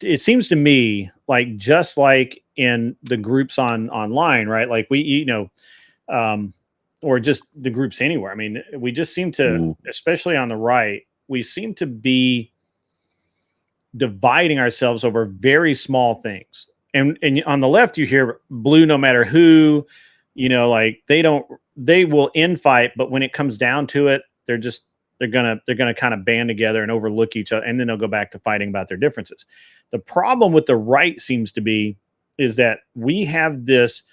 It seems to me like just like in the groups online, right? Like we, or just the groups anywhere. I mean, we just seem to, especially on the right, we seem to be dividing ourselves over very small things. And on the left, you hear blue, no matter who, like they will infight, but when it comes down to it, they're just they're gonna kind of band together and overlook each other, and then they'll go back to fighting about their differences. The problem with the right seems to be is that we have this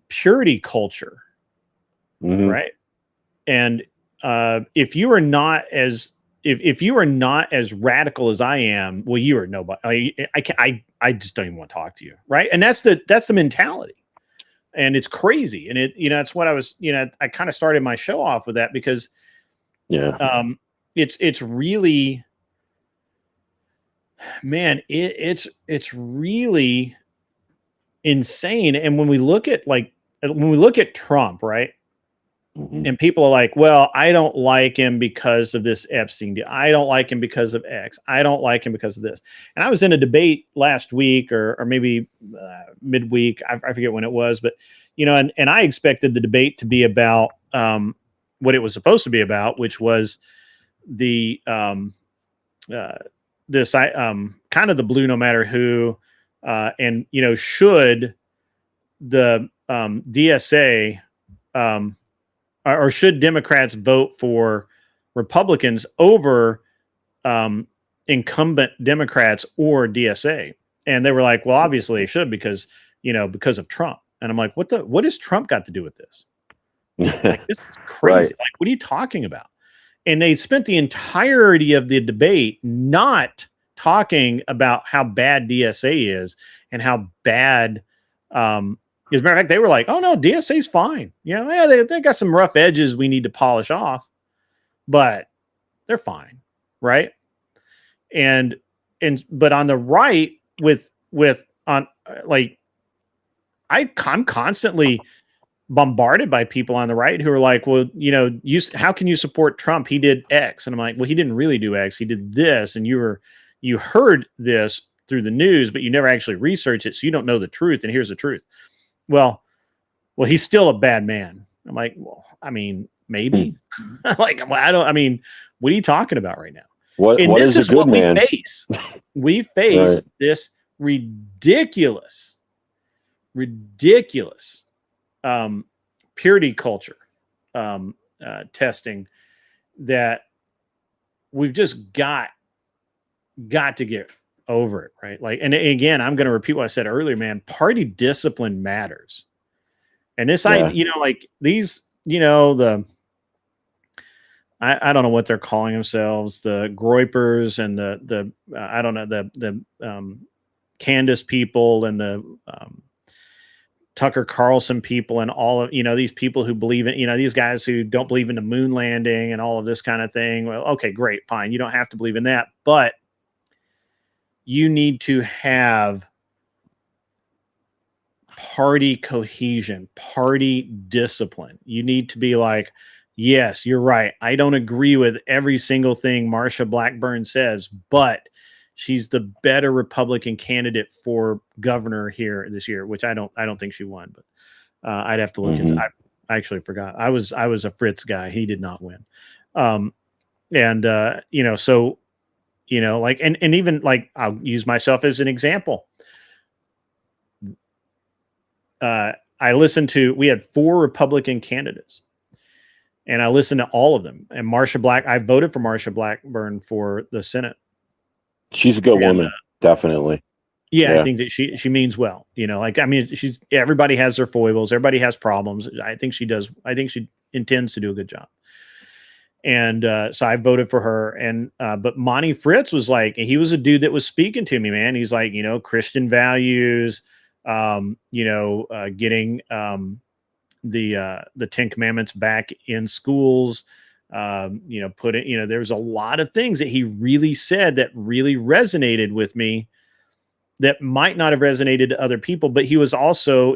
purity culture, right? And if you are not as if you are not as radical as I am, well, you are nobody. I just don't even want to talk to you, right? And that's the mentality. And it's crazy. And it's what I was, I kind of started my show off with that because it's really, man, it's really insane. And when we look at Trump, right? And people are like, well, I don't like him because of this Epstein deal. I don't like him because of X. I don't like him because of this. And I was in a debate last week or maybe midweek. I forget when it was, but and I expected the debate to be about what it was supposed to be about, which was the this kind of the blue no matter who, and should the DSA or should Democrats vote for Republicans over incumbent Democrats or DSA? And they were like, well, obviously they should because of Trump. And I'm like, what has Trump got to do with this? Like, this is crazy. Right. Like, what are you talking about? And they spent the entirety of the debate not talking about how bad DSA is and how bad, as a matter of fact, they were like, oh no, DSA's fine. They got some rough edges we need to polish off, but they're fine. Right. But on the right I'm constantly bombarded by people on the right who are like, well, how can you support Trump? He did X. And I'm like, well, he didn't really do X. He did this. And you heard this through the news, but you never actually researched it. So you don't know the truth. And here's the truth. Well, he's still a bad man. I'm like, well, I mean, maybe. What are you talking about right now? What is a good man? We face. We face Right. this ridiculous purity culture testing that we've just got to get over it, right? Like, and again, I'm going to repeat what I said earlier, man. Party discipline matters, and this, I don't know what they're calling themselves, the Groypers and the I don't know, the Candace people and the Tucker Carlson people and all of these people who believe in these guys who don't believe in the moon landing and all of this kind of thing. Well, okay, great, fine. You don't have to believe in that, but you need to have party cohesion, party discipline. You need to be like, yes, you're right. I don't agree with every single thing Marsha Blackburn says, but she's the better Republican candidate for governor here this year, which I don't think she won, but I'd have to look. I actually forgot. I was a Fritz guy. He did not win. And even like, I'll use myself as an example. We had 4 Republican candidates and I listened to all of them, and I voted for Marsha Blackburn for the Senate. She's a good woman. Definitely. Yeah, I think that she means well, everybody has their foibles. Everybody has problems. I think she does. I think she intends to do a good job. And so I voted for her. And but Monty Fritz was like, he was a dude that was speaking to me, man. He's like, Christian values, getting the 10 Commandments back in schools, there's a lot of things that he really said that really resonated with me that might not have resonated to other people. But he was also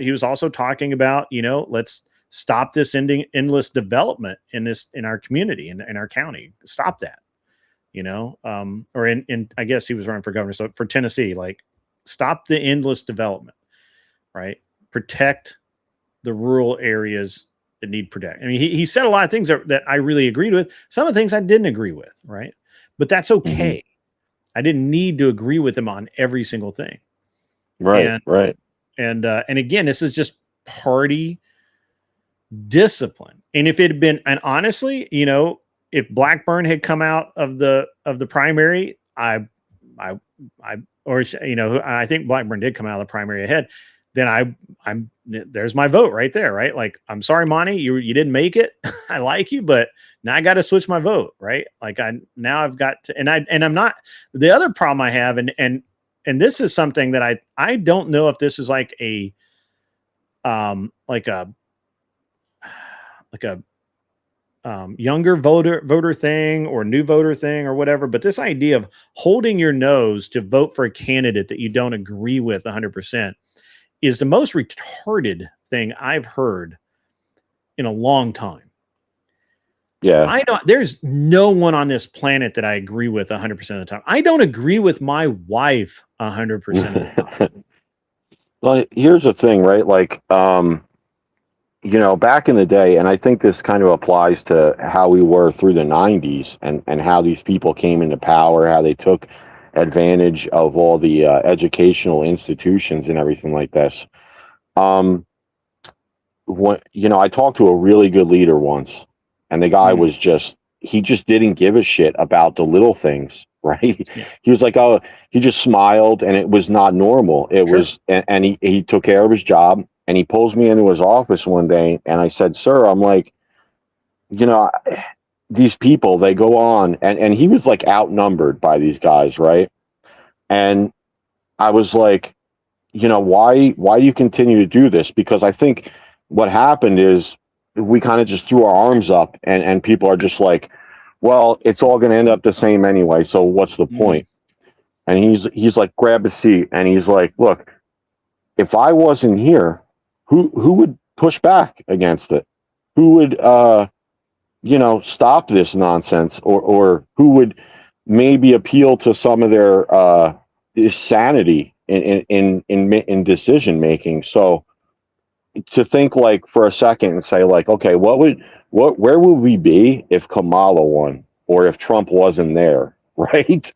talking about, let's stop this endless development in our community, in our county. Stop that, or in I guess he was running for governor. So for Tennessee, like, stop the endless development, right? Protect the rural areas that need protect. I mean, he said a lot of things that I really agreed with. Some of the things I didn't agree with, right? But that's okay. Mm-hmm. I didn't need to agree with him on every single thing. Right, right. And again, this is just party discipline. And if it had been, and honestly, if Blackburn had come out of the primary, I think Blackburn did come out of the primary ahead, then there's my vote right there, right? Like, I'm sorry, Monty, you didn't make it. I like you, but now I got to switch my vote, right? Like, I've got to, and I'm not. The other problem I have, and this is something that I don't know if this is like a younger voter thing or new voter thing or whatever, but this idea of holding your nose to vote for a candidate that you don't agree with 100% is the most retarded thing I've heard in a long time. Yeah. There's no one on this planet that I agree with 100% of the time. I don't agree with my wife 100% of the time. Well, here's the thing, right? Like, back in the day, and I think this kind of applies to how we were through the 90s and how these people came into power, how they took advantage of all the educational institutions and everything like this. I talked to a really good leader once, and the guy was he just didn't give a shit about the little things, right? Yeah. He was like, oh, he just smiled, and it was not normal. It was, and he took care of his job. And he pulls me into his office one day, and I said, sir, I'm like, these people, they go on, and he was like outnumbered by these guys, right? And I was like, why do you continue to do this? Because I think what happened is we kind of just threw our arms up, and people are just like, well, it's all going to end up the same anyway, so what's the point? And he's like, grab a seat, and he's like, look, if I wasn't here, who would push back against it? Who would stop this nonsense, or who would maybe appeal to some of their sanity in decision making? So to think like for a second and say like, okay, where would we be if Kamala won or if Trump wasn't there, right?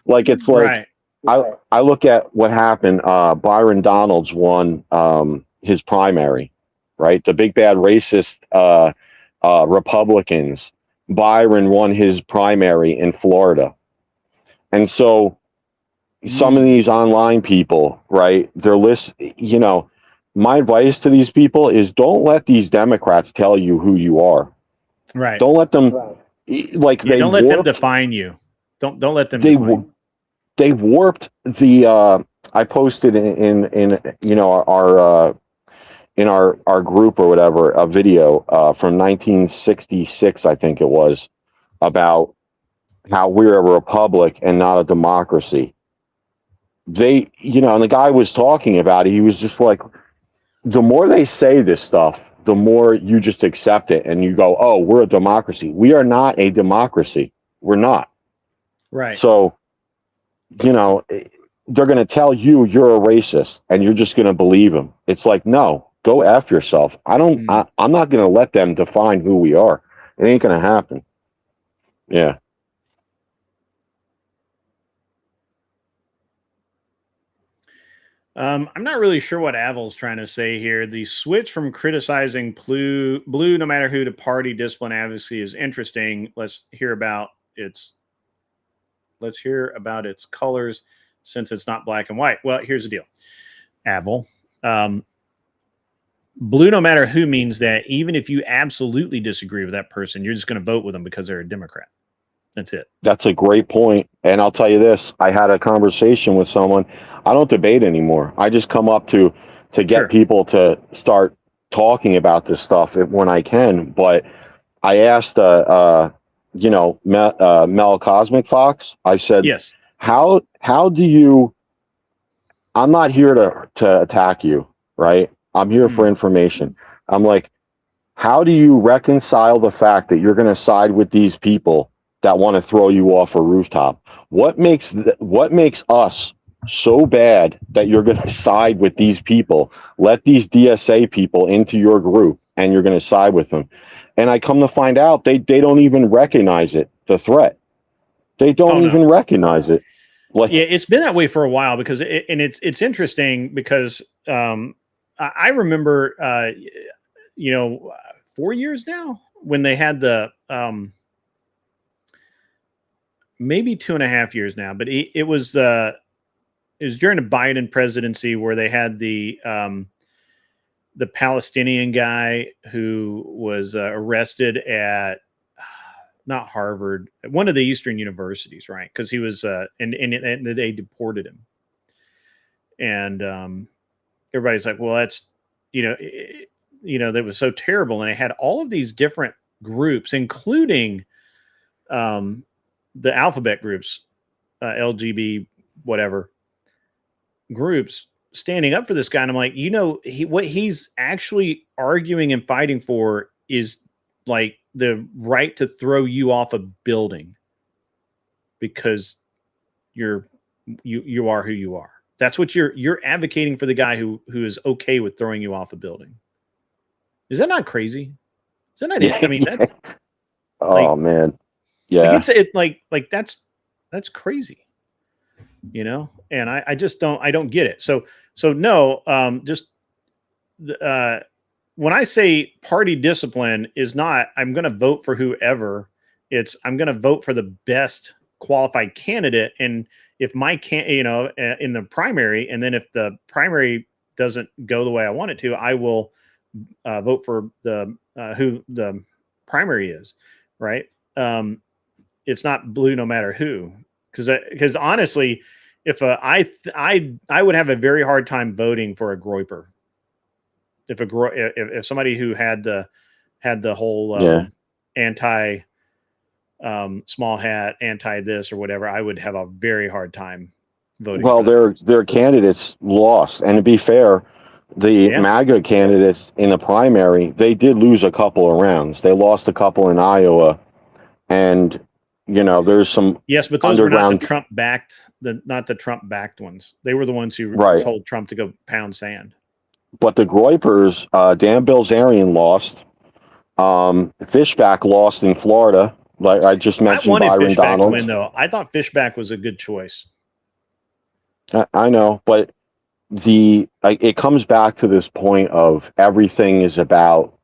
Like, it's like, right. I look at what happened. Byron Donalds won his primary, right? The big bad racist Republicans. Byron won his primary in Florida. And so some of these online people, right, they're my advice to these people is don't let these Democrats tell you who you are. Right. Don't let them don't let them define you. Don't let them define you. They warped the I posted in our group or whatever a video from 1966, I think it was, about how we're a republic and not a democracy. And the guy was talking about it, he was just like, the more they say this stuff, the more you just accept it and you go, oh, we're a democracy. We are not a democracy. We're not. Right. So they're going to tell you're a racist and you're just going to believe them. It's like, no, go F yourself. I'm not going to let them define who we are. It ain't going to happen. Yeah. I'm not really sure what Avil's trying to say here. The switch from criticizing blue, no matter who, to party discipline advocacy is interesting. Let's hear about its colors, since it's not black and white. Well, here's the deal, Avil. Blue no matter who means that even if you absolutely disagree with that person, you're just going to vote with them because they're a Democrat. That's it. That's a great point. And I'll tell you this, I had a conversation with someone. I don't debate anymore. I just come up to get people to start talking about this stuff when I can. But I asked, Mel Cosmic Fox, I said, yes, how do you, I'm not here to attack you, right? I'm here for information. I'm like, how do you reconcile the fact that you're going to side with these people that want to throw you off a rooftop? What makes us so bad that you're going to side with these people? Let these DSA people into your group and you're going to side with them. And I come to find out they don't even recognize it, the threat. They don't even recognize it. Like, yeah, it's been that way for a while because it's interesting because I remember 4 years now, when they had the maybe 2.5 years now, but it was during the Biden presidency where they had the Palestinian guy who was arrested at not Harvard, one of the Eastern universities, right? Because he was and they deported him, and everybody's like, well, that's that was so terrible, and it had all of these different groups, including the alphabet groups, LGB whatever groups, standing up for this guy. And I'm like, what he's actually arguing and fighting for is like the right to throw you off a building because you are who you are. That's what you're advocating for, the guy who is okay with throwing you off a building. Is that not crazy? Is that not it? I mean, that's oh man. Yeah. Like that's crazy, and I just don't get it. So no, when I say party discipline is not, I'm going to vote for whoever, it's, I'm going to vote for the best qualified candidate. And if my in the primary, and then if the primary doesn't go the way I want it to, I will vote for the who the primary is, right? It's not blue no matter who, because honestly, if I would have a very hard time voting for a groiper. If somebody who had the whole anti small hat, anti this or whatever, I would have a very hard time voting. Well, their candidates lost, and to be fair, the MAGA candidates in the primary, they did lose a couple of rounds. They lost a couple in Iowa, and there's some but those were not the Trump backed ones. They were the ones who told Trump to go pound sand. But the groypers, Dan Bilzerian lost. Fishback lost in Florida. Like I just mentioned, I wanted Byron Fishback Donald to win, though. I thought Fishback was a good choice. I know, but it comes back to this point of everything is about,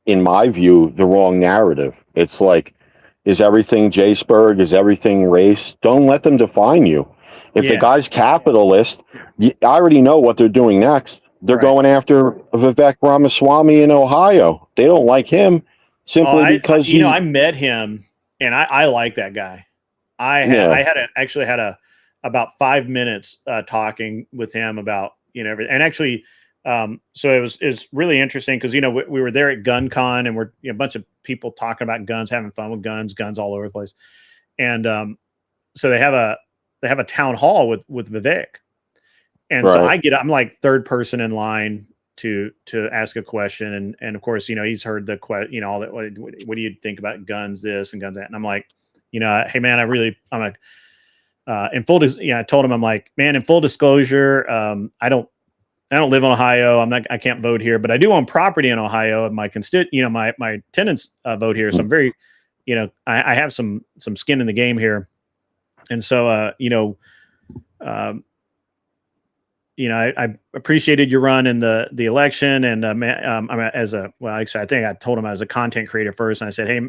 in my view, the wrong narrative. It's like, is everything J-Spurg? Is everything race? Don't let them define you. If the guy's capitalist, I already know what they're doing next. They're going after Vivek Ramaswamy in Ohio. They don't like him simply because I met him, and I like that guy. I actually had about 5 minutes talking with him about everything. And actually, so it was really interesting because we were there at GunCon, and we're a bunch of people talking about guns, having fun with guns all over the place. And so they have a town hall with Vivek. And so I'm like third person in line to ask a question. And of course, he's heard the question, all that, what do you think about guns, this and guns that? And I'm like, hey man, I told him, I'm like, man, in full disclosure, I don't live in Ohio. I can't vote here, but I do own property in Ohio, and my my tenants vote here. So I'm very, I have some skin in the game here. And so, I appreciated your run in the election, and I think I told him I was a content creator first, and I said, hey,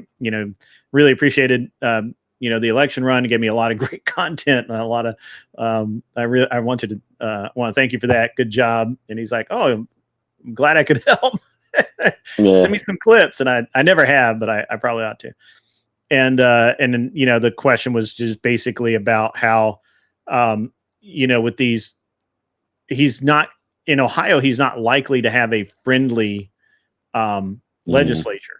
really appreciated the election run. It gave me a lot of great content, and a lot of I want to thank you for that. Good job. And he's like, oh, I'm glad I could help. Send me some clips, and I never have, but I probably ought to. And then the question was just basically about how with these. He's not in Ohio. He's not likely to have a friendly legislature,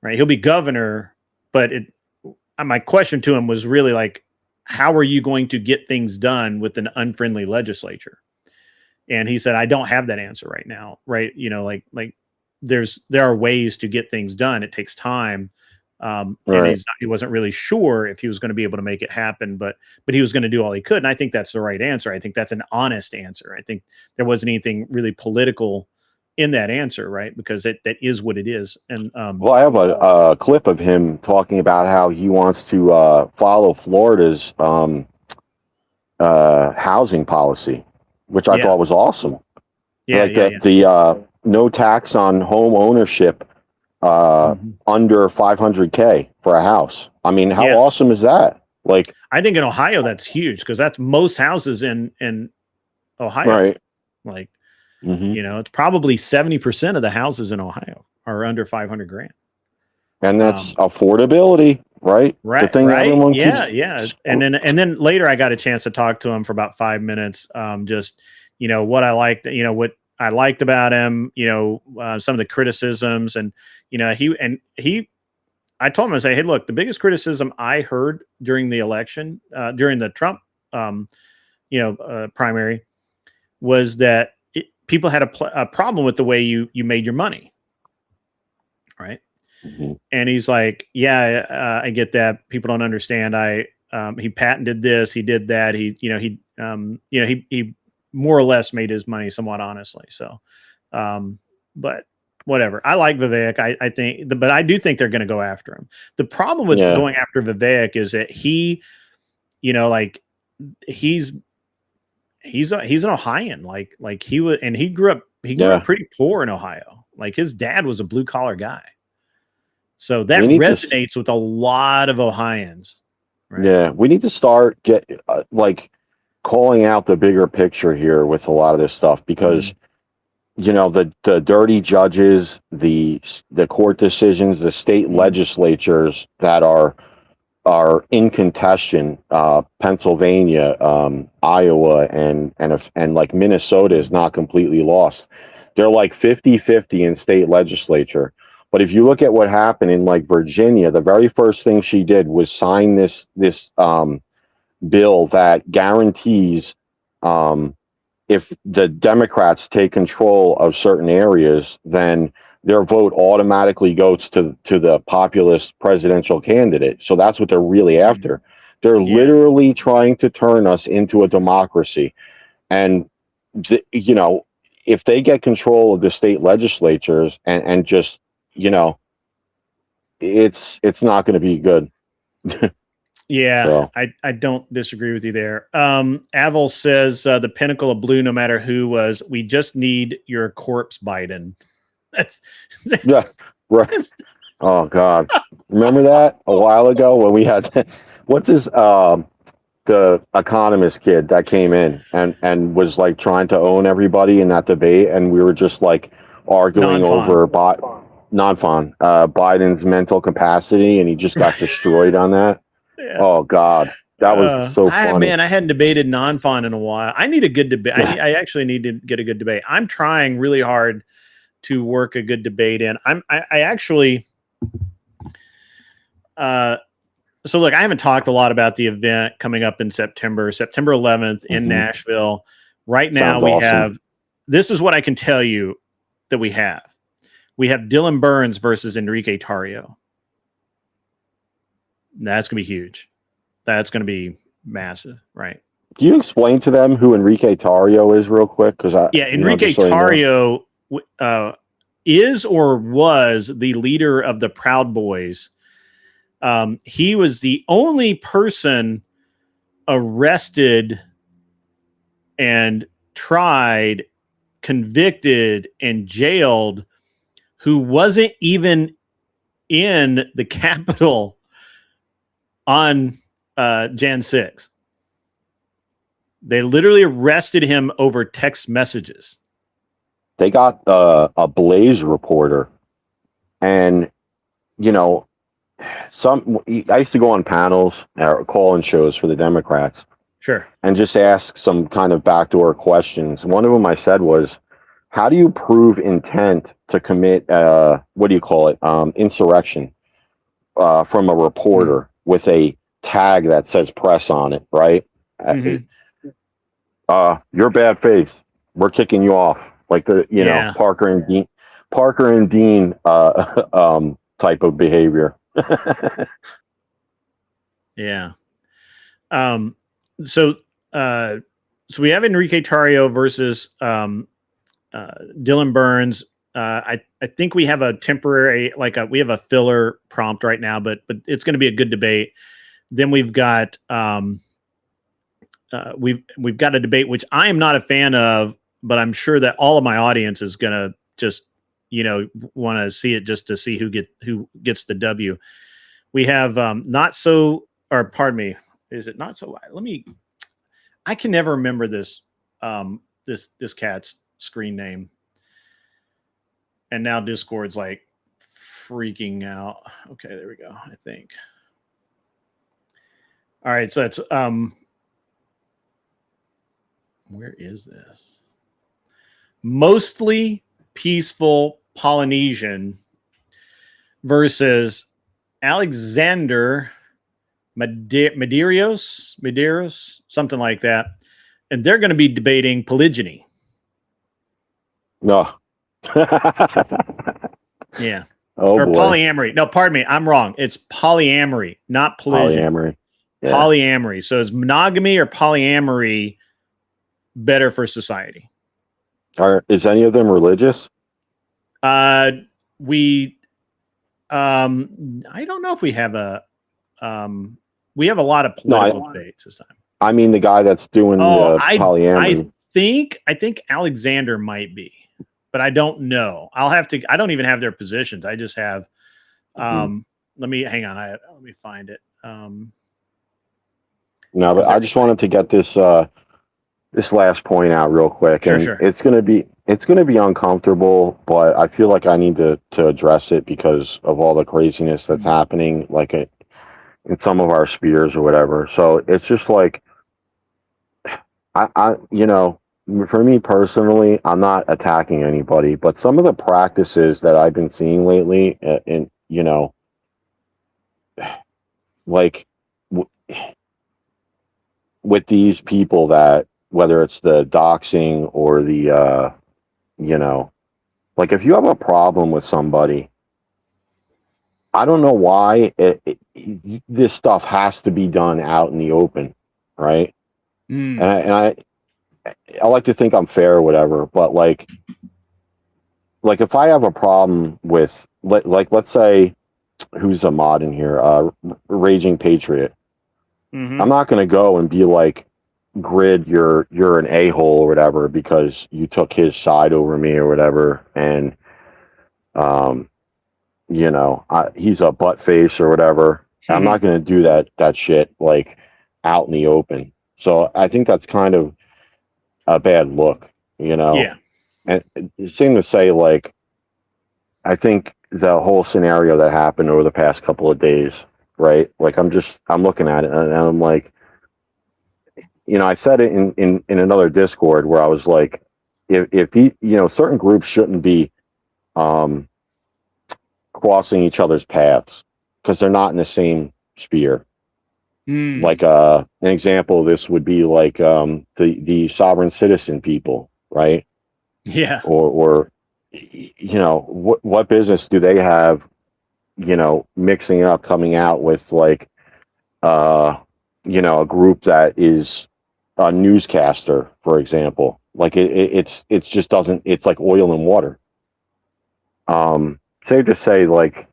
right? He'll be governor, but my question to him was really like, how are you going to get things done with an unfriendly legislature? And he said, I don't have that answer right now. Right. Like there are ways to get things done. It takes time. And he wasn't really sure if he was going to be able to make it happen, but he was going to do all he could. And I think that's the right answer. I think that's an honest answer. I think there wasn't anything really political in that answer, right? Because that is what it is. And well, I have a clip of him talking about how he wants to follow Florida's housing policy, which I thought was awesome. The no tax on home ownership under 500K for a house. I mean, how awesome is that? Like, I think in Ohio that's huge because that's most houses in Ohio. right? Like, it's probably 70% of the houses in Ohio are under 500 grand. And that's affordability, right? Right. The thing everyone Yeah. And then later I got a chance to talk to him for about 5 minutes. Just, what I liked, what I liked about him, some of the criticisms and, I told him, I say, hey, look, the biggest criticism I heard during the election, during the Trump, primary was that people had a problem with the way you made your money. Right. And he's like, yeah, I get that. People don't understand. He patented this, he did that. He more or less made his money somewhat honestly. So, but whatever. I like Vivek. I think, but I do think they're going to go after him. The problem with going after Vivek is that he, he's an Ohioan. Like he was, and he grew up pretty poor in Ohio. Like his dad was a blue collar guy. So that resonates with a lot of Ohioans. Right? Yeah, we need to start calling out the bigger picture here with a lot of this stuff because, the dirty judges, the court decisions, the state legislatures that are in contention, Pennsylvania, Iowa, and like Minnesota is not completely lost. They're like 50-50 in state legislature. But if you look at what happened in like Virginia, the very first thing she did was sign this bill that guarantees if the Democrats take control of certain areas, then their vote automatically goes to the populist presidential candidate. So that's what they're really after. They're literally trying to turn us into a democracy. And, if they get control of the state legislatures and just, it's not going to be good. Yeah, so. I don't disagree with you there. Avel says the pinnacle of blue, no matter who, was we just need your corpse, Biden. That's yeah, right. Oh God, remember that a while ago when we had what's his the economist kid that came in and was like trying to own everybody in that debate, and we were just like arguing over Biden's mental capacity, and he just got destroyed on that. Yeah. Oh God, that was so funny. Man, I hadn't debated non-fon in a while. I need a good debate. I actually need to get a good debate. I'm trying really hard to work a good debate in. I actually. So look, I haven't talked a lot about the event coming up in September 11th in Nashville. Right now we have. This is what I can tell you that we have. We have Dylan Burns versus Enrique Tarrio. That's going to be huge. That's going to be massive, right? Can you explain to them who Enrique Tarrio is real quick? Enrique Tarrio is or was the leader of the Proud Boys. He was the only person arrested and tried, convicted, and jailed who wasn't even in the Capitol on Jan 6. They literally arrested him over text messages. They got a Blaze reporter, and I used to go on panels or call-in shows for the Democrats. Sure. And just ask some kind of backdoor questions. One of them I said was, how do you prove intent to commit, insurrection from a reporter with a tag that says press on it, right? You're bad faith. We're kicking you off. Like Parker and Dean type of behavior. Yeah. So we have Enrique Tarrio versus Dylan Burns. I think we have a temporary, we have a filler prompt right now, but it's going to be a good debate. Then we've got we've got a debate which I am not a fan of, but I'm sure that all of my audience is going to just want to see it just to see who gets the W. We have not so, or pardon me, is it not so? I can never remember this this cat's screen name, and now Discord's like freaking out. Okay, there we go. I think. All right, so it's where is this? Mostly peaceful Polynesian versus Alexander Medeiros, something like that. And they're going to be debating polygyny. No. Yeah. Oh, or boy. polyamory. No, pardon me. I'm wrong. It's polyamory, not polygyny. Polyamory. Yeah. Polyamory. So is monogamy or polyamory better for society? Is any of them religious? I don't know if we have a lot of political debates this time. I mean, the guy that's doing the polyamory. I think Alexander might be, but I don't know. I don't even have their positions. I just have, let me hang on. Let me find it. No, but I just wanted to get this last point out real quick. Sure. It's gonna be uncomfortable, but I feel like I need to address it because of all the craziness that's happening, like in some of our spheres or whatever. So it's just like, I for me personally, I'm not attacking anybody, but some of the practices that I've been seeing lately, like with these people that, whether it's the doxing or the, like if you have a problem with somebody, I don't know why this stuff has to be done out in the open, right? And I like to think I'm fair or whatever, but like if I have a problem with, let's say, who's a mod in here, Raging Patriot. I'm not going to go and be like, Grid, you're an a-hole or whatever because you took his side over me or whatever, and he's a butt face or whatever. I'm not going to do that shit like out in the open. So I think that's kind of a bad look, Yeah. And it seemed to say, like, I think the whole scenario that happened over the past couple of days, right? Like I'm looking at it and I'm like, I said it in another Discord where I was like, if certain groups shouldn't be crossing each other's paths because they're not in the same sphere. Like an example of this would be like the sovereign citizen people, right? Yeah. Or what business do they have, mixing up, coming out with like a group that is a newscaster, for example. Like it's just doesn't, it's like oil and water. Safe to say, like,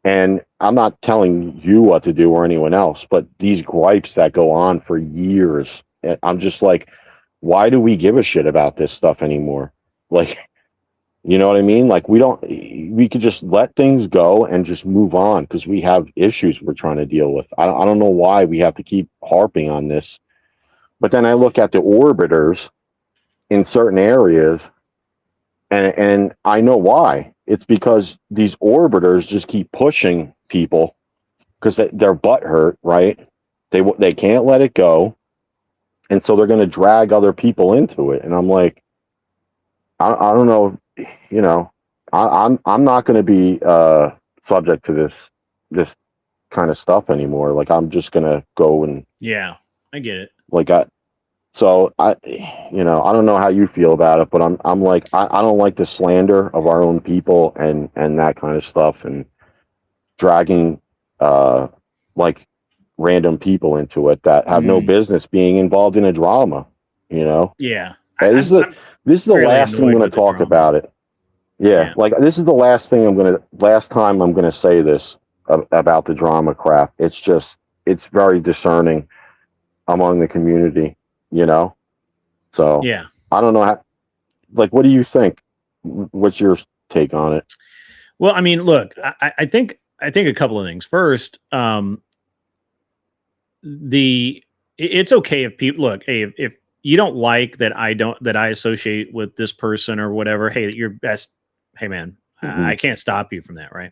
and I'm not telling you what to do or anyone else, but these gripes that go on for years, I'm just like, why do we give a shit about this stuff anymore? Like, you know what I mean? Like we could just let things go and just move on because we have issues we're trying to deal with. I don't know why we have to keep harping on this. But then I look at the orbiters in certain areas and I know why. It's because these orbiters just keep pushing people because their butt hurt, right? They can't let it go. And so they're going to drag other people into it. And I'm like, I don't know, I'm not going to be subject to this kind of stuff anymore. Like I'm just going to go and, yeah, I get it. Like I don't know how you feel about it, but I'm like, I don't like the slander of our own people and that kind of stuff and dragging like random people into it that have no business being involved in a drama, Yeah. This is the last thing I'm going to talk about it. Yeah. Like this is the last time I'm going to say this about the drama crap. It's very discerning among the community. So yeah, I don't know what do you think? What's your take on it. Well, I mean, look, I think a couple of things. First, it's okay if people look. Hey, if you don't like that I associate with this person or whatever. Hey, you're best. Hey, man, I can't stop you from that, right?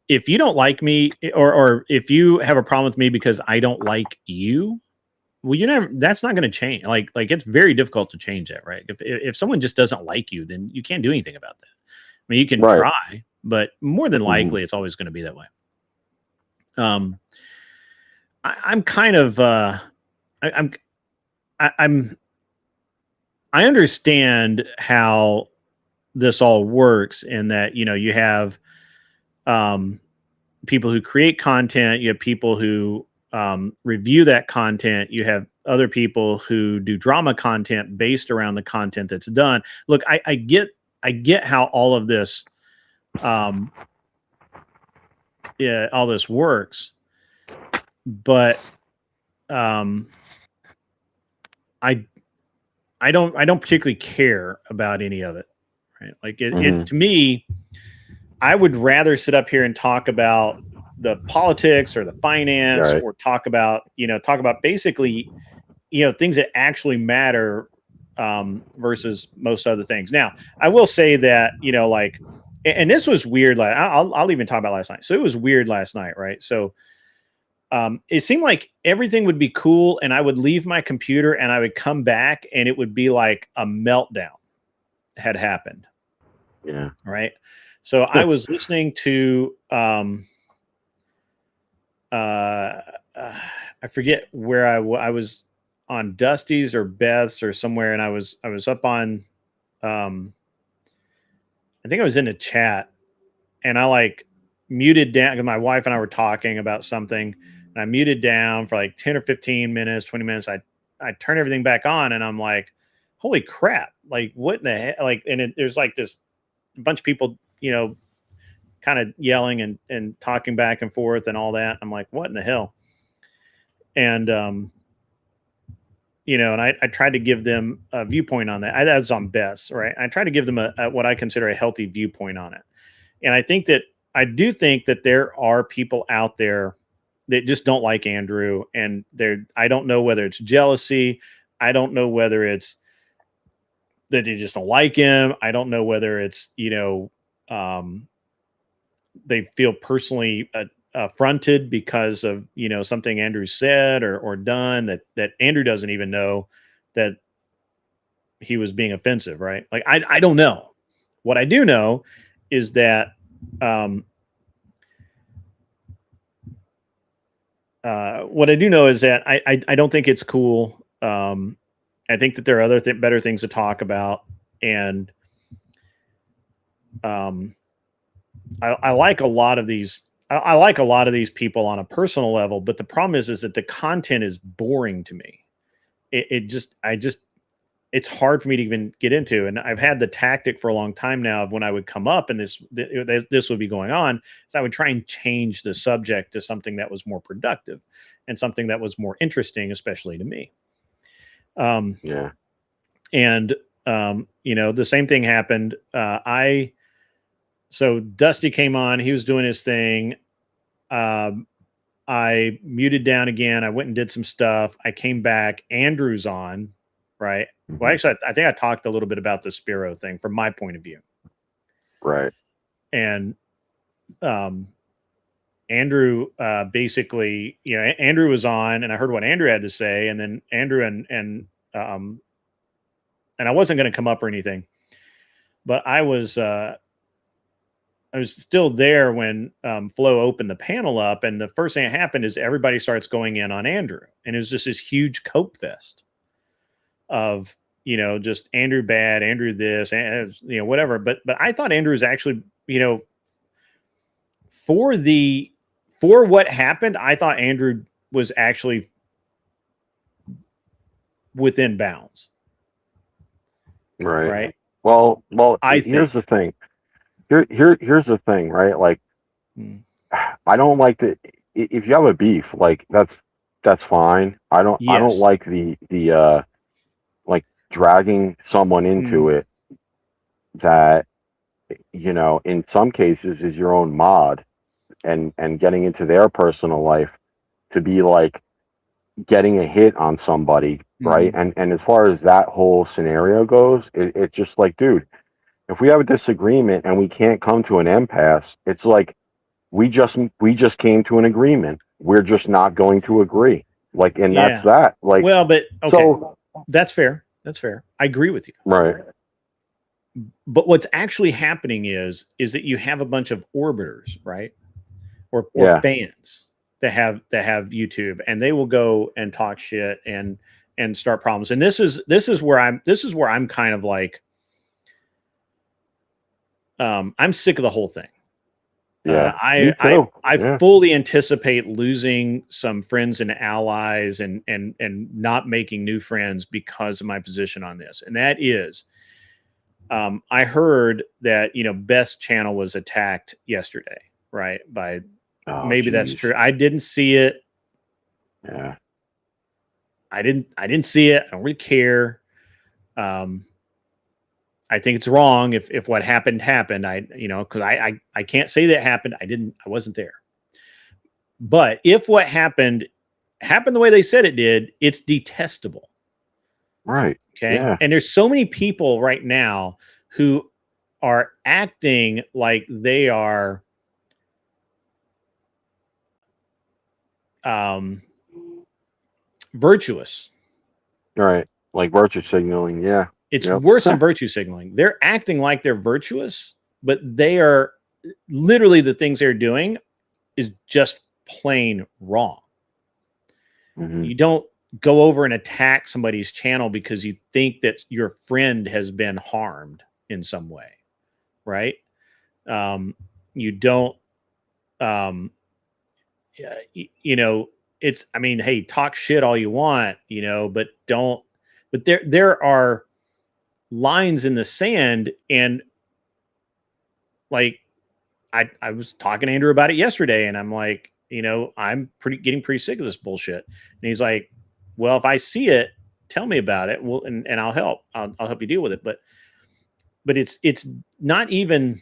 If you don't like me, or if you have a problem with me because I don't like you, well, that's not going to change. Like it's very difficult to change that, right? If someone just doesn't like you, then you can't do anything about that. I mean, you can try, but more than likely, it's always going to be that way. I'm kind of, I understand how this all works in that, you have, people who create content, you have people who, review that content, you have other people who do drama content based around the content that's done. Look, I get how all of this, all this works, but I don't particularly care about any of it, right? Like it to me, I would rather sit up here and talk about the politics or the finance, or talk about basically, things that actually matter, versus most other things. Now, I will say that, and this was weird. Like I'll even talk about last night. So it was weird last night, right? So it seemed like everything would be cool, and I would leave my computer and I would come back and it would be like a meltdown had happened. Yeah. Right. So I was listening to, I forget where I was on Dusty's or Beth's or somewhere. And I was up on, I think I was in a chat, and I muted down because my wife and I were talking about something, and I muted down for 10 or 15 minutes, 20 minutes. I turn everything back on, and I'm like, holy crap. Like, what in the heck? And there's this bunch of people, kind of yelling and talking back and forth and all that. I'm like, what in the hell? And, and I tried to give them a viewpoint on that. That's on Bess, right? I tried to give them a what I consider a healthy viewpoint on it. And I do think that there are people out there that just don't like Andrew, and I don't know whether it's jealousy. I don't know whether it's that they just don't like him. I don't know whether it's, they feel personally affronted because of, something Andrew said or done that Andrew doesn't even know that he was being offensive. Right. Like, I don't know. What I do know is that, what I do know is that I don't think it's cool. I think that there are other better things to talk about. And, I like a lot of these. I like a lot of these people on a personal level, but the problem is that the content is boring to me. It's hard for me to even get into. And I've had the tactic for a long time now of when I would come up and this would be going on, so I would try and change the subject to something that was more productive and something that was more interesting, especially to me. Yeah. And, the same thing happened. So Dusty came on, he was doing his thing. I muted down again. I went and did some stuff. I came back. Andrew's on, right? Well, actually, I think I talked a little bit about the Spiro thing from my point of view. Right. And, Andrew, basically, Andrew was on, and I heard what Andrew had to say, and then Andrew and I wasn't going to come up or anything, but I was still there when Flo opened the panel up, and the first thing that happened is everybody starts going in on Andrew, and it was just this huge cope fest of just Andrew bad, Andrew this, and whatever. But I thought Andrew was actually for what happened, I thought Andrew was actually within bounds. Right. Well, here's the thing. Here's the thing, right? Like, I don't like the, if you have a beef, like that's fine. I don't like the like dragging someone into it that you know, in some cases is your own mod, and getting into their personal life to be like getting a hit on somebody, right? And as far as that whole scenario goes, it's just like, dude, if we have a disagreement and we can't come to an impasse, it's like we just came to an agreement. We're just not going to agree. Like, and that's Yeah. that. Like, Well, but okay, so that's fair. That's fair. I agree with you. right. But what's actually happening is that you have a bunch of orbiters, right? Or Yeah. fans that have YouTube, and they will go and talk shit and start problems. And this is where I'm kind of like, I'm sick of the whole thing. Yeah. I Me too. I fully anticipate losing some friends and allies and not making new friends because of my position on this. And that is, I heard that, you know, Best channel was attacked yesterday, right? By maybe that's geez. true. I didn't see it. Yeah. I didn't see it. I don't really care. I think it's wrong if what happened happened. Because I can't say that happened. I wasn't there. But if what happened the way they said it did, it's detestable. Right. Okay. Yeah. And there's so many people right now who are acting like they are virtuous. Right. Like virtue signaling. Yeah. It's worse than virtue signaling. They're acting like they're virtuous, but they are literally, the things they're doing is just plain wrong. Mhm. You don't go over and attack somebody's channel because you think that your friend has been harmed in some way, right? You don't, you know, it's, I mean, hey, talk shit all you want, you know, but there are lines in the sand. And like, I was talking to Andrew about it yesterday, and I'm like, you know, I'm getting pretty sick of this bullshit. And he's like, well, if I see it, tell me about it. Well, and I'll help. I'll help you deal with it. But it's not even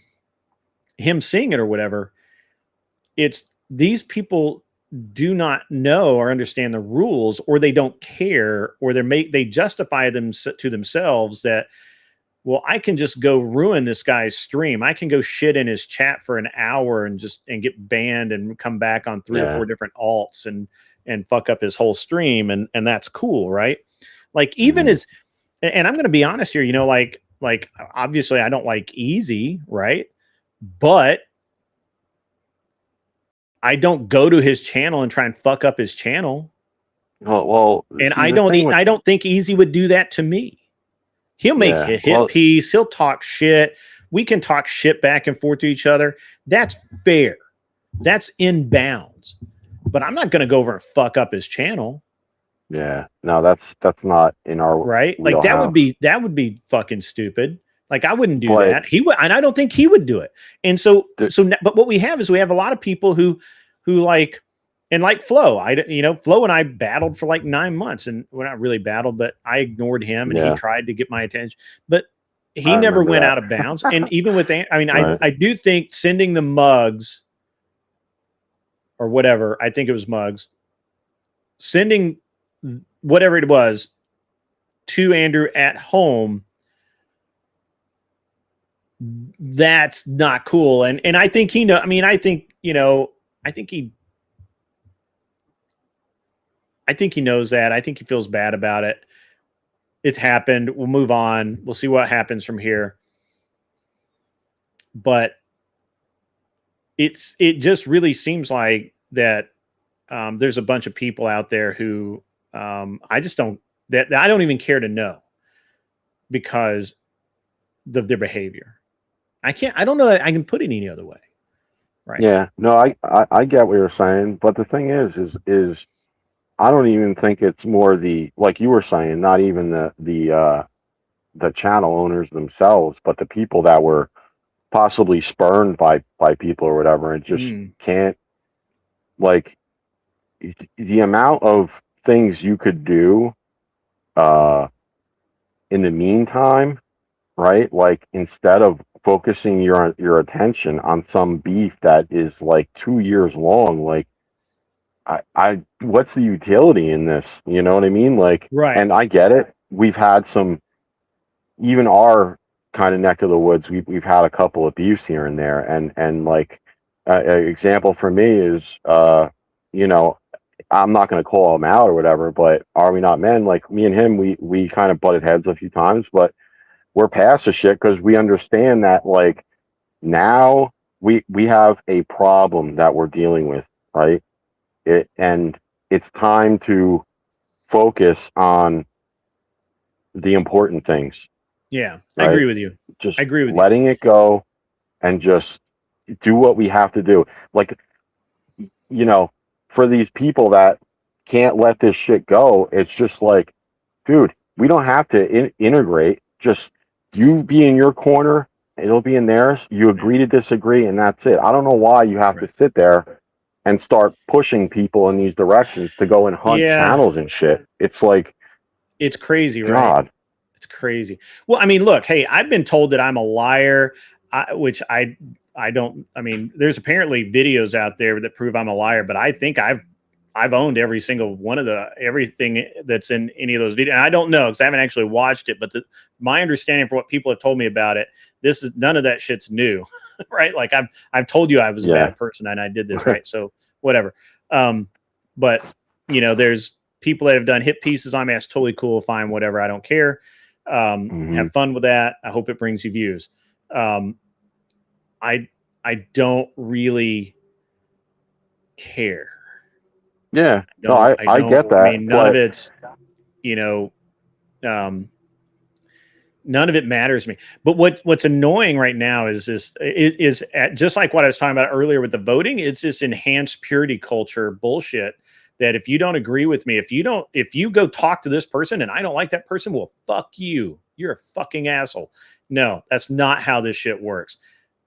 him seeing it or whatever. It's these people do not know or understand the rules, or they don't care, or they justify them to themselves that, well, I can just go ruin this guy's stream. I can go shit in his chat for an hour and get banned and come back on 3 or 4 different alts and fuck up his whole stream. And that's cool. Right. Like, even as, and I'm going to be honest here, you know, like obviously I don't like Easy. Right. But I don't go to his channel and try and fuck up his channel. Well, and I don't think Easy would do that to me. He'll make a hit piece. He'll talk shit. We can talk shit back and forth to each other. That's fair. That's in bounds. But I'm not going to go over and fuck up his channel. Yeah. No, that's not in our right. Like, wheelhouse. that would be fucking stupid. Like, I wouldn't do that. He would, and I don't think he would do it. And so, but what we have is we have a lot of people who like, and like Flo, Flo and I battled for like 9 months, and we're not really battled, but I ignored him, and he tried to get my attention, but he never went out of bounds. And even with, I mean, I do think sending the mugs or whatever, I think it was mugs, sending whatever it was to Andrew at home, that's not cool. And I think he know, I mean, I think he knows that. I think he feels bad about it. It's happened. We'll move on. We'll see what happens from here. But it just really seems like that there's a bunch of people out there who I don't even care to know because of their behavior. I don't know that I can put it any other way. Right. Yeah. No, I get what you're saying, but the thing is I don't even think it's more like you were saying, not even the channel owners themselves, but the people that were possibly spurned by people or whatever, and just can't, like, the amount of things you could do in the meantime, right? Like, instead of focusing your attention on some beef that is like 2 years long. Like, I what's the utility in this? You know what I mean? Like, Right. and I get it. We've had some, even our kind of neck of the woods. We've had a couple of beefs here and there, and like, an example for me is, you know, I'm not going to call him out or whatever, but Are We Not Men? Like, me and him, we kind of butted heads a few times, but we're past the shit because we understand that, like, now we have a problem that we're dealing with, right? And it's time to focus on the important things, Yeah, I right? agree with you. Just I agree with you. letting it go and just do what we have to do. Like, you know, for these people that can't let this shit go, it's just like, dude, we don't have to integrate. Just you be in your corner, it'll be in theirs. You agree to disagree, and that's it. I don't know why you have to sit there and start pushing people in these directions to go and hunt channels and shit. It's like, it's crazy, right? God. It's crazy. Well, I mean, look, hey, I've been told that I'm a liar, which I don't. I mean, there's apparently videos out there that prove I'm a liar, but I think I've owned every single one of everything that's in any of those videos. And I don't know because I haven't actually watched it, but my understanding for what people have told me about it, this is none of that shit's new, right? Like I've told you I was a bad person and I did this, right? So whatever. But you know, there's people that have done hit pieces on me. That's totally cool, fine, whatever. I don't care. Have fun with that. I hope it brings you views. I don't really care. Yeah, no, I get that. I mean, none of it's, you know, none of it matters to me. But what's annoying right now is just like what I was talking about earlier with the voting. It's this enhanced purity culture bullshit that if you don't agree with me, if you go talk to this person and I don't like that person, well, fuck you. You're a fucking asshole. No, that's not how this shit works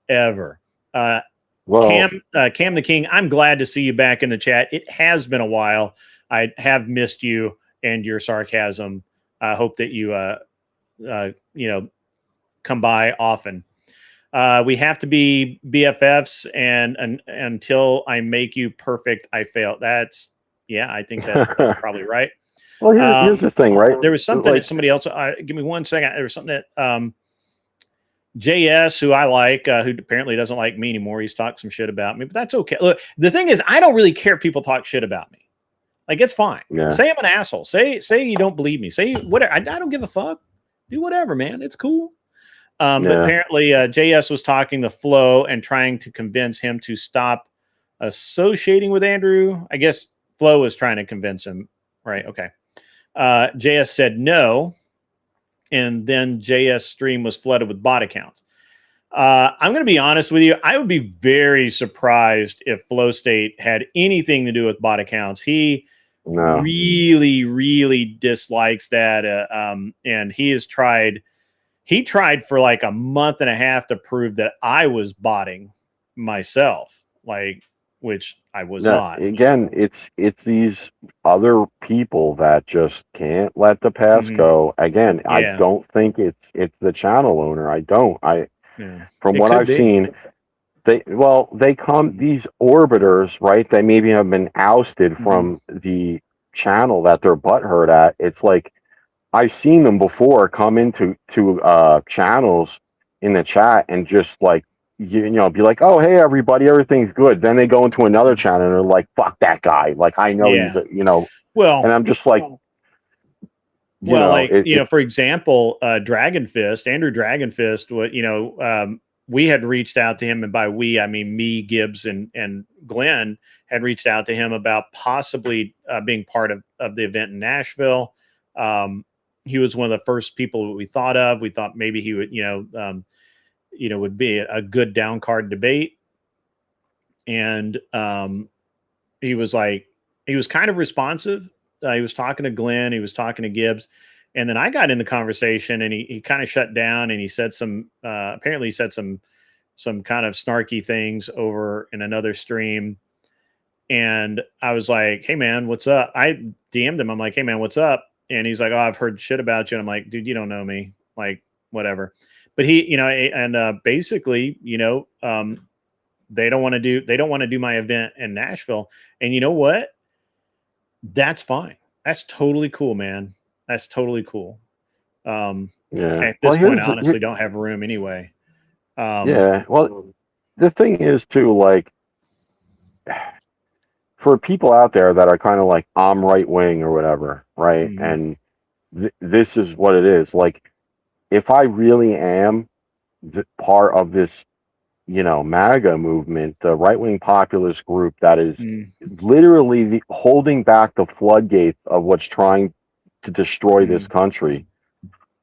ever. Cam the King, I'm glad to see you back in the chat. It has been a while. I have missed you and your sarcasm. I hope that you, you know, come by often. We have to be BFFs, and until I make you perfect, I fail. Yeah, I think that's probably right. Well, here's the thing, right? There was something that somebody else. Give me 1 second. There was something that JS, who I like, who apparently doesn't like me anymore. He's talked some shit about me, but that's okay. Look, the thing is, I don't really care if people talk shit about me. Like, it's fine. Yeah. Say I'm an asshole. Say you don't believe me. Say whatever. I don't give a fuck. Do whatever, man. It's cool. But apparently JS was talking to Flo and trying to convince him to stop associating with Andrew. I guess Flo was trying to convince him. Right. Okay. JS said no. And then JS stream was flooded with bot accounts. I'm going to be honest with you. I would be very surprised if Flow State had anything to do with bot accounts. He really, really dislikes that. And he tried for like a month and a half to prove that I was botting myself, like, which I was not. Again, it's these other people that just can't let the past go. Again, I don't think it's the channel owner. I don't. From what I've seen, these orbiters, right? They maybe have been ousted from the channel that they're butthurt at. It's like, I've seen them before come into channels in the chat and just like, you know, be like, oh, hey, everybody, everything's good. Then they go into another channel and they're like, fuck that guy. Like, I know he's, you know, well, and I'm just like, for example, Dragon Fist, Andrew Dragon Fist, we had reached out to him, and by we, I mean me, Gibbs, and Glenn had reached out to him about possibly being part of the event in Nashville. He was one of the first people we thought of. We thought maybe he would, would be a good down card debate. And he was kind of responsive. He was talking to Glenn, he was talking to Gibbs. And then I got in the conversation and he kind of shut down and he said apparently he said some kind of snarky things over in another stream. And I was like, hey man, what's up? I DM'd him. I'm like, hey man, what's up? And he's like, oh, I've heard shit about you. And I'm like, dude, you don't know me. Like, whatever. But he, and basically, they don't want to do my event in Nashville. And you know what? That's fine. That's totally cool, man. That's totally cool. Yeah. At this point, I honestly don't have room anyway. Yeah. Well, the thing is too, like, for people out there that are kind of like, I'm right wing or whatever, right? Mhm. And this is what it is. Like, if I really am part of this, MAGA movement, the right wing populist group that is literally holding back the floodgates of what's trying to destroy this country,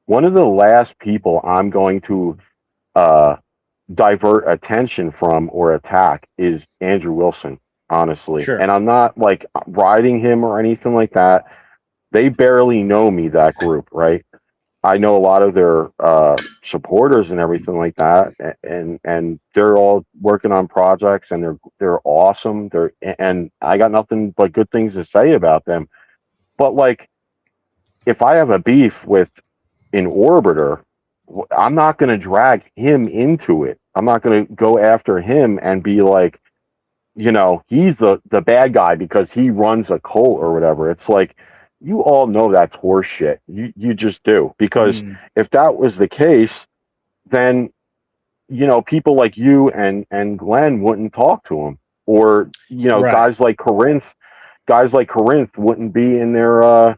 one of the last people I'm going to divert attention from or attack is Andrew Wilson, honestly. Sure. And I'm not like riding him or anything like that. They barely know me, that group, right? I know a lot of their supporters and everything like that, and they're all working on projects, and they're awesome. And I got nothing but good things to say about them. But like, if I have a beef with an orbiter, I'm not going to drag him into it. I'm not going to go after him and be like, he's the bad guy because he runs a cult or whatever. It's like, you all know that's horseshit. You just do. Because if that was the case, then, people like you and Glenn wouldn't talk to him. Or, Right. guys like Corinth wouldn't be in their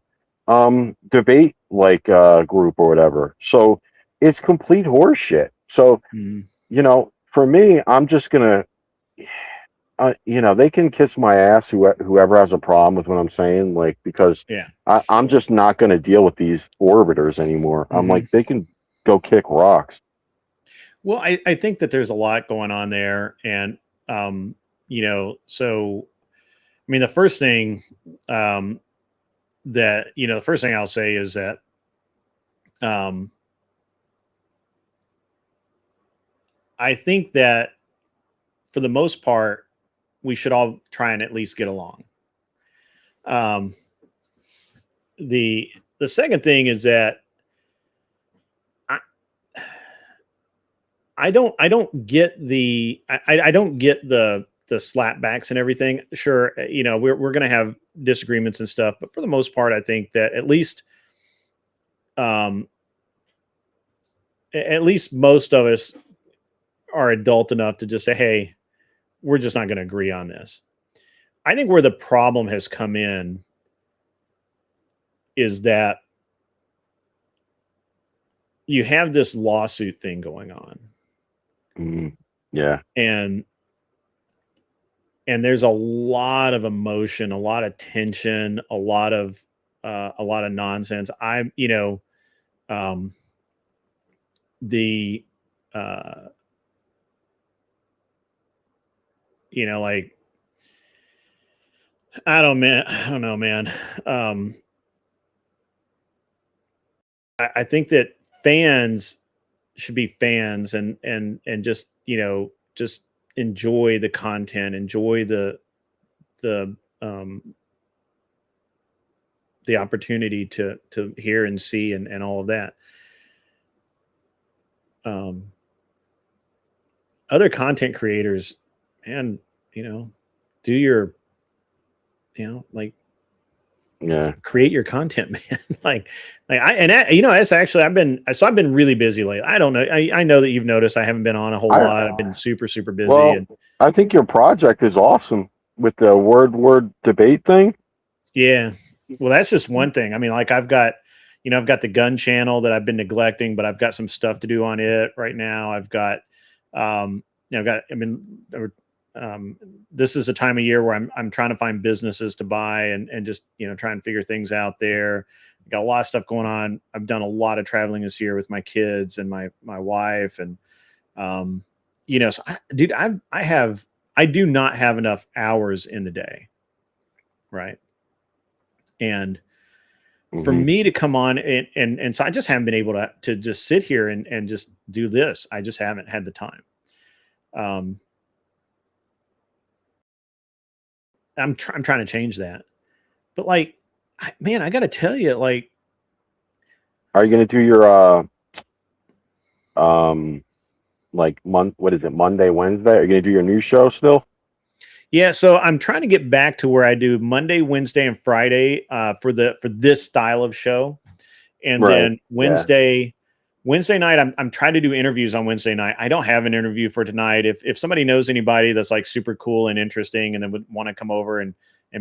debate group or whatever. So it's complete horseshit. So, for me, I'm just gonna, they can kiss my ass, whoever has a problem with what I'm saying, like, because I'm just not going to deal with these orbiters anymore. I'm like, they can go kick rocks. Well, I think that there's a lot going on there. And, so, I mean, the first thing the first thing I'll say is that, I think that for the most part, we should all try and at least get along. The second thing is that I don't get I don't get the slapbacks and everything. Sure, we're going to have disagreements and stuff, but for the most part, I think that at least most of us are adult enough to just say, hey, we're just not going to agree on this. I think where the problem has come in is that you have this lawsuit thing going on. Yeah. And there's a lot of emotion, a lot of tension, a lot of nonsense. Like, I don't know, man. I think that fans should be fans and just, just enjoy the content, enjoy the opportunity to hear and see and all of that. Other content creators, and do your, create your content, man. It's actually, I've been really busy lately. I don't know. I know that you've noticed I haven't been on a whole lot. I've been super, super busy. Well, I think your project is awesome with the word debate thing. Yeah. Well, that's just one thing. I mean, like, I've got the gun channel that I've been neglecting, but I've got some stuff to do on it right now. I've got, this is a time of year where I'm trying to find businesses to buy and just, try and figure things out there. I got a lot of stuff going on. I've done a lot of traveling this year with my kids and my wife. And, so I do not have enough hours in the day. Right. And for me to come on and so I just haven't been able to just sit here and just do this. I just haven't had the time. I'm trying to change that, but like, I got to tell you, like, are you going to do your like what is it, Monday, Wednesday? Are you gonna do your new show still? Yeah, so I'm trying to get back to where I do Monday, Wednesday, and Friday for this style of show, and Right. then Yeah. Wednesday night I'm trying to do interviews on Wednesday night. I don't have an interview for tonight. If somebody knows anybody that's like super cool and interesting, and then would want to come over and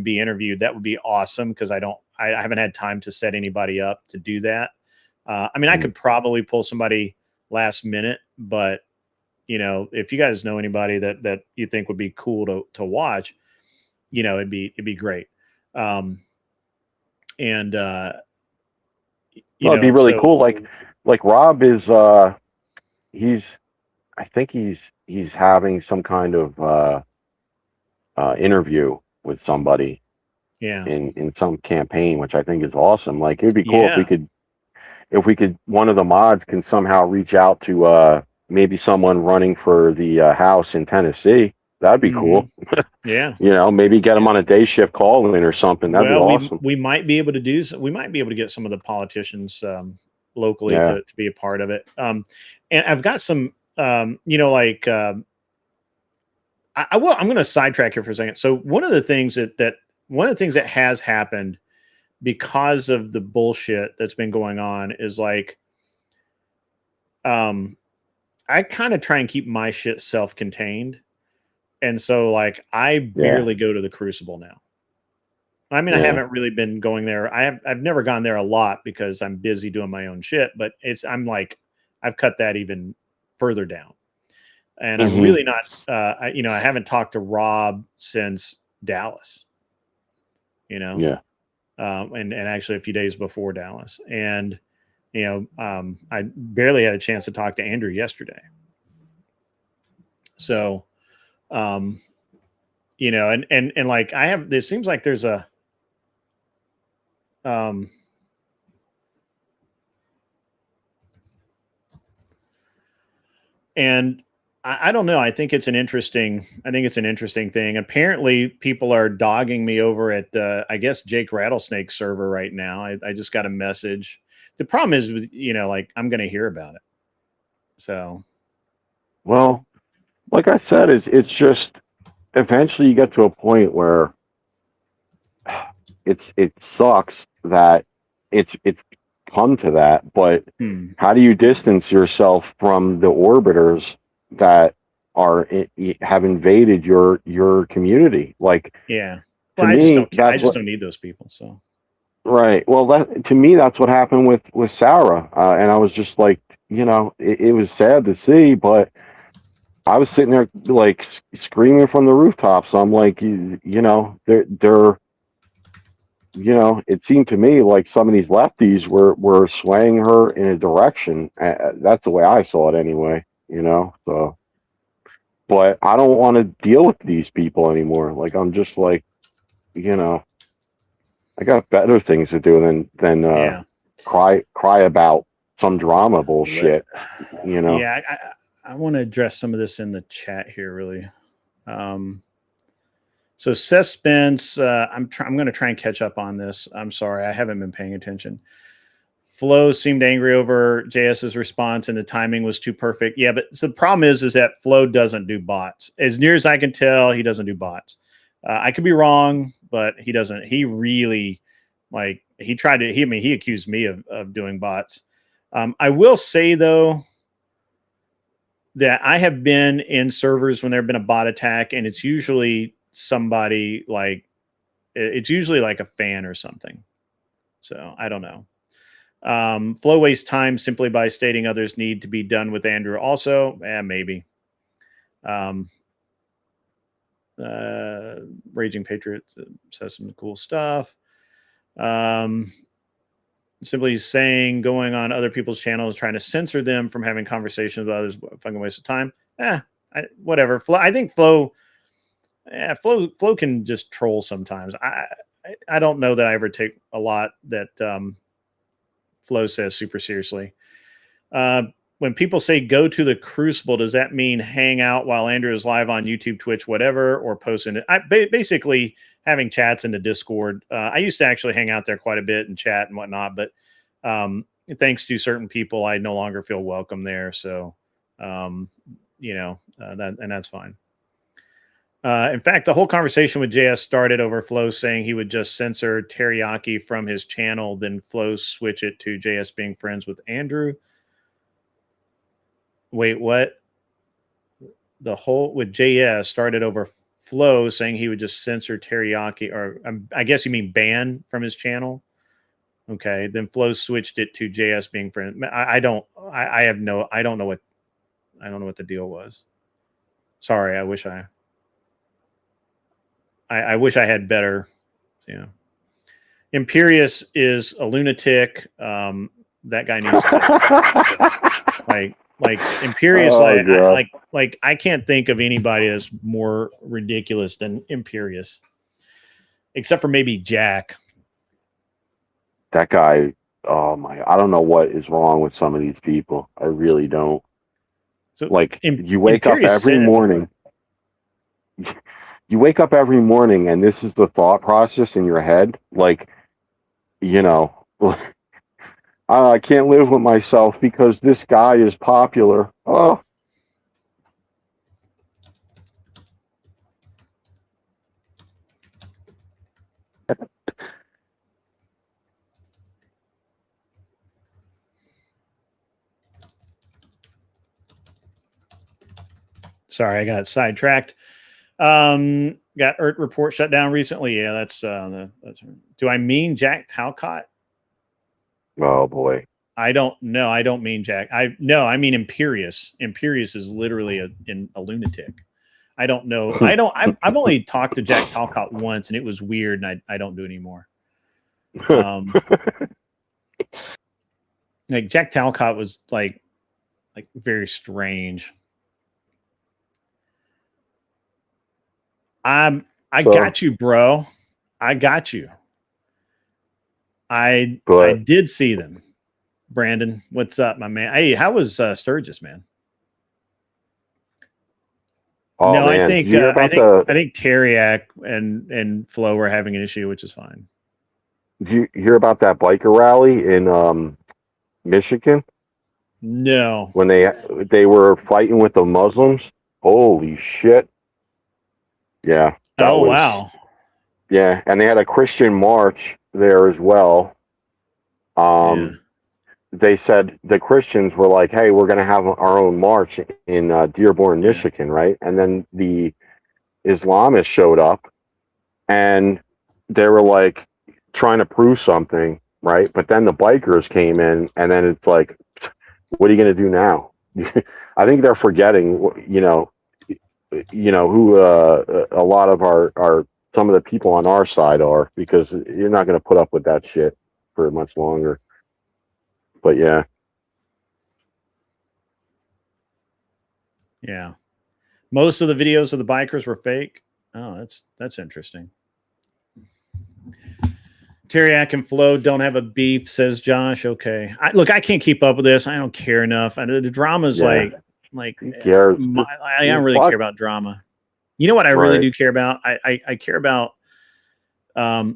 be interviewed, that would be awesome because I haven't had time to set anybody up to do that. I mean, I could probably pull somebody last minute, but you know, if you guys know anybody that you think would be cool to watch, you know, it'd be great. And you No, it'd be know, really so cool. Like Rob is he's I think he's having some kind of interview with somebody yeah, in some campaign, which I think is awesome. Like it'd be cool yeah, if we could one of the mods can somehow reach out to maybe someone running for the House in Tennessee. That'd be cool. yeah. You know, maybe get them on a day shift call in or something. That'd be Well, awesome. we might be able to we might be able to get some of the politicians locally Yeah. to be a part of it. And I've got some, you know, like I'm going to sidetrack here for a second. So one of the things that has happened because of the bullshit that's been going on is like, I kind of try and keep my shit self-contained. And so like, I barely go to the Crucible now. I mean, I Yeah. haven't really been going there. I've never gone there a lot because I'm busy doing my own shit, but I'm like, I've cut that even further down. And I'm really not, you know, I haven't talked to Rob since Dallas, you know, Yeah. and actually a few days before Dallas. And, you know, I barely had a chance to talk to Andrew yesterday. So, you know, and like it seems like there's a, and I don't know. I think it's an interesting thing. Apparently people are dogging me over at, I guess Jake Rattlesnake's server right now. I just got a message. The problem is, you know, like I'm going to hear about it. So, Well, like I said, it's just eventually you get to a point where it sucks that it's come to that, but how do you distance yourself from the orbiters that have invaded your community? Like, yeah. to Well, me, I just don't need those people. So, right. Well, that to me, that's what happened with Sarah, and I was just like, you know, it was sad to see, but I was sitting there like screaming from the rooftops. I'm like, you know, they're you know, it seemed to me like some of these lefties were swaying her in a direction. That's the way I saw it anyway, you know. So, but I don't want to deal with these people anymore. Like I'm just like, you know, I got better things to do than yeah. cry about some drama bullshit, you know. Yeah, I want to address some of this in the chat here, really. So Seth Spence, I'm going to try and catch up on this. I'm sorry, I haven't been paying attention. Flo seemed angry over JS's response, and the timing was too perfect. Yeah, but so the problem is that Flo doesn't do bots. As near as I can tell, he doesn't do bots. I could be wrong, but he doesn't. He really, like, he tried to. He accused me of doing bots. I will say though that I have been in servers when there have been a bot attack, and it's usually somebody like, it's usually like a fan or something. So I don't know. Flo wastes time simply by stating others need to be done with Andrew also. Maybe. Raging Patriot says some cool stuff. Simply saying going on other people's channels, trying to censor them from having conversations with others, fucking waste of time. Whatever. I think Flo can just troll sometimes. I don't know that I ever take a lot that Flo says super seriously. When people say go to the Crucible, does that mean hang out while Andrew is live on YouTube, Twitch, whatever, or post in it? Basically having chats in the Discord. I used to actually hang out there quite a bit and chat and whatnot, but thanks to certain people, I no longer feel welcome there. So, that's fine. In fact, the whole conversation with JS started over Flo saying he would just censor Teriyaki from his channel, then Flo switch it to JS being friends with Andrew. Wait, what? The whole with JS started over Flo saying he would just censor Teriyaki, or I guess you mean ban from his channel. Okay, then Flo switched it to JS being friends. I don't know what the deal was. Sorry, I wish I had better. Imperious is a lunatic. That guy needs to like Imperious. I can't think of anybody that's more ridiculous than Imperious, except for maybe Jack. That guy. Oh my! I don't know what is wrong with some of these people. I really don't. So you wake up every morning. You wake up every morning, and this is the thought process in your head. I can't live with myself because this guy is popular. Oh. Sorry, I got sidetracked. Got ERT report shut down recently. Yeah, that's. Do I mean Jack Talcott? Oh boy. I don't know. I don't mean Jack. I mean Imperious. Imperious is literally a lunatic. I don't know. I've only talked to Jack Talcott once, and it was weird, and I don't do it anymore. Like Jack Talcott was like very strange. I got you, bro. I got you. I did see them. Brandon, what's up, my man? Hey, how was Sturgis, man? Oh, no, man. I think Teriak and Flo were having an issue, which is fine. Did you hear about that biker rally in Michigan? No. When they were fighting with the Muslims? Holy shit. Yeah. Wow. Yeah, and they had a Christian march there as well. They said the Christians were like, hey, we're going to have our own march in Dearborn, Michigan, right? And then the Islamists showed up, and they were like trying to prove something, right? But then the bikers came in, and then it's like, what are you going to do now? I think they're forgetting, who a lot of our some of the people on our side are, because you're not going to put up with that shit for much longer. But yeah. Most of the videos of the bikers were fake. Oh, that's interesting. Teriak and Flo don't have a beef, says Josh. Okay, look, I can't keep up with this. I don't care enough. The drama's I don't really care about drama. You know what I really do care about? I care about, I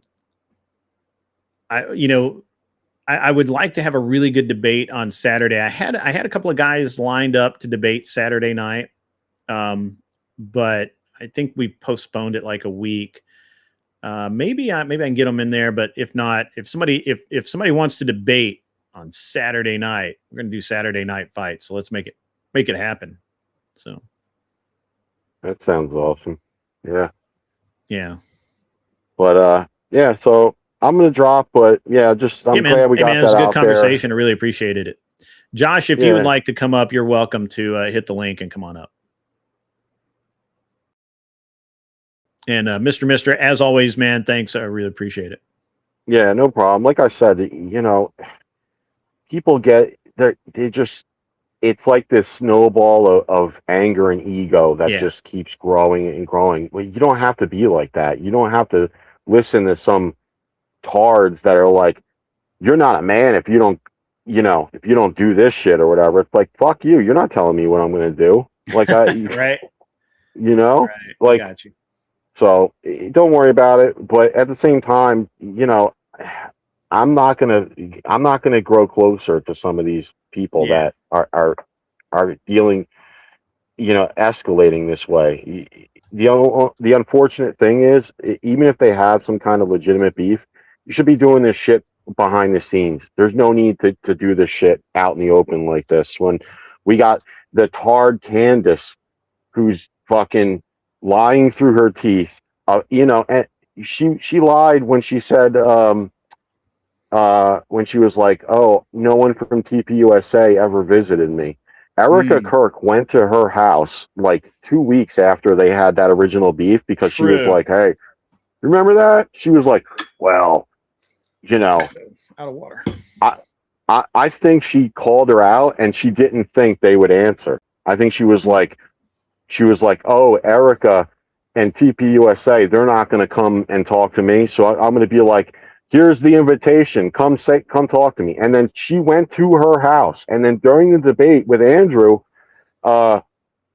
would like to have a really good debate on Saturday. I had a couple of guys lined up to debate Saturday night, but I think we postponed it like a week. Maybe I can get them in there, but if not, if somebody wants to debate on Saturday night, we're going to do Saturday night fights. So let's make it happen. So that sounds awesome. Yeah. Yeah. But so I'm going to drop, but I'm glad we got that out there. It was a good conversation. I really appreciated it. Josh, if you would like to come up, you're welcome to hit the link and come on up. And Mr. As always, man, thanks. I really appreciate it. Yeah, no problem. Like I said, people it's like this snowball of anger and ego that just keeps growing and growing. Well, you don't have to be like that. You don't have to listen to some tards that are like, you're not a man if you don't do this shit or whatever. It's like, fuck you. You're not telling me what I'm going to do. Like, right. Right. Like, I got you. So don't worry about it. But at the same time, I'm not gonna grow closer to some of these people that are dealing, escalating this way. The unfortunate thing is, even if they have some kind of legitimate beef, you should be doing this shit behind the scenes. There's no need to do this shit out in the open like this. When we got the tarred Candace, who's fucking lying through her teeth, and she lied when she said, when she was like, "Oh, no one from TPUSA ever visited me." Erica Kirk went to her house like 2 weeks after they had that original beef because she was like, "Hey, remember that?" She was like, "Well, out of water." I think she called her out and she didn't think they would answer. I think she was like, "Oh, Erica and TPUSA, they're not going to come and talk to me, so I'm going to be like, here's the invitation. Come talk to me." And then she went to her house. And then during the debate with Andrew,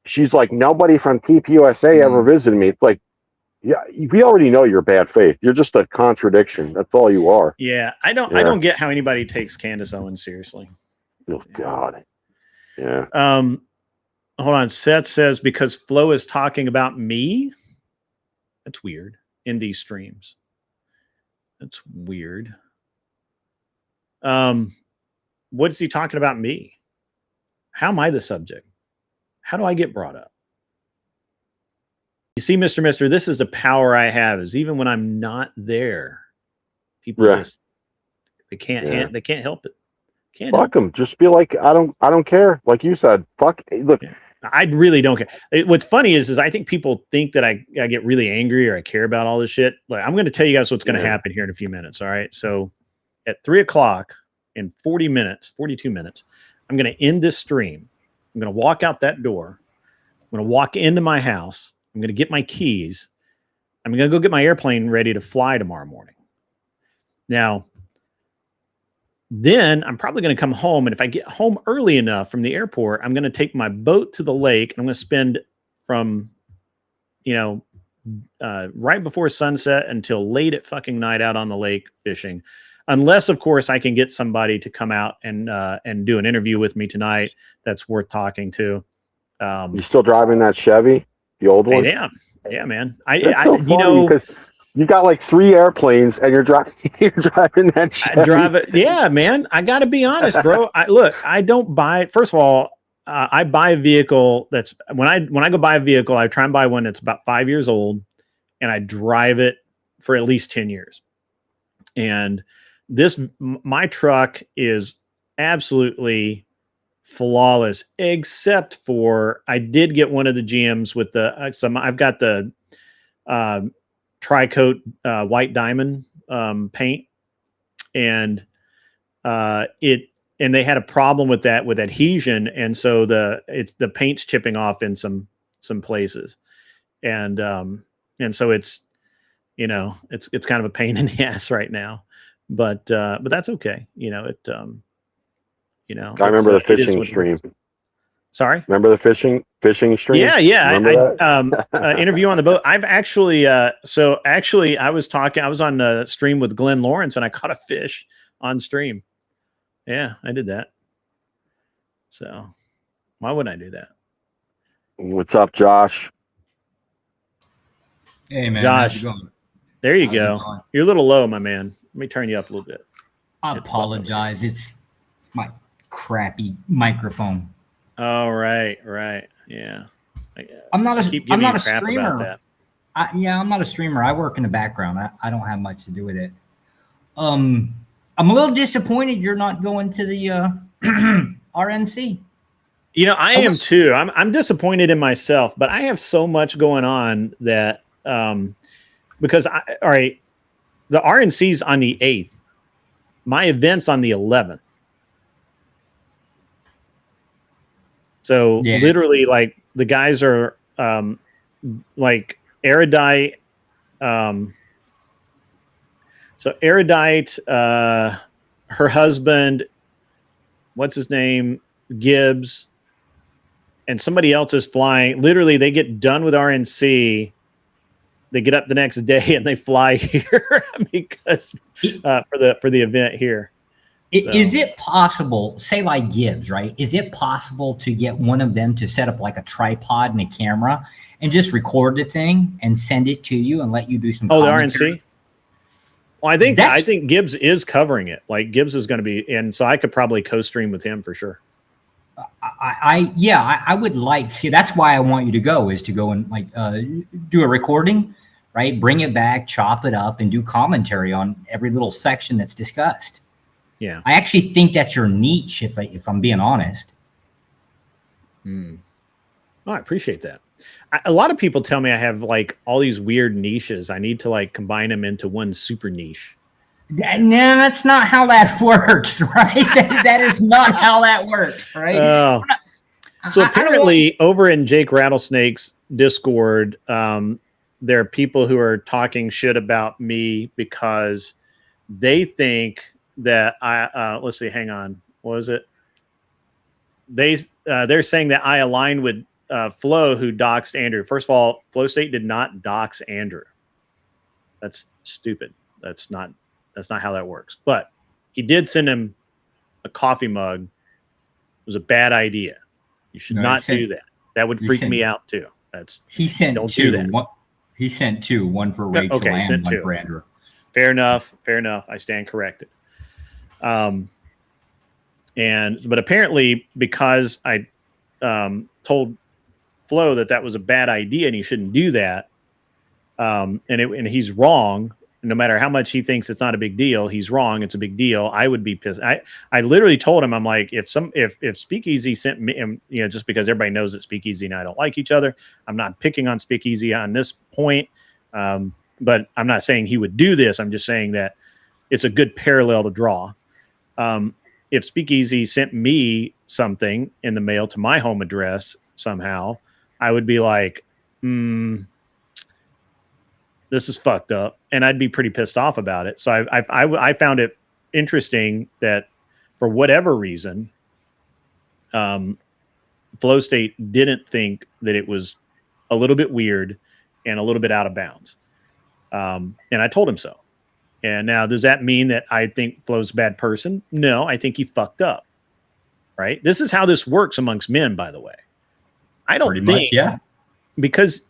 she's like, "Nobody from TPUSA ever visited me." It's like, yeah, we already know you're bad faith. You're just a contradiction. That's all you are. Yeah, I don't get how anybody takes Candace Owens seriously. Oh God. Yeah. Hold on. Seth says, because Flo is talking about me. That's weird. In these streams. That's weird. What is he talking about me? How am I the subject? How do I get brought up? You see, Mr. Mister, this is the power I have, is even when I'm not there, people just they can't help it. Fuck them. Just be like, I don't care. Like you said, fuck. Look, I really don't care. What's funny is I think people think that I get really angry or I care about all this shit. Like, I'm going to tell you guys what's going to happen here in a few minutes. All right. So at 3:00 in 42 minutes, I'm going to end this stream. I'm going to walk out that door. I'm going to walk into my house. I'm going to get my keys. I'm going to go get my airplane ready to fly tomorrow morning. Now, then I'm probably going to come home. And if I get home early enough from the airport, I'm going to take my boat to the lake. And I'm going to spend from, right before sunset until late at fucking night out on the lake fishing. Unless, of course, I can get somebody to come out and do an interview with me tonight that's worth talking to. You still driving that Chevy, the old one? Yeah, man. Because you got like 3 airplanes and you're driving that Chevy. I drive it. Yeah, man. I got to be honest, bro. I don't buy. First of all, I buy a vehicle that's when I go buy a vehicle, I try and buy one that's about 5 years old, and I drive it for at least 10 years. And my truck is absolutely flawless, except for I did get one of the GMs with I've got the tri-coat white diamond paint, and they had a problem with that with adhesion, and so the paint's chipping off in some places, and so it's it's kind of a pain in the ass right now, but that's okay. I remember the fishing stream. Sorry? Remember the fishing stream? Yeah. I interview on the boat. I've actually, I was on a stream with Glenn Lawrence and I caught a fish on stream. Yeah, I did that. So why wouldn't I do that? What's up, Josh? Hey, man. Josh, how's it going? There you go. You're a little low, my man. Let me turn you up a little bit. I apologize. It's my crappy microphone. Oh, right. Yeah. I'm not a streamer. I'm not a streamer. I work in the background. I don't have much to do with it. I'm a little disappointed you're not going to the RNC. I am too. I'm disappointed in myself, but I have so much going on that because the RNC's on the 8th. My event's on the 11th. So literally, like, the guys are like Erudite. So Erudite, her husband, what's his name, Gibbs, and somebody else is flying. Literally, they get done with RNC. they get up the next day and they fly here because for the event here. Is it possible, say like Gibbs, right? Is it possible to get one of them to set up like a tripod and a camera and just record the thing and send it to you and let you do some commentary? The RNC? Well, I think Gibbs is covering it. Like Gibbs is going to be, and so I could probably co-stream with him for sure. I would like, see, that's why I want you to go, is to go and like do a recording, right? Bring it back, chop it up, and do commentary on every little section that's discussed. Yeah, I actually think that's your niche, if I'm being honest. Oh, I appreciate that. A lot of people tell me I have like all these weird niches. I need to like combine them into one super niche. No, that's not how that works, right? that is not how that works, right? So apparently over in Jake Rattlesnake's Discord, there are people who are talking shit about me because they think that let's see, hang on. What was it? They're saying that I aligned with Flo, who doxed Andrew. First of all, Flow State did not dox Andrew. That's stupid. That's not how that works. But he did send him a coffee mug. It was a bad idea. You should not do that. That would freak me out too. He sent don't two. Do that. He sent two, one for Rachel and one for Andrew. Fair enough. I stand corrected. But apparently because I told Flo that was a bad idea and he shouldn't do that, and he's wrong. No matter how much he thinks it's not a big deal, he's wrong. It's a big deal. I would be pissed. I literally told him, I'm like, if Speakeasy sent me, just because everybody knows that Speakeasy and I don't like each other, I'm not picking on Speakeasy on this point. But I'm not saying he would do this. I'm just saying that it's a good parallel to draw. If Speakeasy sent me something in the mail to my home address somehow, I would be like, this is fucked up, and I'd be pretty pissed off about it. So I found it interesting that for whatever reason, Flow State didn't think that it was a little bit weird and a little bit out of bounds. And I told him so. And now, does that mean that I think Flo's a bad person? No, I think he fucked up. Right? This is how this works amongst men, by the way. I don't think, much, yeah. Because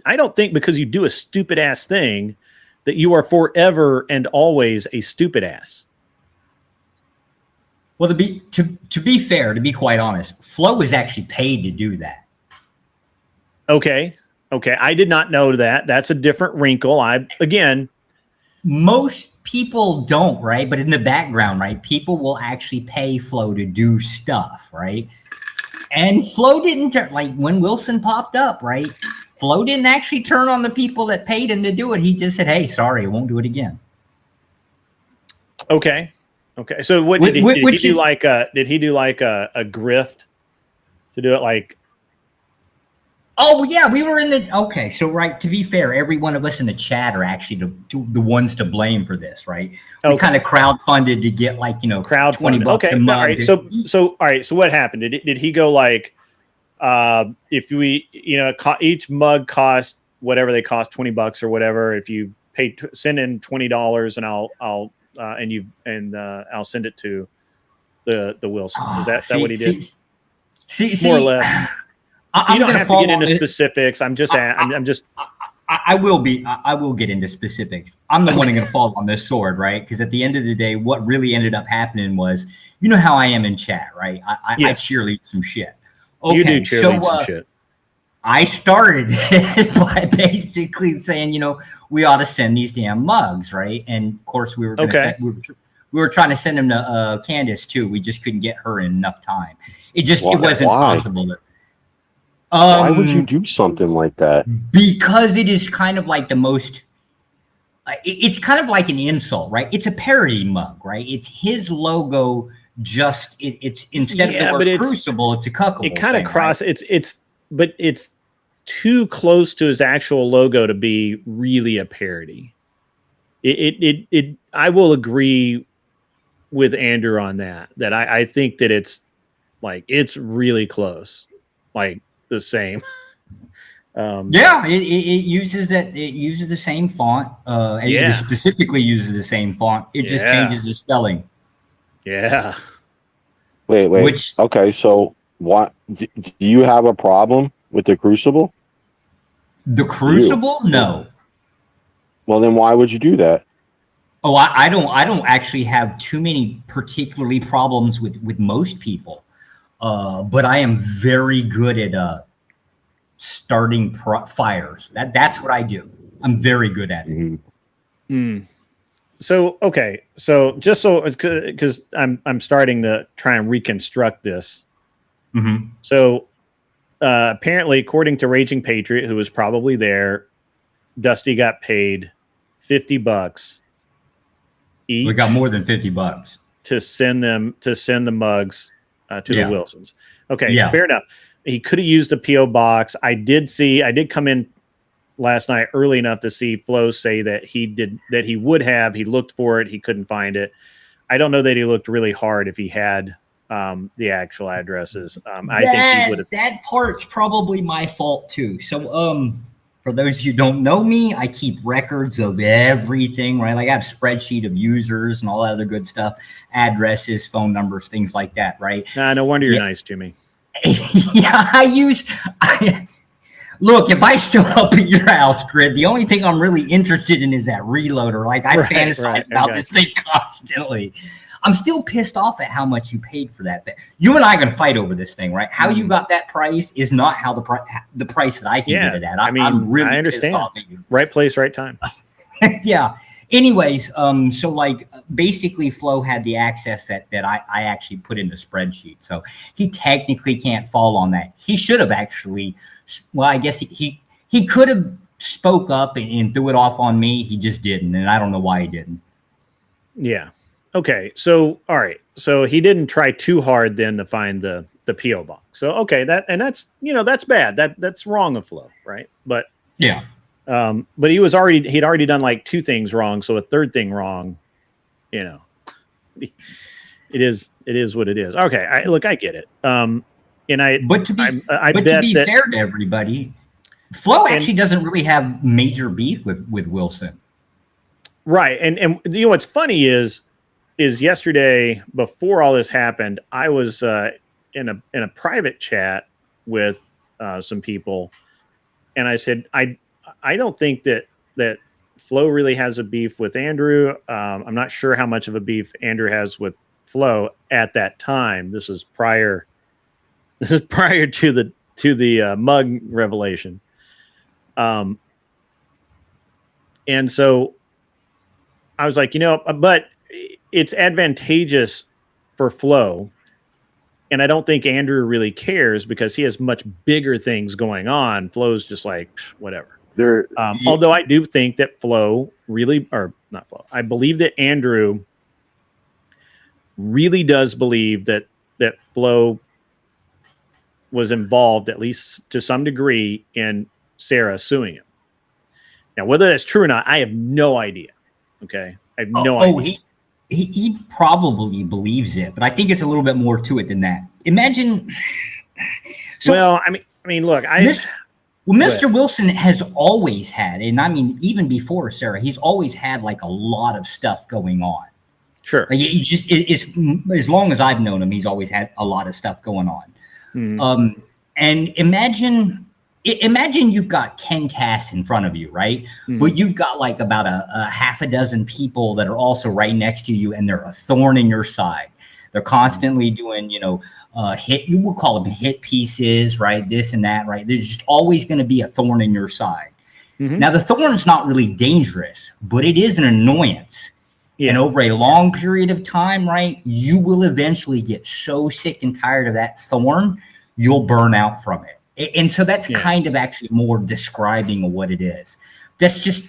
you do a stupid ass thing that you are forever and always a stupid ass. Well, to be fair, to be quite honest, Flo was actually paid to do that. Okay. I did not know that. That's a different wrinkle. Most people don't, right? But in the background, right, people will actually pay Flo to do stuff, right? And Flo didn't like when Wilson popped up, right? Flo didn't actually turn on the people that paid him to do it. He just said, "Hey, sorry, I won't do it again." Okay. So what did he do? Did he do like a grift to do it? Like, oh yeah, we were in the okay. So right, to be fair, every one of us in the chat are actually the ones to blame for this, right? We kind of crowdfunded to get like $20 a mug. All right. So all right. So what happened? Did he go like, if we each mug cost whatever they cost, $20 or whatever. If you send in $20 and I'll send it to the Wilsons. Is that what he did? See, more or less. You don't have to get into specifics. I will get into specifics. I'm the one going to fall on this sword, right? Because at the end of the day, what really ended up happening was, you know how I am in chat, right? I cheerlead some shit. Okay, you do cheerlead some shit. I started by basically saying, we ought to send these damn mugs, right? And of course, we were going to we were trying to send them to Candace too. We just couldn't get her in enough time. It wasn't possible. Why would you do something like that? Because it is kind of like the most. It's kind of like an insult, right? It's a parody mug, right? It's his logo. Just it's instead of the word Crucible, it's a cuckable. It kind of but it's too close to his actual logo to be really a parody. I will agree with Andrew on that. That I think that it's really close, like the same. Yeah, it uses that. It uses the same font. It specifically uses the same font. It just changes the spelling. Yeah. Wait. Okay, so what? Do you have a problem with the Crucible? The Crucible? No. Well, then why would you do that? Oh, I don't actually have too many particularly problems with most people, but I am very good at starting fires. That's what I do. I'm very good at it. So okay, so just so because I'm starting to try and reconstruct this. So apparently, according to Raging Patriot, who was probably there, Dusty got paid $50 each. We got more than $50 to send the mugs to the Wilsons. Okay, fair enough. He could have used a PO box. I did come in last night early enough to see Flo say that he would have. He looked for it. He couldn't find it. I don't know that he looked really hard if he had the actual addresses. I think he would have. That part's probably my fault too. So for those who don't know me, I keep records of everything, right? Like I have a spreadsheet of users and all that other good stuff, addresses, phone numbers, things like that, right? No wonder you're nice to me. Look, if I show up at your house, Grid, the only thing I'm really interested in is that reloader. Like I fantasize about this thing constantly. I'm still pissed off at how much you paid for that. You and I are going to fight over this thing, right? How you got that price is not how the price that I can get it at. I'm really understand. Pissed off at you. Right place, right time. Yeah. Anyways, so like basically Flo had the access that I actually put in the spreadsheet. So he technically can't fall on that. He should have actually, well, I guess he could have spoke up and threw it off on me. He just didn't. And I don't know why he didn't. Yeah. Okay. So, all right. So he didn't try too hard then to find the PO box. So, okay. That's bad. That's wrong of Flo. Right. But yeah. But he'd already done like two things wrong. So a third thing wrong, it is what it is. Okay. I get it. But to be fair to everybody, Flo actually doesn't really have major beef with Wilson. Right. And what's funny is yesterday before all this happened, I was in a private chat with some people, and I said, I don't think that Flo really has a beef with Andrew. I'm not sure how much of a beef Andrew has with Flo at that time. This is prior to the mug revelation. And so I was like, but it's advantageous for Flo. And I don't think Andrew really cares because he has much bigger things going on. Flo's just like, whatever. Although I do think that I believe that Andrew really does believe that Flo was involved, at least to some degree, in Sarah suing him. Now, whether that's true or not, I have no idea. Okay. I have no idea. He probably believes it, but I think it's a little bit more to it than that. Imagine. Look, Mr. Wilson has always had, and I mean, even before Sarah, he's always had like a lot of stuff going on. Sure. Like as long as I've known him, he's always had a lot of stuff going on. Mm. And imagine you've got 10 tasks in front of you, right? Mm. But you've got like about a half a dozen people that are also right next to you, and they're a thorn in your side. They're constantly doing, you would call them hit pieces, right? This and that, right? There's just always going to be a thorn in your side. Mm-hmm. Now, the thorn is not really dangerous, but it is an annoyance. Yeah. And over a long period of time, right, you will eventually get so sick and tired of that thorn, you'll burn out from it. And so that's kind of actually more describing of what it is. That's the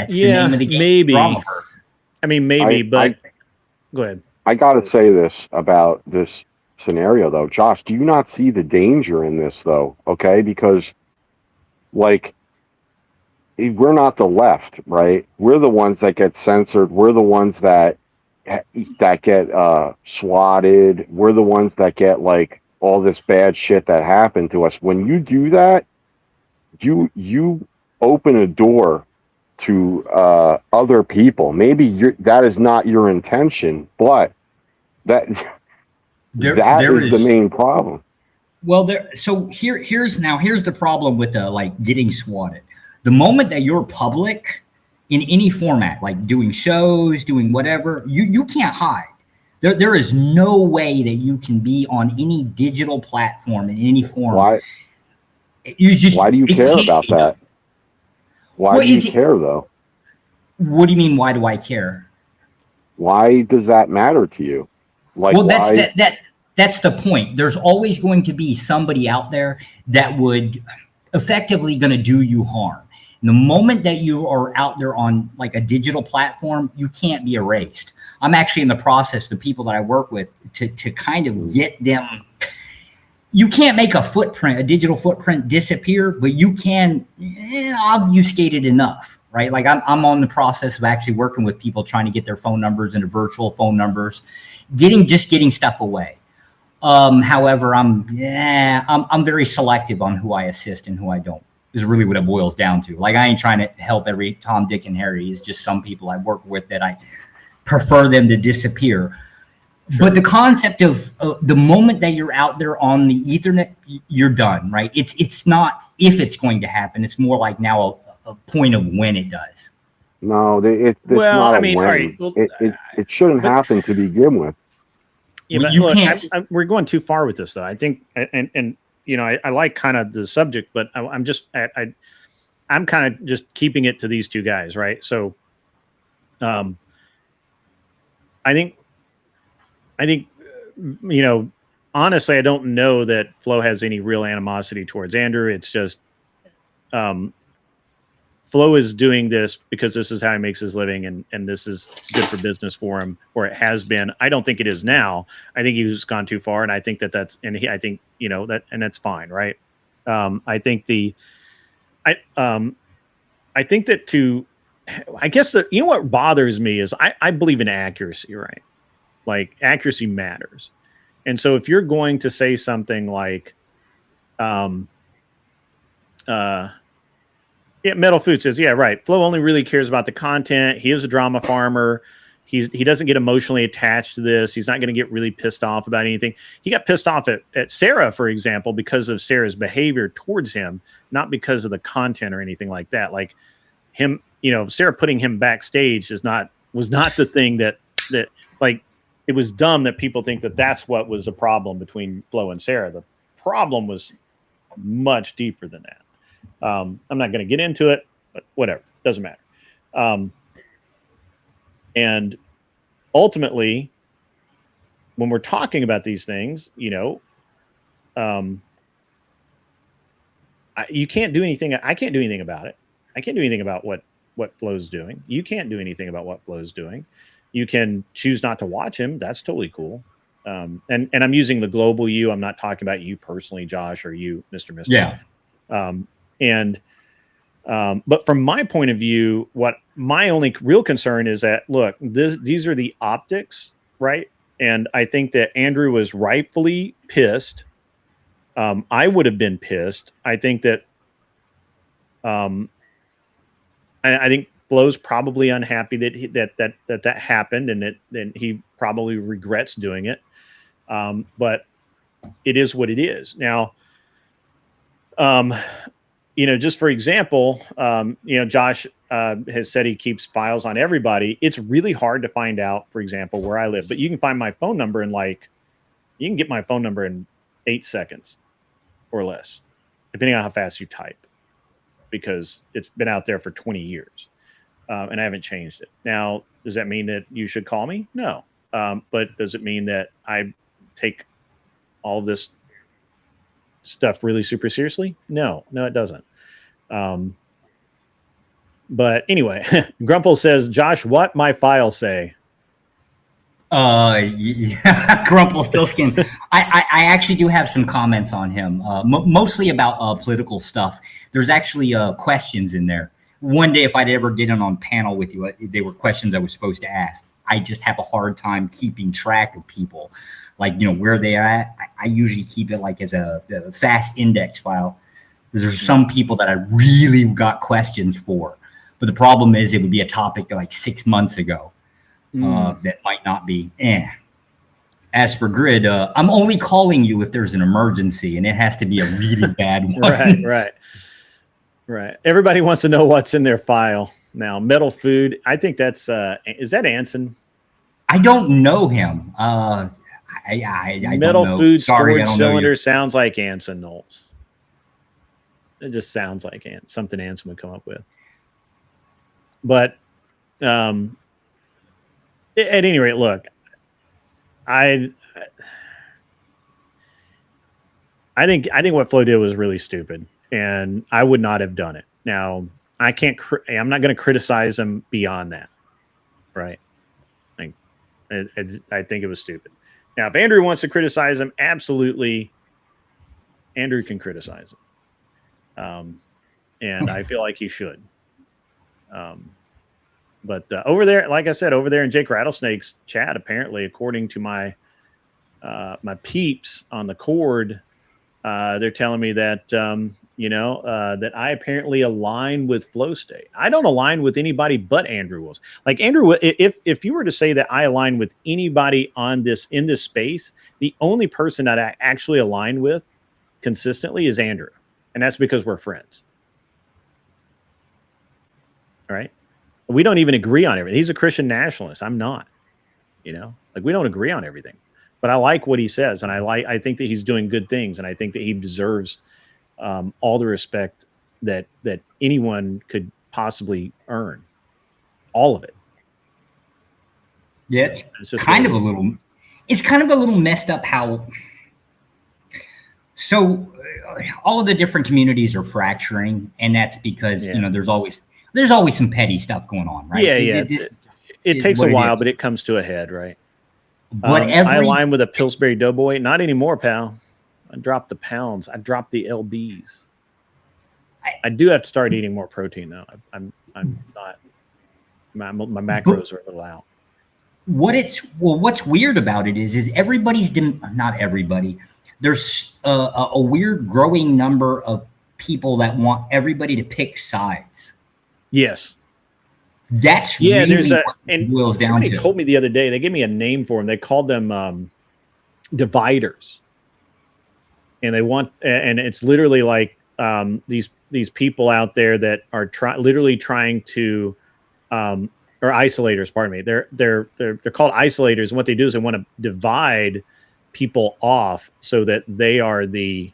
name of the game. Maybe. Go ahead. I got to say this about this scenario, though. Josh, do you not see the danger in this, though? Okay, because, like, we're not the left, right? We're the ones that get censored. We're the ones that get swatted. We're the ones that get, like, all this bad shit that happened to us. When you do that, you open a door to other people. Maybe that is not your intention, but that is the main problem. Well, so here's the problem with getting swatted. The moment that you're public in any format, like doing shows, doing whatever, you can't hide. There is no way that you can be on any digital platform in any form. Why? Why do you care about that? Why do you care, though? What do you mean? Why do I care? Why does that matter to you? Well, that's the point. There's always going to be somebody out there that would effectively going to do you harm. And the moment that you are out there on like a digital platform, you can't be erased. I'm actually in the process, the people that I work with, to kind of get them. You can't make a digital footprint disappear, but you can obfuscate it enough, right? Like I'm on the process of actually working with people trying to get their phone numbers into virtual phone numbers, getting stuff away. However, I'm very selective on who I assist and who I don't, is really what it boils down to. Like, I ain't trying to help every Tom, Dick, and Harry. It's just some people I work with that I prefer them to disappear. Sure. But the concept of the moment that you're out there on the Ethernet, you're done, right? It's not if it's going to happen. It's more like now a point of when it does. No, it's not. I mean, all right, well, it shouldn't happen to begin with. Yeah, but you can't. We're going too far with this, though. I think, and you know, I like kind of the subject, but I'm kind of just keeping it to these two guys, right? So, I think, you know, honestly, I don't know that Flo has any real animosity towards Andrew. It's just, Flo is doing this because this is how he makes his living, and this is good for business for him, or it has been. I don't think it is now. I think he's gone too far, and I think I think, you know, that, and that's fine, right? I think I guess that, you know, what bothers me is I believe in accuracy, right? Like, accuracy matters. And so if you're going to say something like, yeah, Metal Food says, yeah, right. Flo only really cares about the content. He is a drama farmer. He doesn't get emotionally attached to this. He's not going to get really pissed off about anything. He got pissed off at Sarah, for example, because of Sarah's behavior towards him, not because of the content or anything like that. Like, him, you know, Sarah putting him backstage was not the thing that like, it was dumb that people think that that's what was the problem between Flo and Sarah. The problem was much deeper than that. I'm not going to get into it, but whatever, doesn't matter. And ultimately, when we're talking about these things, you know, you can't do anything. I can't do anything about it. I can't do anything about what Flo's doing. You can't do anything about what Flo's doing. You can choose not to watch him. That's totally cool. And I'm using the global you. I'm not talking about you personally, Josh, or you, Mr. Yeah. But from my point of view, what my only real concern is that, look, these are the optics, right? And I think that Andrew was rightfully pissed. I would have been pissed. I think that, I think Flo's probably unhappy that happened, and that he probably regrets doing it. But it is what it is. Now, you know, just for example, you know, Josh has said he keeps files on everybody. It's really hard to find out, for example, where I live, but you can find my phone number you can get my phone number in 8 seconds or less, depending on how fast you type, because it's been out there for 20 years. And I haven't changed it. Now, does that mean that you should call me? No. But does it mean that I take all of this stuff really super seriously? No, it doesn't. But anyway, Grumple says, Josh, what my files say? Yeah. Grumple Stillskin. I actually do have some comments on him, mostly about political stuff. There's actually questions in there. One day, if I'd ever get on panel with you, they were questions I was supposed to ask. I just have a hard time keeping track of people, like, you know, where they are at. I usually keep it like as a fast index file. There's some people that I really got questions for, but the problem is it would be a topic like 6 months ago that might not be. As for Grid, I'm only calling you if there's an emergency, and it has to be a really bad one. Right. Everybody wants to know what's in their file now. Metal Food. I think that's is that Anson? I don't know him. I Metal don't know. Food Sorry, storage cylinder sounds like Anson Knowles. It just sounds like something Anson would come up with. But at any rate, look, I think what Flo did was really stupid, and I would not have done it. Now, I'm not going to criticize him beyond that, right? I think it was stupid. Now, if Andrew wants to criticize him, absolutely, Andrew can criticize him, and I feel like he should. But over there, like I said, over there in Jake Rattlesnake's chat, apparently, according to my my peeps on the cord, they're telling me that that I apparently align with Flow State. I don't align with anybody but Andrew Wills. Like Andrew, if you were to say that I align with anybody in this space, the only person that I actually align with consistently is Andrew, and that's because we're friends. All right. We don't even agree on everything. He's a Christian nationalist. I'm not, like we don't agree on everything, but I like what he says. And I think that he's doing good things. And I think that he deserves all the respect that anyone could possibly earn, all of it. Yeah. It's kind of a little messed up how, so all of the different communities are fracturing, and that's because, there's always some petty stuff going on, right? Yeah. It takes a while, but it comes to a head, right? But I align with a Pillsbury Doughboy. Not anymore, pal. I dropped the pounds. I dropped the LBs. I do have to start eating more protein, though. I'm not. My macros are a little out. What's weird about it is everybody's not everybody. There's a weird growing number of people that want everybody to pick sides. Yes. That's really what it boils down to. Somebody told me the other day, they gave me a name for them. They called them dividers. And and it's literally like these people out there that are literally trying to or isolators, pardon me. They're called isolators, and what they do is they want to divide people off so that they are the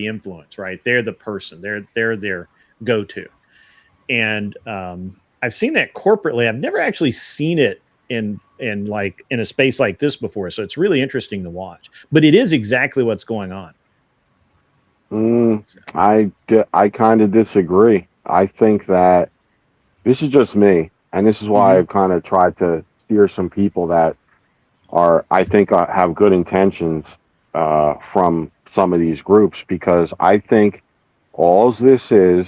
influence, right? They're the person. They're their go-to. And I've seen that corporately. I've never actually seen it in a space like this before. So it's really interesting to watch. But it is exactly what's going on. I kind of disagree. I think that this is just me, and this is why I've kind of tried to steer some people that I think have good intentions from some of these groups, because I think all this is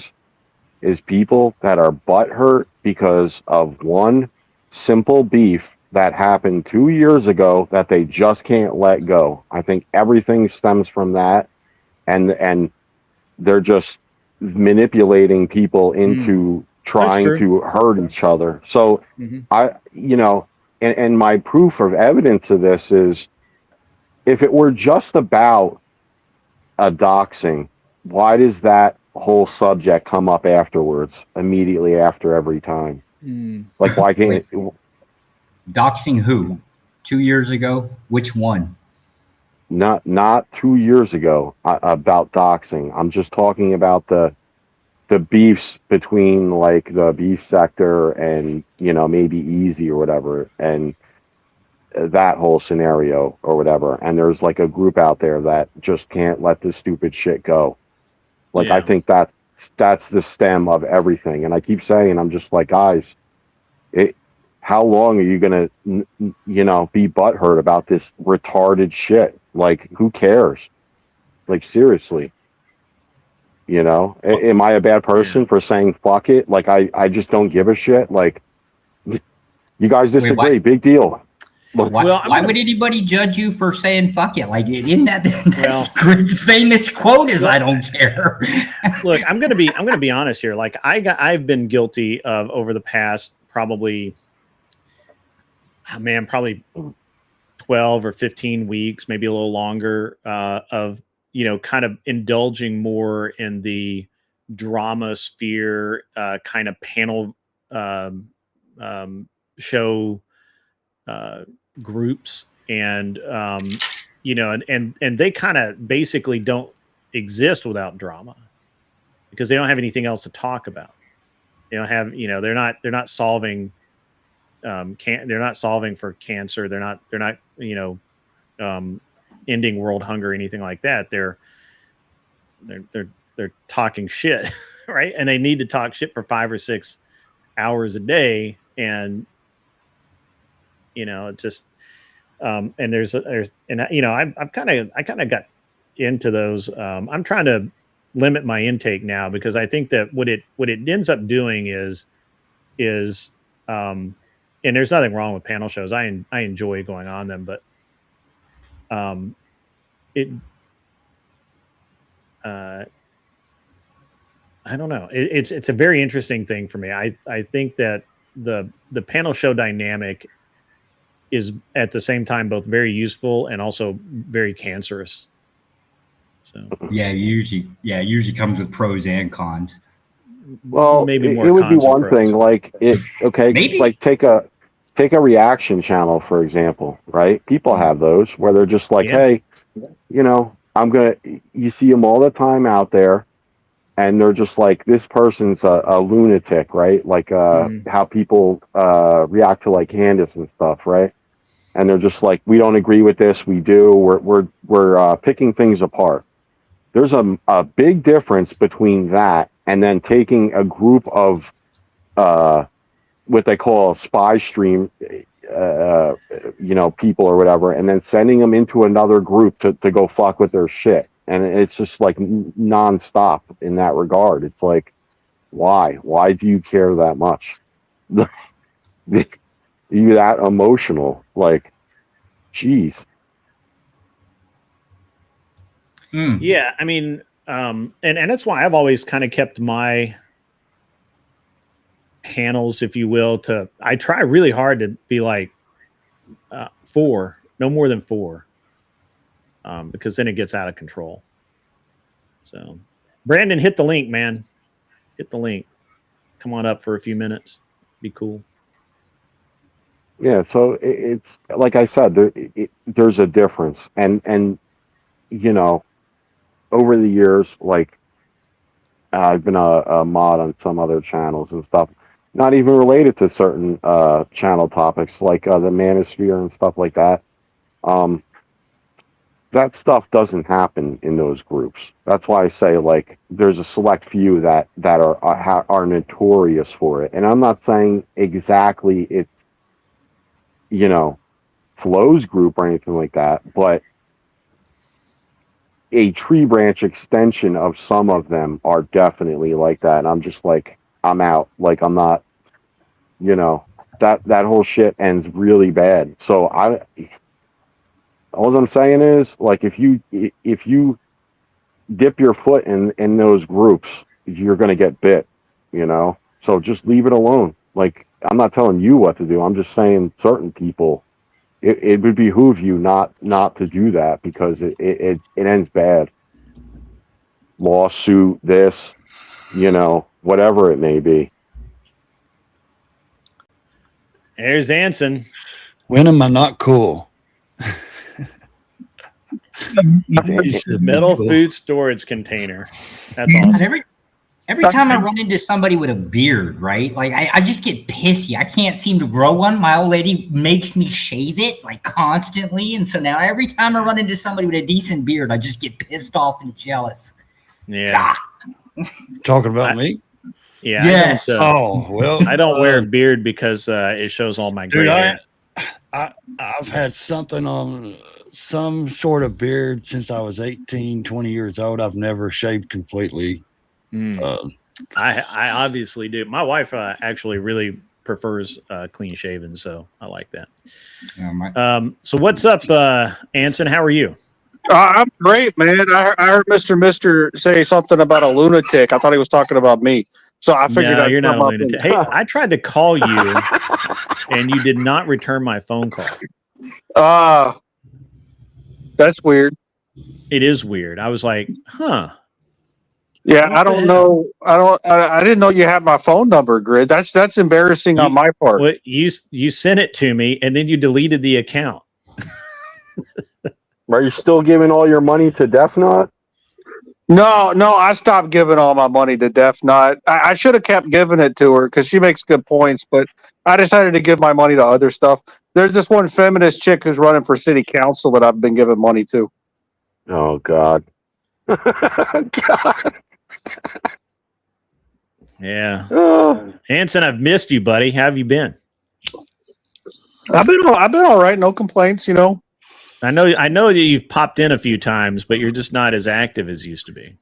people that are butthurt because of one simple beef that happened 2 years ago that they just can't let go. I think everything stems from that, and they're just manipulating people into trying to hurt each other. So and my proof of evidence of this is, if it were just about a doxing, why does that whole subject come up afterwards, immediately after every time? Like, why can't doxing who? 2 years ago? Which one? Not 2 years ago about doxing. I'm just talking about the beefs between like the beef sector and maybe Easy or whatever, and that whole scenario or whatever. And there's like a group out there that just can't let this stupid shit go. Like, I think that's the stem of everything. And I keep saying, I'm just like, guys, how long are you gonna be butthurt about this retarded shit? Like, who cares? Like, seriously, am I a bad person for saying fuck it? Like, I just don't give a shit. Like, you guys disagree. Big deal. Why would anybody judge you for saying "fuck it"? Like, isn't that's Grid's famous quote? Is I don't care. Look, I'm gonna be honest here. Like, I've been guilty of over the past probably 12 or 15 weeks, maybe a little longer, of kind of indulging more in the drama sphere, kind of panel show groups, and and they kind of basically don't exist without drama, because they don't have anything else to talk about. They don't have, they're not solving they're not solving for cancer. They're not ending world hunger or anything like that. They're talking shit, right? And they need to talk shit for 5 or 6 hours a day, and it just and I kind of got into those. I'm trying to limit my intake now, because I think that what it ends up doing is and there's nothing wrong with panel shows. I enjoy going on them, but I don't know. It's a very interesting thing for me. I think that the panel show dynamic is at the same time both very useful and also very cancerous. So it usually comes with pros and cons. Well, maybe it more would be cons than one pros. thing, like Maybe. like take a reaction channel, for example, right? People have those where they're just like, hey, you see them all the time out there, and they're just like, this person's a lunatic, right? Like how people react to like Candace and stuff, right? And they're just like, we don't agree with this, we do. We're picking things apart. There's a big difference between that and then taking a group of what they call spy stream, people or whatever, and then sending them into another group to go fuck with their shit. And it's just like nonstop in that regard. It's like, why? Why do you care that much? You that emotional? Like, geez. Yeah, I mean, and that's why I've always kind of kept my panels, if you will, I try really hard to be like 4, no more than 4, because then it gets out of control. So, Brandon, hit the link, man. Hit the link. Come on up for a few minutes. Be cool. Yeah, so it's like I said, there's a difference, and over the years, like I've been a mod on some other channels and stuff, not even related to certain channel topics, like the manosphere and stuff like that. That stuff doesn't happen in those groups. That's why I say, like, there's a select few that are notorious for it. And I'm not saying exactly it's Flo's group or anything like that, but a tree branch extension of some of them are definitely like that. And I'm just like, I'm out. Like, I'm not, that whole shit ends really bad. So all I'm saying is, like, if you dip your foot in those groups, you're going to get bit, so just leave it alone. Like, I'm not telling you what to do. I'm just saying certain people, it would behoove you not to do that, because it ends bad. Lawsuit, this, whatever it may be. There's Anson. When am I not cool? Metal food storage container. That's awesome. Every time I run into somebody with a beard, right? Like, I just get pissy. I can't seem to grow one. My old lady makes me shave it, like, constantly. And so now every time I run into somebody with a decent beard, I just get pissed off and jealous. Yeah. Talking about me? Yeah. Yes. I don't wear a beard because it shows all my gray hair. I've had something on some sort of beard since I was 18, 20 years old. I've never shaved completely. I obviously do. My wife actually really prefers clean shaven, so I like that. So what's up, Anson? How are you? I'm great, man. I heard Mister say something about a lunatic. I thought he was talking about me. So I figured you're not a lunatic. Hey, I tried to call you, and you did not return my phone call. That's weird. It is weird. I was like, huh. Yeah, I don't know. I didn't know you had my phone number, Grid. That's embarrassing on my part. Well, you sent it to me, and then you deleted the account. Are you still giving all your money to Def Nut? No, I stopped giving all my money to Def Nut. I should have kept giving it to her because she makes good points, but I decided to give my money to other stuff. There's this one feminist chick who's running for city council that I've been giving money to. Oh, God. God. Yeah. Anson, I've missed you, buddy. How have you been? I've been all right. No complaints, you know. I know that you've popped in a few times, but you're just not as active as you used to be.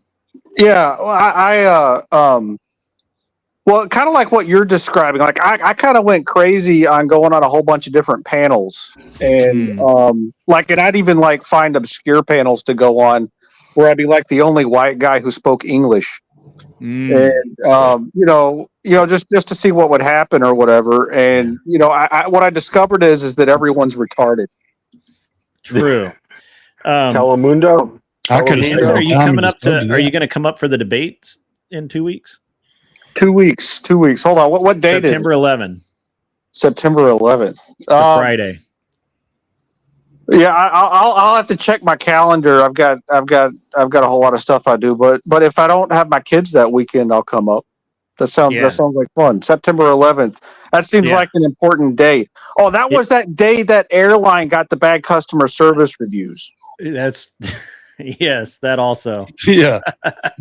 Yeah, well, kind of like what you're describing. Like I kind of went crazy on going on a whole bunch of different panels, and and I'd even like find obscure panels to go on, where I'd be like the only white guy who spoke English, and just to see what would happen or whatever. And what I discovered is that everyone's retarded. True. Telemundo. Are you coming up to? Are you going to come up for the debates in 2 weeks? 2 weeks. Hold on. What date is it? September 11th. September 11th. Friday. Yeah, I'll have to check my calendar. I've got a whole lot of stuff I do, but if I don't have my kids that weekend, I'll come up. That sounds like fun. September 11th. That seems like an important day. Oh, that was that day that airline got the bad customer service reviews. That's yes, that also. Yeah.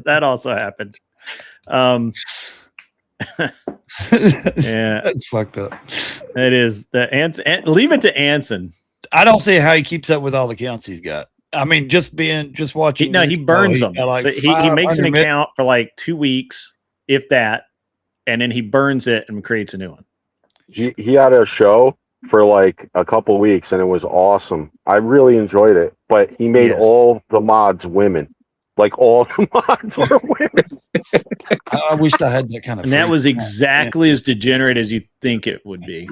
That also happened. Yeah. That's fucked up. It is. Leave it to Anson. I don't see how he keeps up with all the accounts he's got. I mean, just watching. He burns them. Like so he makes an account for like 2 weeks, if that, and then he burns it and creates a new one. He had a show for like a couple weeks, and it was awesome. I really enjoyed it, but he made all the mods women. Like all the mods were women. I wished I had that kind of. And that was exactly as degenerate as you think it would be.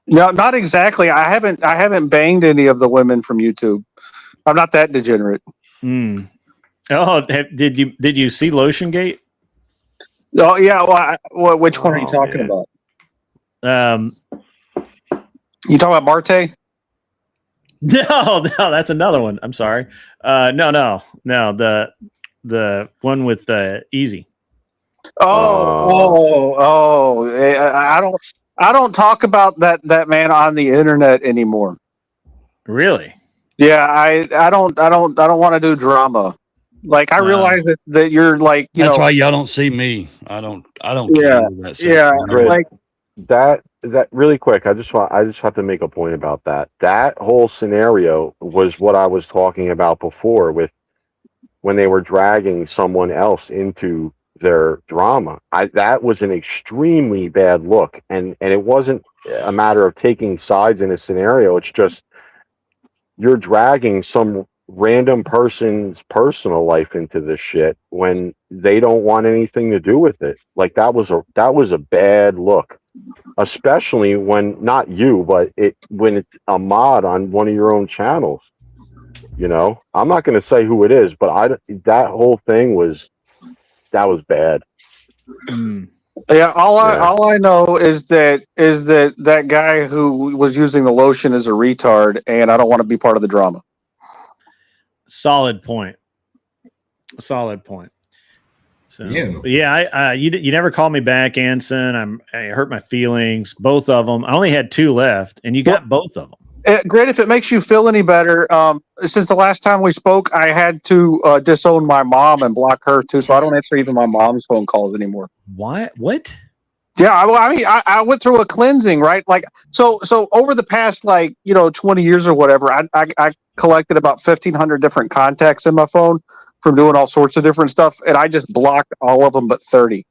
No, not exactly. I haven't banged any of the women from YouTube. I'm not that degenerate. Oh, did you see Lotion Gate? Oh yeah. Which one are you talking about? You talking about Marte? No, that's another one. I'm sorry. No. The one with Easy. I don't talk about that man on the internet anymore. Really? Yeah, I don't want to do drama. Like I realize that you're like that's why y'all don't see me. I don't. Yeah, like that really quick. I just have to make a point about that. That whole scenario was what I was talking about before with when they were dragging someone else into their drama. That was an extremely bad look, and it wasn't a matter of taking sides in a scenario. It's just you're dragging some random person's personal life into this shit when they don't want anything to do with it. Like that was a bad look, especially when not you, but when it's a mod on one of your own channels. I'm not going to say who it is, but that whole thing was bad. Yeah, all I know is that guy who was using the lotion is a retard, and I don't want to be part of the drama. Solid point. So yeah, you never called me back, Anson. I hurt my feelings. Both of them. I only had 2 left, and you got both of them. Great. If it makes you feel any better, since the last time we spoke, I had to disown my mom and block her too, so I don't answer even my mom's phone calls anymore. What? Yeah, I went through a cleansing, right? Like, so over the past 20 years or whatever, I collected about 1,500 different contacts in my phone from doing all sorts of different stuff, and I just blocked all of them but 30.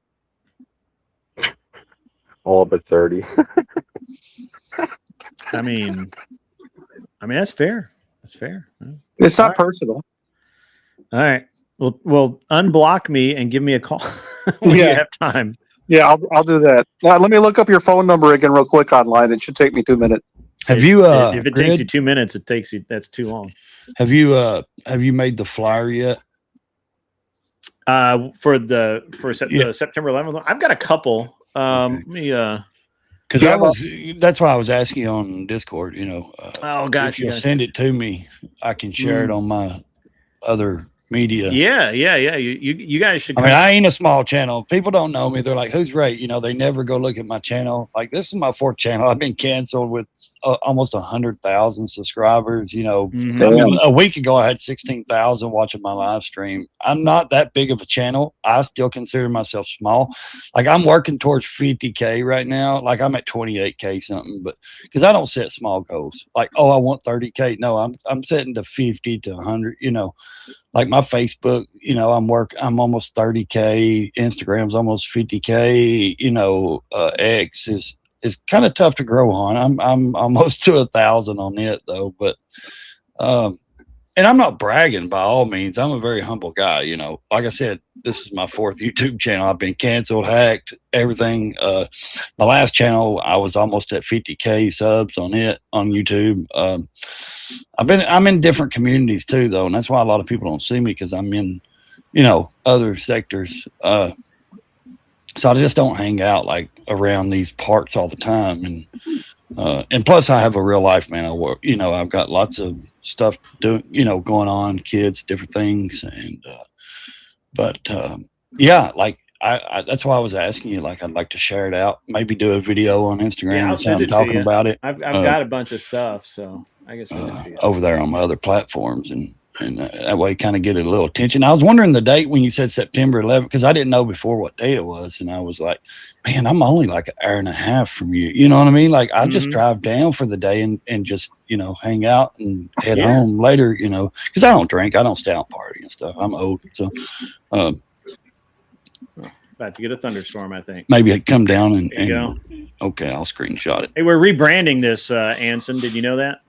all but 30. I mean, that's fair. That's fair. It's not right. personal. All right. Well, unblock me and give me a call when you have time. Yeah, I'll do that. Let me look up your phone number again real quick online. It should take me 2 minutes. If it takes you 2 minutes, that's too long. Have you made the flyer yet? For the September 11th, I've got a couple. Let me because that's why I was asking you on Discord. You know, gosh, if you'll send it to me, I can share it on my other media. Yeah. You guys should. I mean, I ain't a small channel. People don't know me. They're like, "Who's Ray?" You know, they never go look at my channel. Like, this is my 4th channel. I've been canceled with almost 100,000 subscribers. You know, I mean, a week ago I had 16,000 watching my live stream. I'm not that big of a channel. I still consider myself small. Like, I'm working towards 50K right now. Like, I'm at 28K something, but because I don't set small goals. Like, oh, I want 30K. No, I'm setting to 50 to 100. You know. Like my Facebook, you know, I'm almost 30K. Instagram's almost 50K. You know, X is kind of tough to grow on. I'm almost to 1,000 on it though. But and I'm not bragging by all means. I'm a very humble guy. You know, like I said, this is my 4th YouTube channel. I've been canceled, hacked, everything. My last channel, I was almost at 50K subs on it on YouTube. I'm in different communities too, though, and that's why a lot of people don't see me because I'm in, you know, other sectors. So I just don't hang out like around these parts all the time, and plus I have a real life, man. I work, you know, I've got lots of stuff doing, you know, going on, kids, different things, and yeah, like. That's why I was asking you. Like, I'd like to share it out. Maybe do a video on Instagram or something talking about it. I've got a bunch of stuff, so I guess over there on my other platforms, and that way, kind of get a little attention. I was wondering the date when you said September 11th because I didn't know before what day it was, and I was like, man, I'm only like an hour and a half from you. You know what I mean? Like, I just drive down for the day and just, you know, hang out and head home later. You know, because I don't drink, I don't stay out party and stuff. I'm old, so. About to get a thunderstorm, I think. Maybe I'd come down and go. Okay, I'll screenshot it. Hey, we're rebranding this, Anson. Did you know that?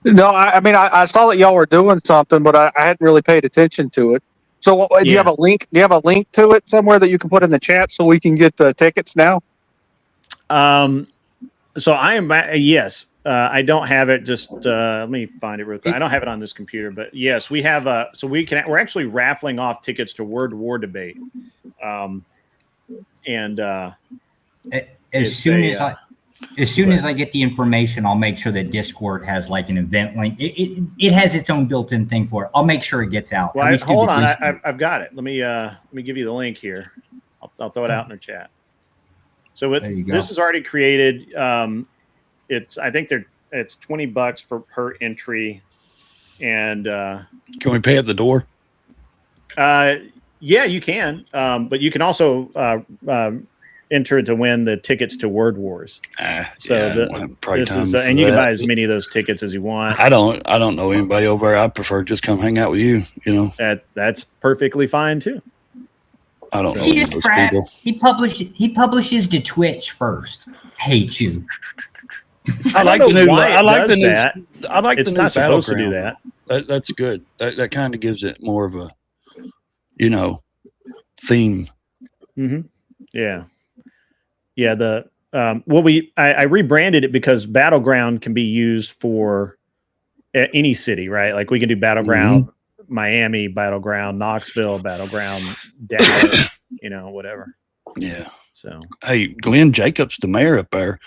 No, I mean, I saw that y'all were doing something, but I hadn't really paid attention to it. So, do you have a link? Do you have a link to it somewhere that you can put in the chat so we can get the tickets now? So I am. Yes, I don't have it. Just let me find it real quick. I don't have it on this computer, but yes, we have. So we're actually raffling off tickets to Word War Debate. And as soon as I get the information, I'll make sure that Discord has like an event link. It has its own built-in thing for it. I'll make sure it gets out. Well, hold on, I've got it. Let me give you the link here. I'll throw it out in the chat. So this is already created. It's it's $20 per entry, and can we pay at the door? Yeah, you can, but you can also enter to win the tickets to Word Wars. This is, and you can buy as many of those tickets as you want. I don't know anybody over there. I prefer just come hang out with you. You know, that's perfectly fine too. I don't know those people. He publishes to Twitch first. Hate you. I like the new. I like the new. I like it's the new not supposed to do that. That's good. That kind of gives it more of a, you know, theme. Mm-hmm. Yeah. I rebranded it because Battleground can be used for any city, right? Like we can do Battleground Miami, Battleground Knoxville, Battleground Dallas, you know, whatever. Yeah. So hey, Glenn Jacobs, the mayor up there,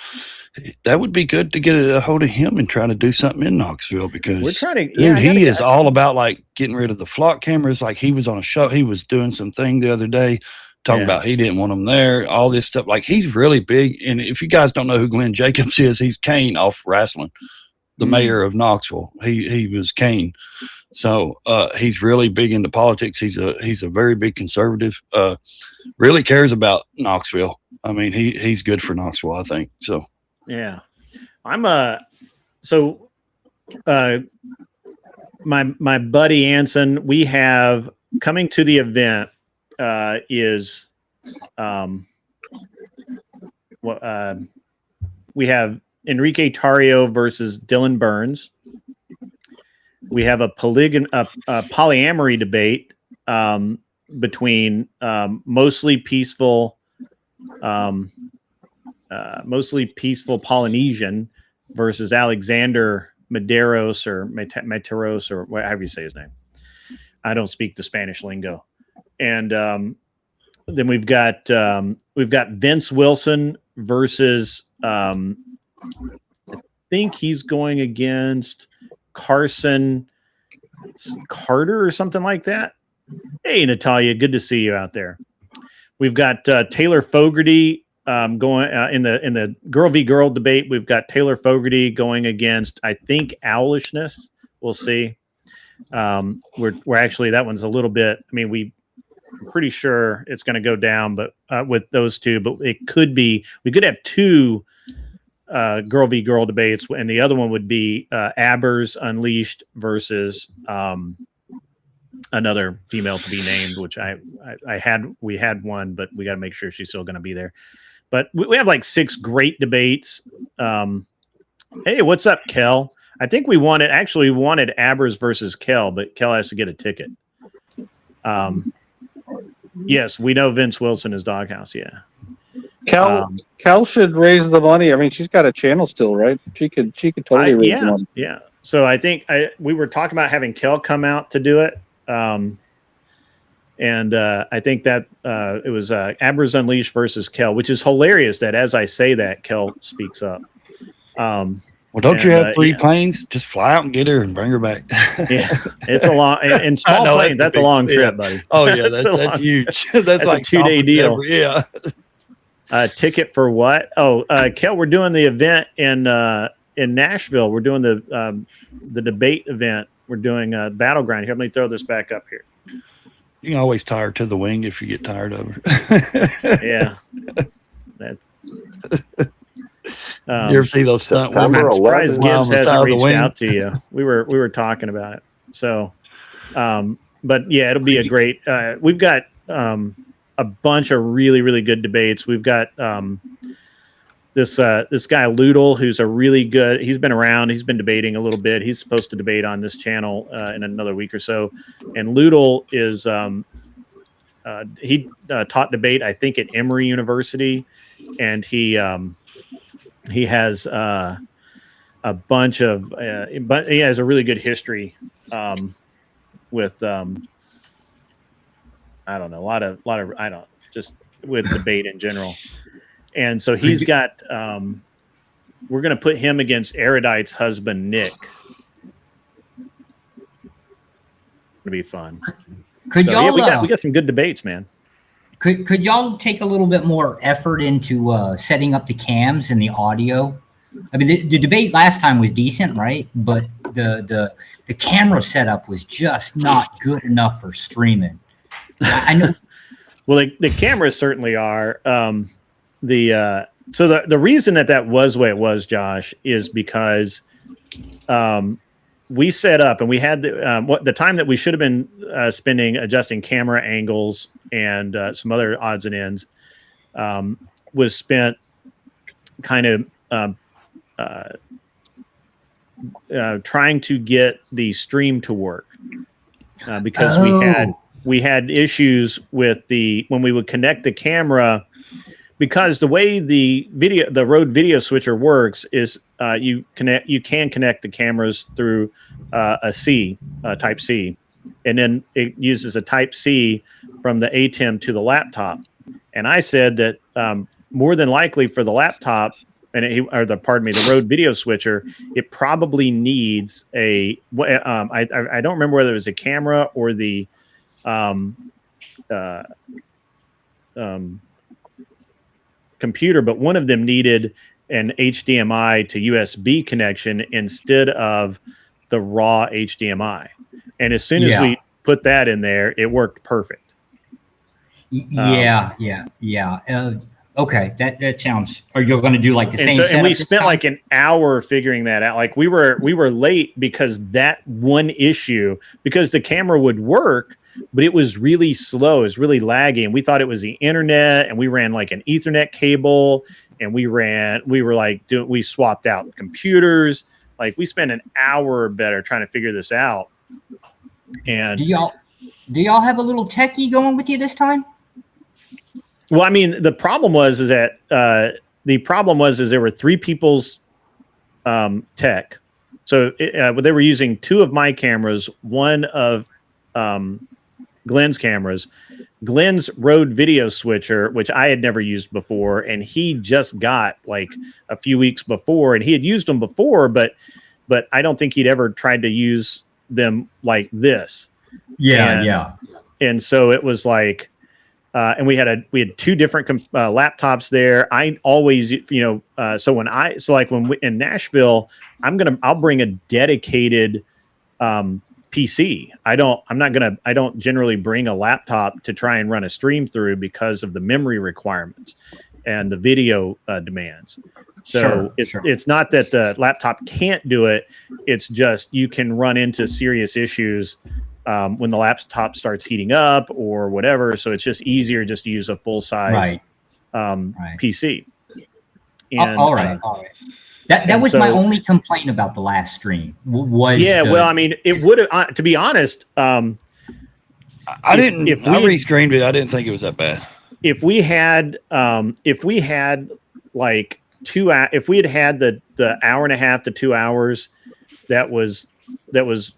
that would be good to get a hold of him and try to do something in Knoxville because we're trying to. Dude, he is all about like getting rid of the flock cameras. Like he was on a show, he was doing something the other day talking about he didn't want them there, all this stuff. Like he's really big. And if you guys don't know who Glenn Jacobs is, he's Kane off wrestling, the mayor of Knoxville. He was Kane. So he's really big into politics. He's a very big conservative. Really cares about Knoxville. I mean, he's good for Knoxville, I think. So yeah, I'm my buddy Anson. We have coming to the event is we have Enrique Tarrio versus Dylan Burns. We have a polyamory debate between mostly peaceful Polynesian versus Alexander Medeiros or however you say his name. I don't speak the Spanish lingo. And then we've got Vince Wilson versus I think he's going against Carson Carter or something like that. Hey, Natalia, good to see you out there. We've got Taylor Fogarty going in the girl v girl debate. We've got Taylor Fogarty going against, I think, Owlishness. We'll see. We're actually, that one's a little bit. I mean, I'm pretty sure it's going to go down, but with those two, but it could be. We could have two girl v girl debates, and the other one would be Abbers Unleashed versus another female to be named, which we had one, but we got to make sure she's still going to be there. But we have like 6 great debates. Hey, what's up, Kel? I think we wanted Abbers versus Kel, but Kel has to get a ticket. Yes, we know Vince Wilson is Doghouse. Yeah. Kel should raise the money. I mean, she's got a channel still, right? She could totally raise the money. Yeah. So I think we were talking about having Kel come out to do it. And I think that it was Abbers Unleashed versus Kel, which is hilarious that as I say that, Kel speaks up. Well, don't you have 3 planes? Just fly out and get her and bring her back. Yeah, it's a long and small planes. That's a long trip, buddy. Oh yeah, that's huge. That's like a 2-day deal. Yeah. Ticket for what? Oh, Kel, we're doing the event in Nashville. We're doing the debate event. We're doing Battleground. Here, let me throw this back up here. You can always tie her to the wing if you get tired of her. Yeah, that's. You ever see those stunt women? I'm surprised Gibbs hasn't reached out to you. We were talking about it. So, but yeah, it'll be a great. We've got a bunch of really, really good debates. We've got this guy Loodle, who's a really good. He's been around. He's been debating a little bit. He's supposed to debate on this channel in another week or so. And Loodle is he taught debate, I think, at Emory University, and he has a bunch of, but he has a really good history with I don't know, a lot of I don't just with debate in general. And so he's got we're going to put him against Erudite's husband Nick. It'll be fun. Could y'all? We got some good debates, man. Could y'all take a little bit more effort into setting up the cams and the audio? I mean, the debate last time was decent, right? But the camera setup was just not good enough for streaming. I know. Well, the cameras certainly are. So the reason that was the way it was, Josh, is because we set up and we had the time that we should have been spending adjusting camera angles and some other odds and ends was spent kind of trying to get the stream to work because we had issues with when we would connect the camera, because the way the Rode video switcher works is you can connect the cameras through a C, type C, and then it uses a type C from the ATEM to the laptop. And I said that more than likely for the laptop the Rode video switcher, it probably needs I don't remember whether it was a camera or the computer, but one of them needed an HDMI to USB connection instead of the raw HDMI. And as soon as we put that in there, it worked perfect. Okay, that sounds. Are you going to do like the same? And we spent like an hour figuring that out. Like we were late because that one issue, because the camera would work, but it was really slow. It was really laggy, and we thought it was the internet. And we ran like an Ethernet cable, and we swapped out computers. Like we spent an hour or better trying to figure this out. And do y'all have a little techie going with you this time? Well, I mean, the problem was there were three people's tech. So they were using two of my cameras, one of Glenn's cameras. Glenn's Rode video switcher, which I had never used before, and he just got like a few weeks before, and he had used them before, but I don't think he'd ever tried to use them like this. Yeah. And so it was like, and we had two different laptops there. I always, so when we in Nashville, I'll bring a dedicated PC. I don't generally bring a laptop to try and run a stream through because of the memory requirements and the video demands. So it's not that the laptop can't do it. It's just you can run into serious issues when the laptop starts heating up or whatever. So it's just easier just to use a full size PC. And, all right. That was my only complaint about the last stream. Well, I mean, it would have. To be honest, I restreamed it. I didn't think it was that bad. If we had like if we had the hour and a half to 2 hours that was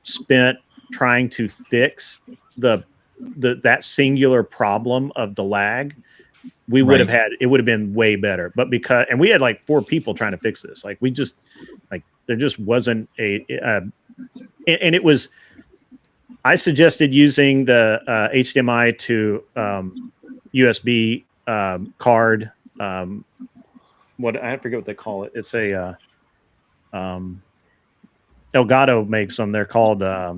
spent trying to fix that singular problem of the lag, we would have had, it would have been way better. But and we had like 4 people trying to fix this. Like there just wasn't and it was, I suggested using the HDMI to USB card. I forget what they call it. It's a Elgato makes them. They're called I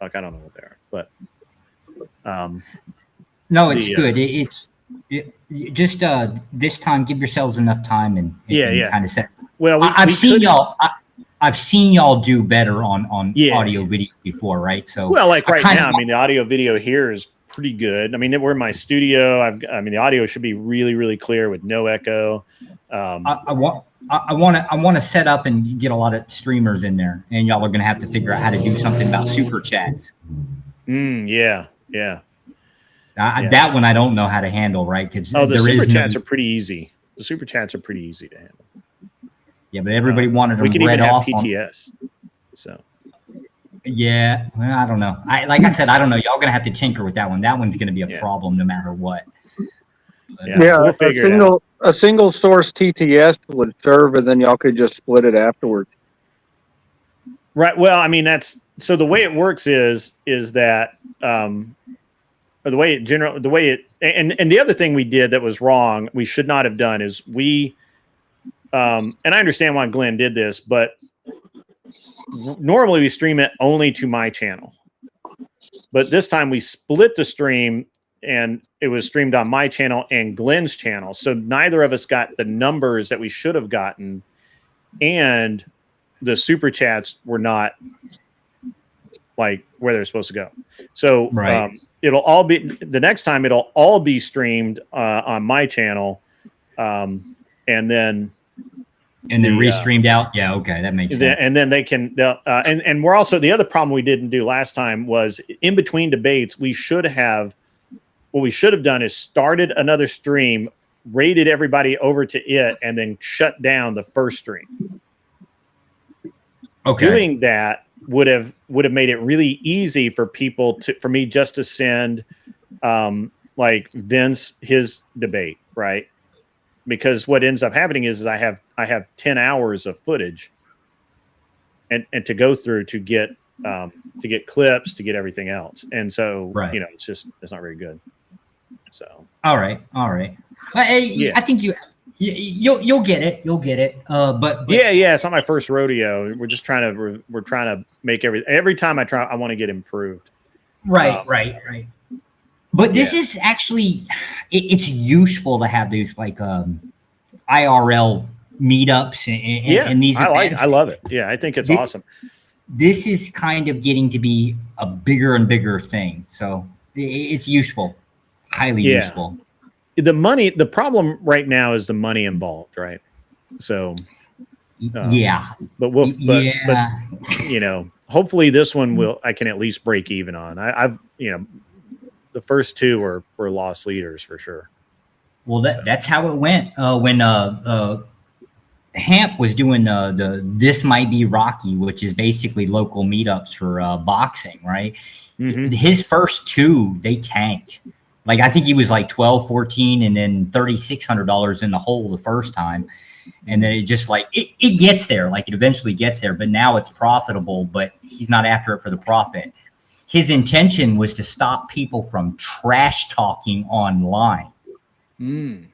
don't know what they are, but no, it's good. Just this time, give yourselves enough time and kind of set. Well, I've seen y'all do better on audio video before, right? So like right now, I mean, the audio video here is pretty good. I mean, we're in my studio. The audio should be really, really clear with no echo. I want to set up and get a lot of streamers in there, and y'all are going to have to figure out how to do something about super chats. Yeah. That one I don't know how to handle, right? Because the super chats are pretty easy. The super chats are pretty easy to handle. Yeah, but everybody wanted them. We could even have TTS. So. Yeah, well, I don't know. Like I said, I don't know. Y'all gonna have to tinker with that one. That one's gonna be a problem no matter what. But, a single source TTS would serve, and then y'all could just split it afterwards. Right. Well, I mean, so the way it works is that and the other thing we did that was wrong, we should not have done, is and I understand why Glenn did this, but normally we stream it only to my channel. But this time we split the stream, and it was streamed on my channel and Glenn's channel. So neither of us got the numbers that we should have gotten, and the super chats were not like where they're supposed to go. So it'll all be, the next time it'll all be streamed on my channel, and then restreamed out. Yeah, okay, that makes sense. And then they can, and we're also, the other problem we didn't do last time was in between debates, what we should have done is started another stream, rated everybody over to it, and then shut down the first stream. Okay. Doing that would have made it really easy for me just to send like Vince his debate, right? Because what ends up happening is I have 10 hours of footage and to go through to get clips, to get everything else. And so, it's not very good. So, all right. I think you'll get it. You'll get it. But it's not my first rodeo. We're just trying to make every time I want to get improved. Right. But this is actually, it's useful to have these like IRL meetups and these events. I love it. Yeah, I think it's awesome. This is kind of getting to be a bigger and bigger thing. So it's useful, highly useful. The problem right now is the money involved, right? So, but you know, hopefully this one I can at least break even on. I've the first two were lost leaders for sure. Well, that's how it went when Hamp was doing the This Might Be Rocky, which is basically local meetups for boxing, right? Mm-hmm. His first two, they tanked. Like, I think he was like 12, 14, and then $3,600 in the hole the first time. And then it just like, it gets there. Like, it eventually gets there. But now it's profitable, but he's not after it for the profit. His intention was to stop people from trash talking online. Mm.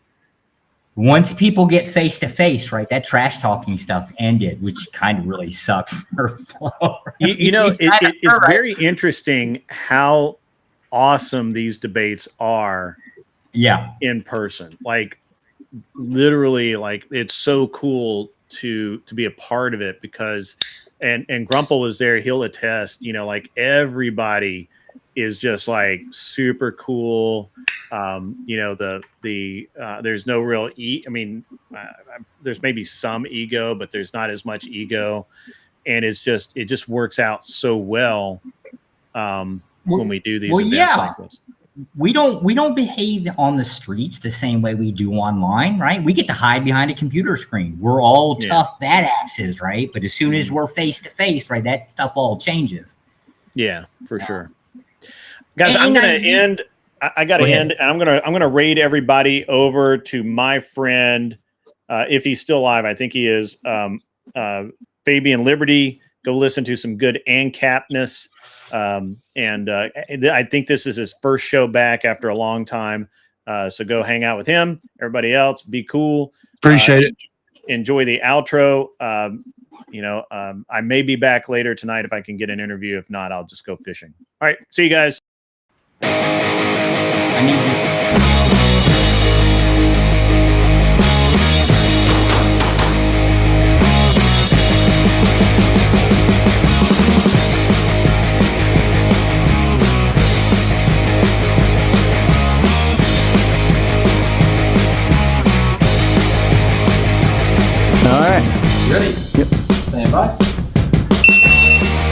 Once people get face to face, right, that trash talking stuff ended, which kind of really sucks for Flo. It's very interesting how awesome these debates are. In person, like literally, like it's so cool to be a part of it because, and Grumple was there. He'll attest. Like everybody is just like super cool. There's no real there's maybe some ego, but there's not as much ego, and it just works out so well when we do these events like this. We don't behave on the streets the same way we do online, right? We get to hide behind a computer screen. We're all tough badasses, right? But as soon as we're face to face, right, that stuff all changes. Yeah, for sure. Guys, I'm gonna end. I got to end, and I'm gonna raid everybody over to my friend, if he's still alive. I think he is. Fabian Liberty. Go listen to some good ANCAPness. I think this is his first show back after a long time. So go hang out with him. Everybody else, be cool. Appreciate it. Enjoy the outro. I may be back later tonight if I can get an interview. If not, I'll just go fishing. All right, see you guys. I need you. All right. Ready? Yep. Stand by.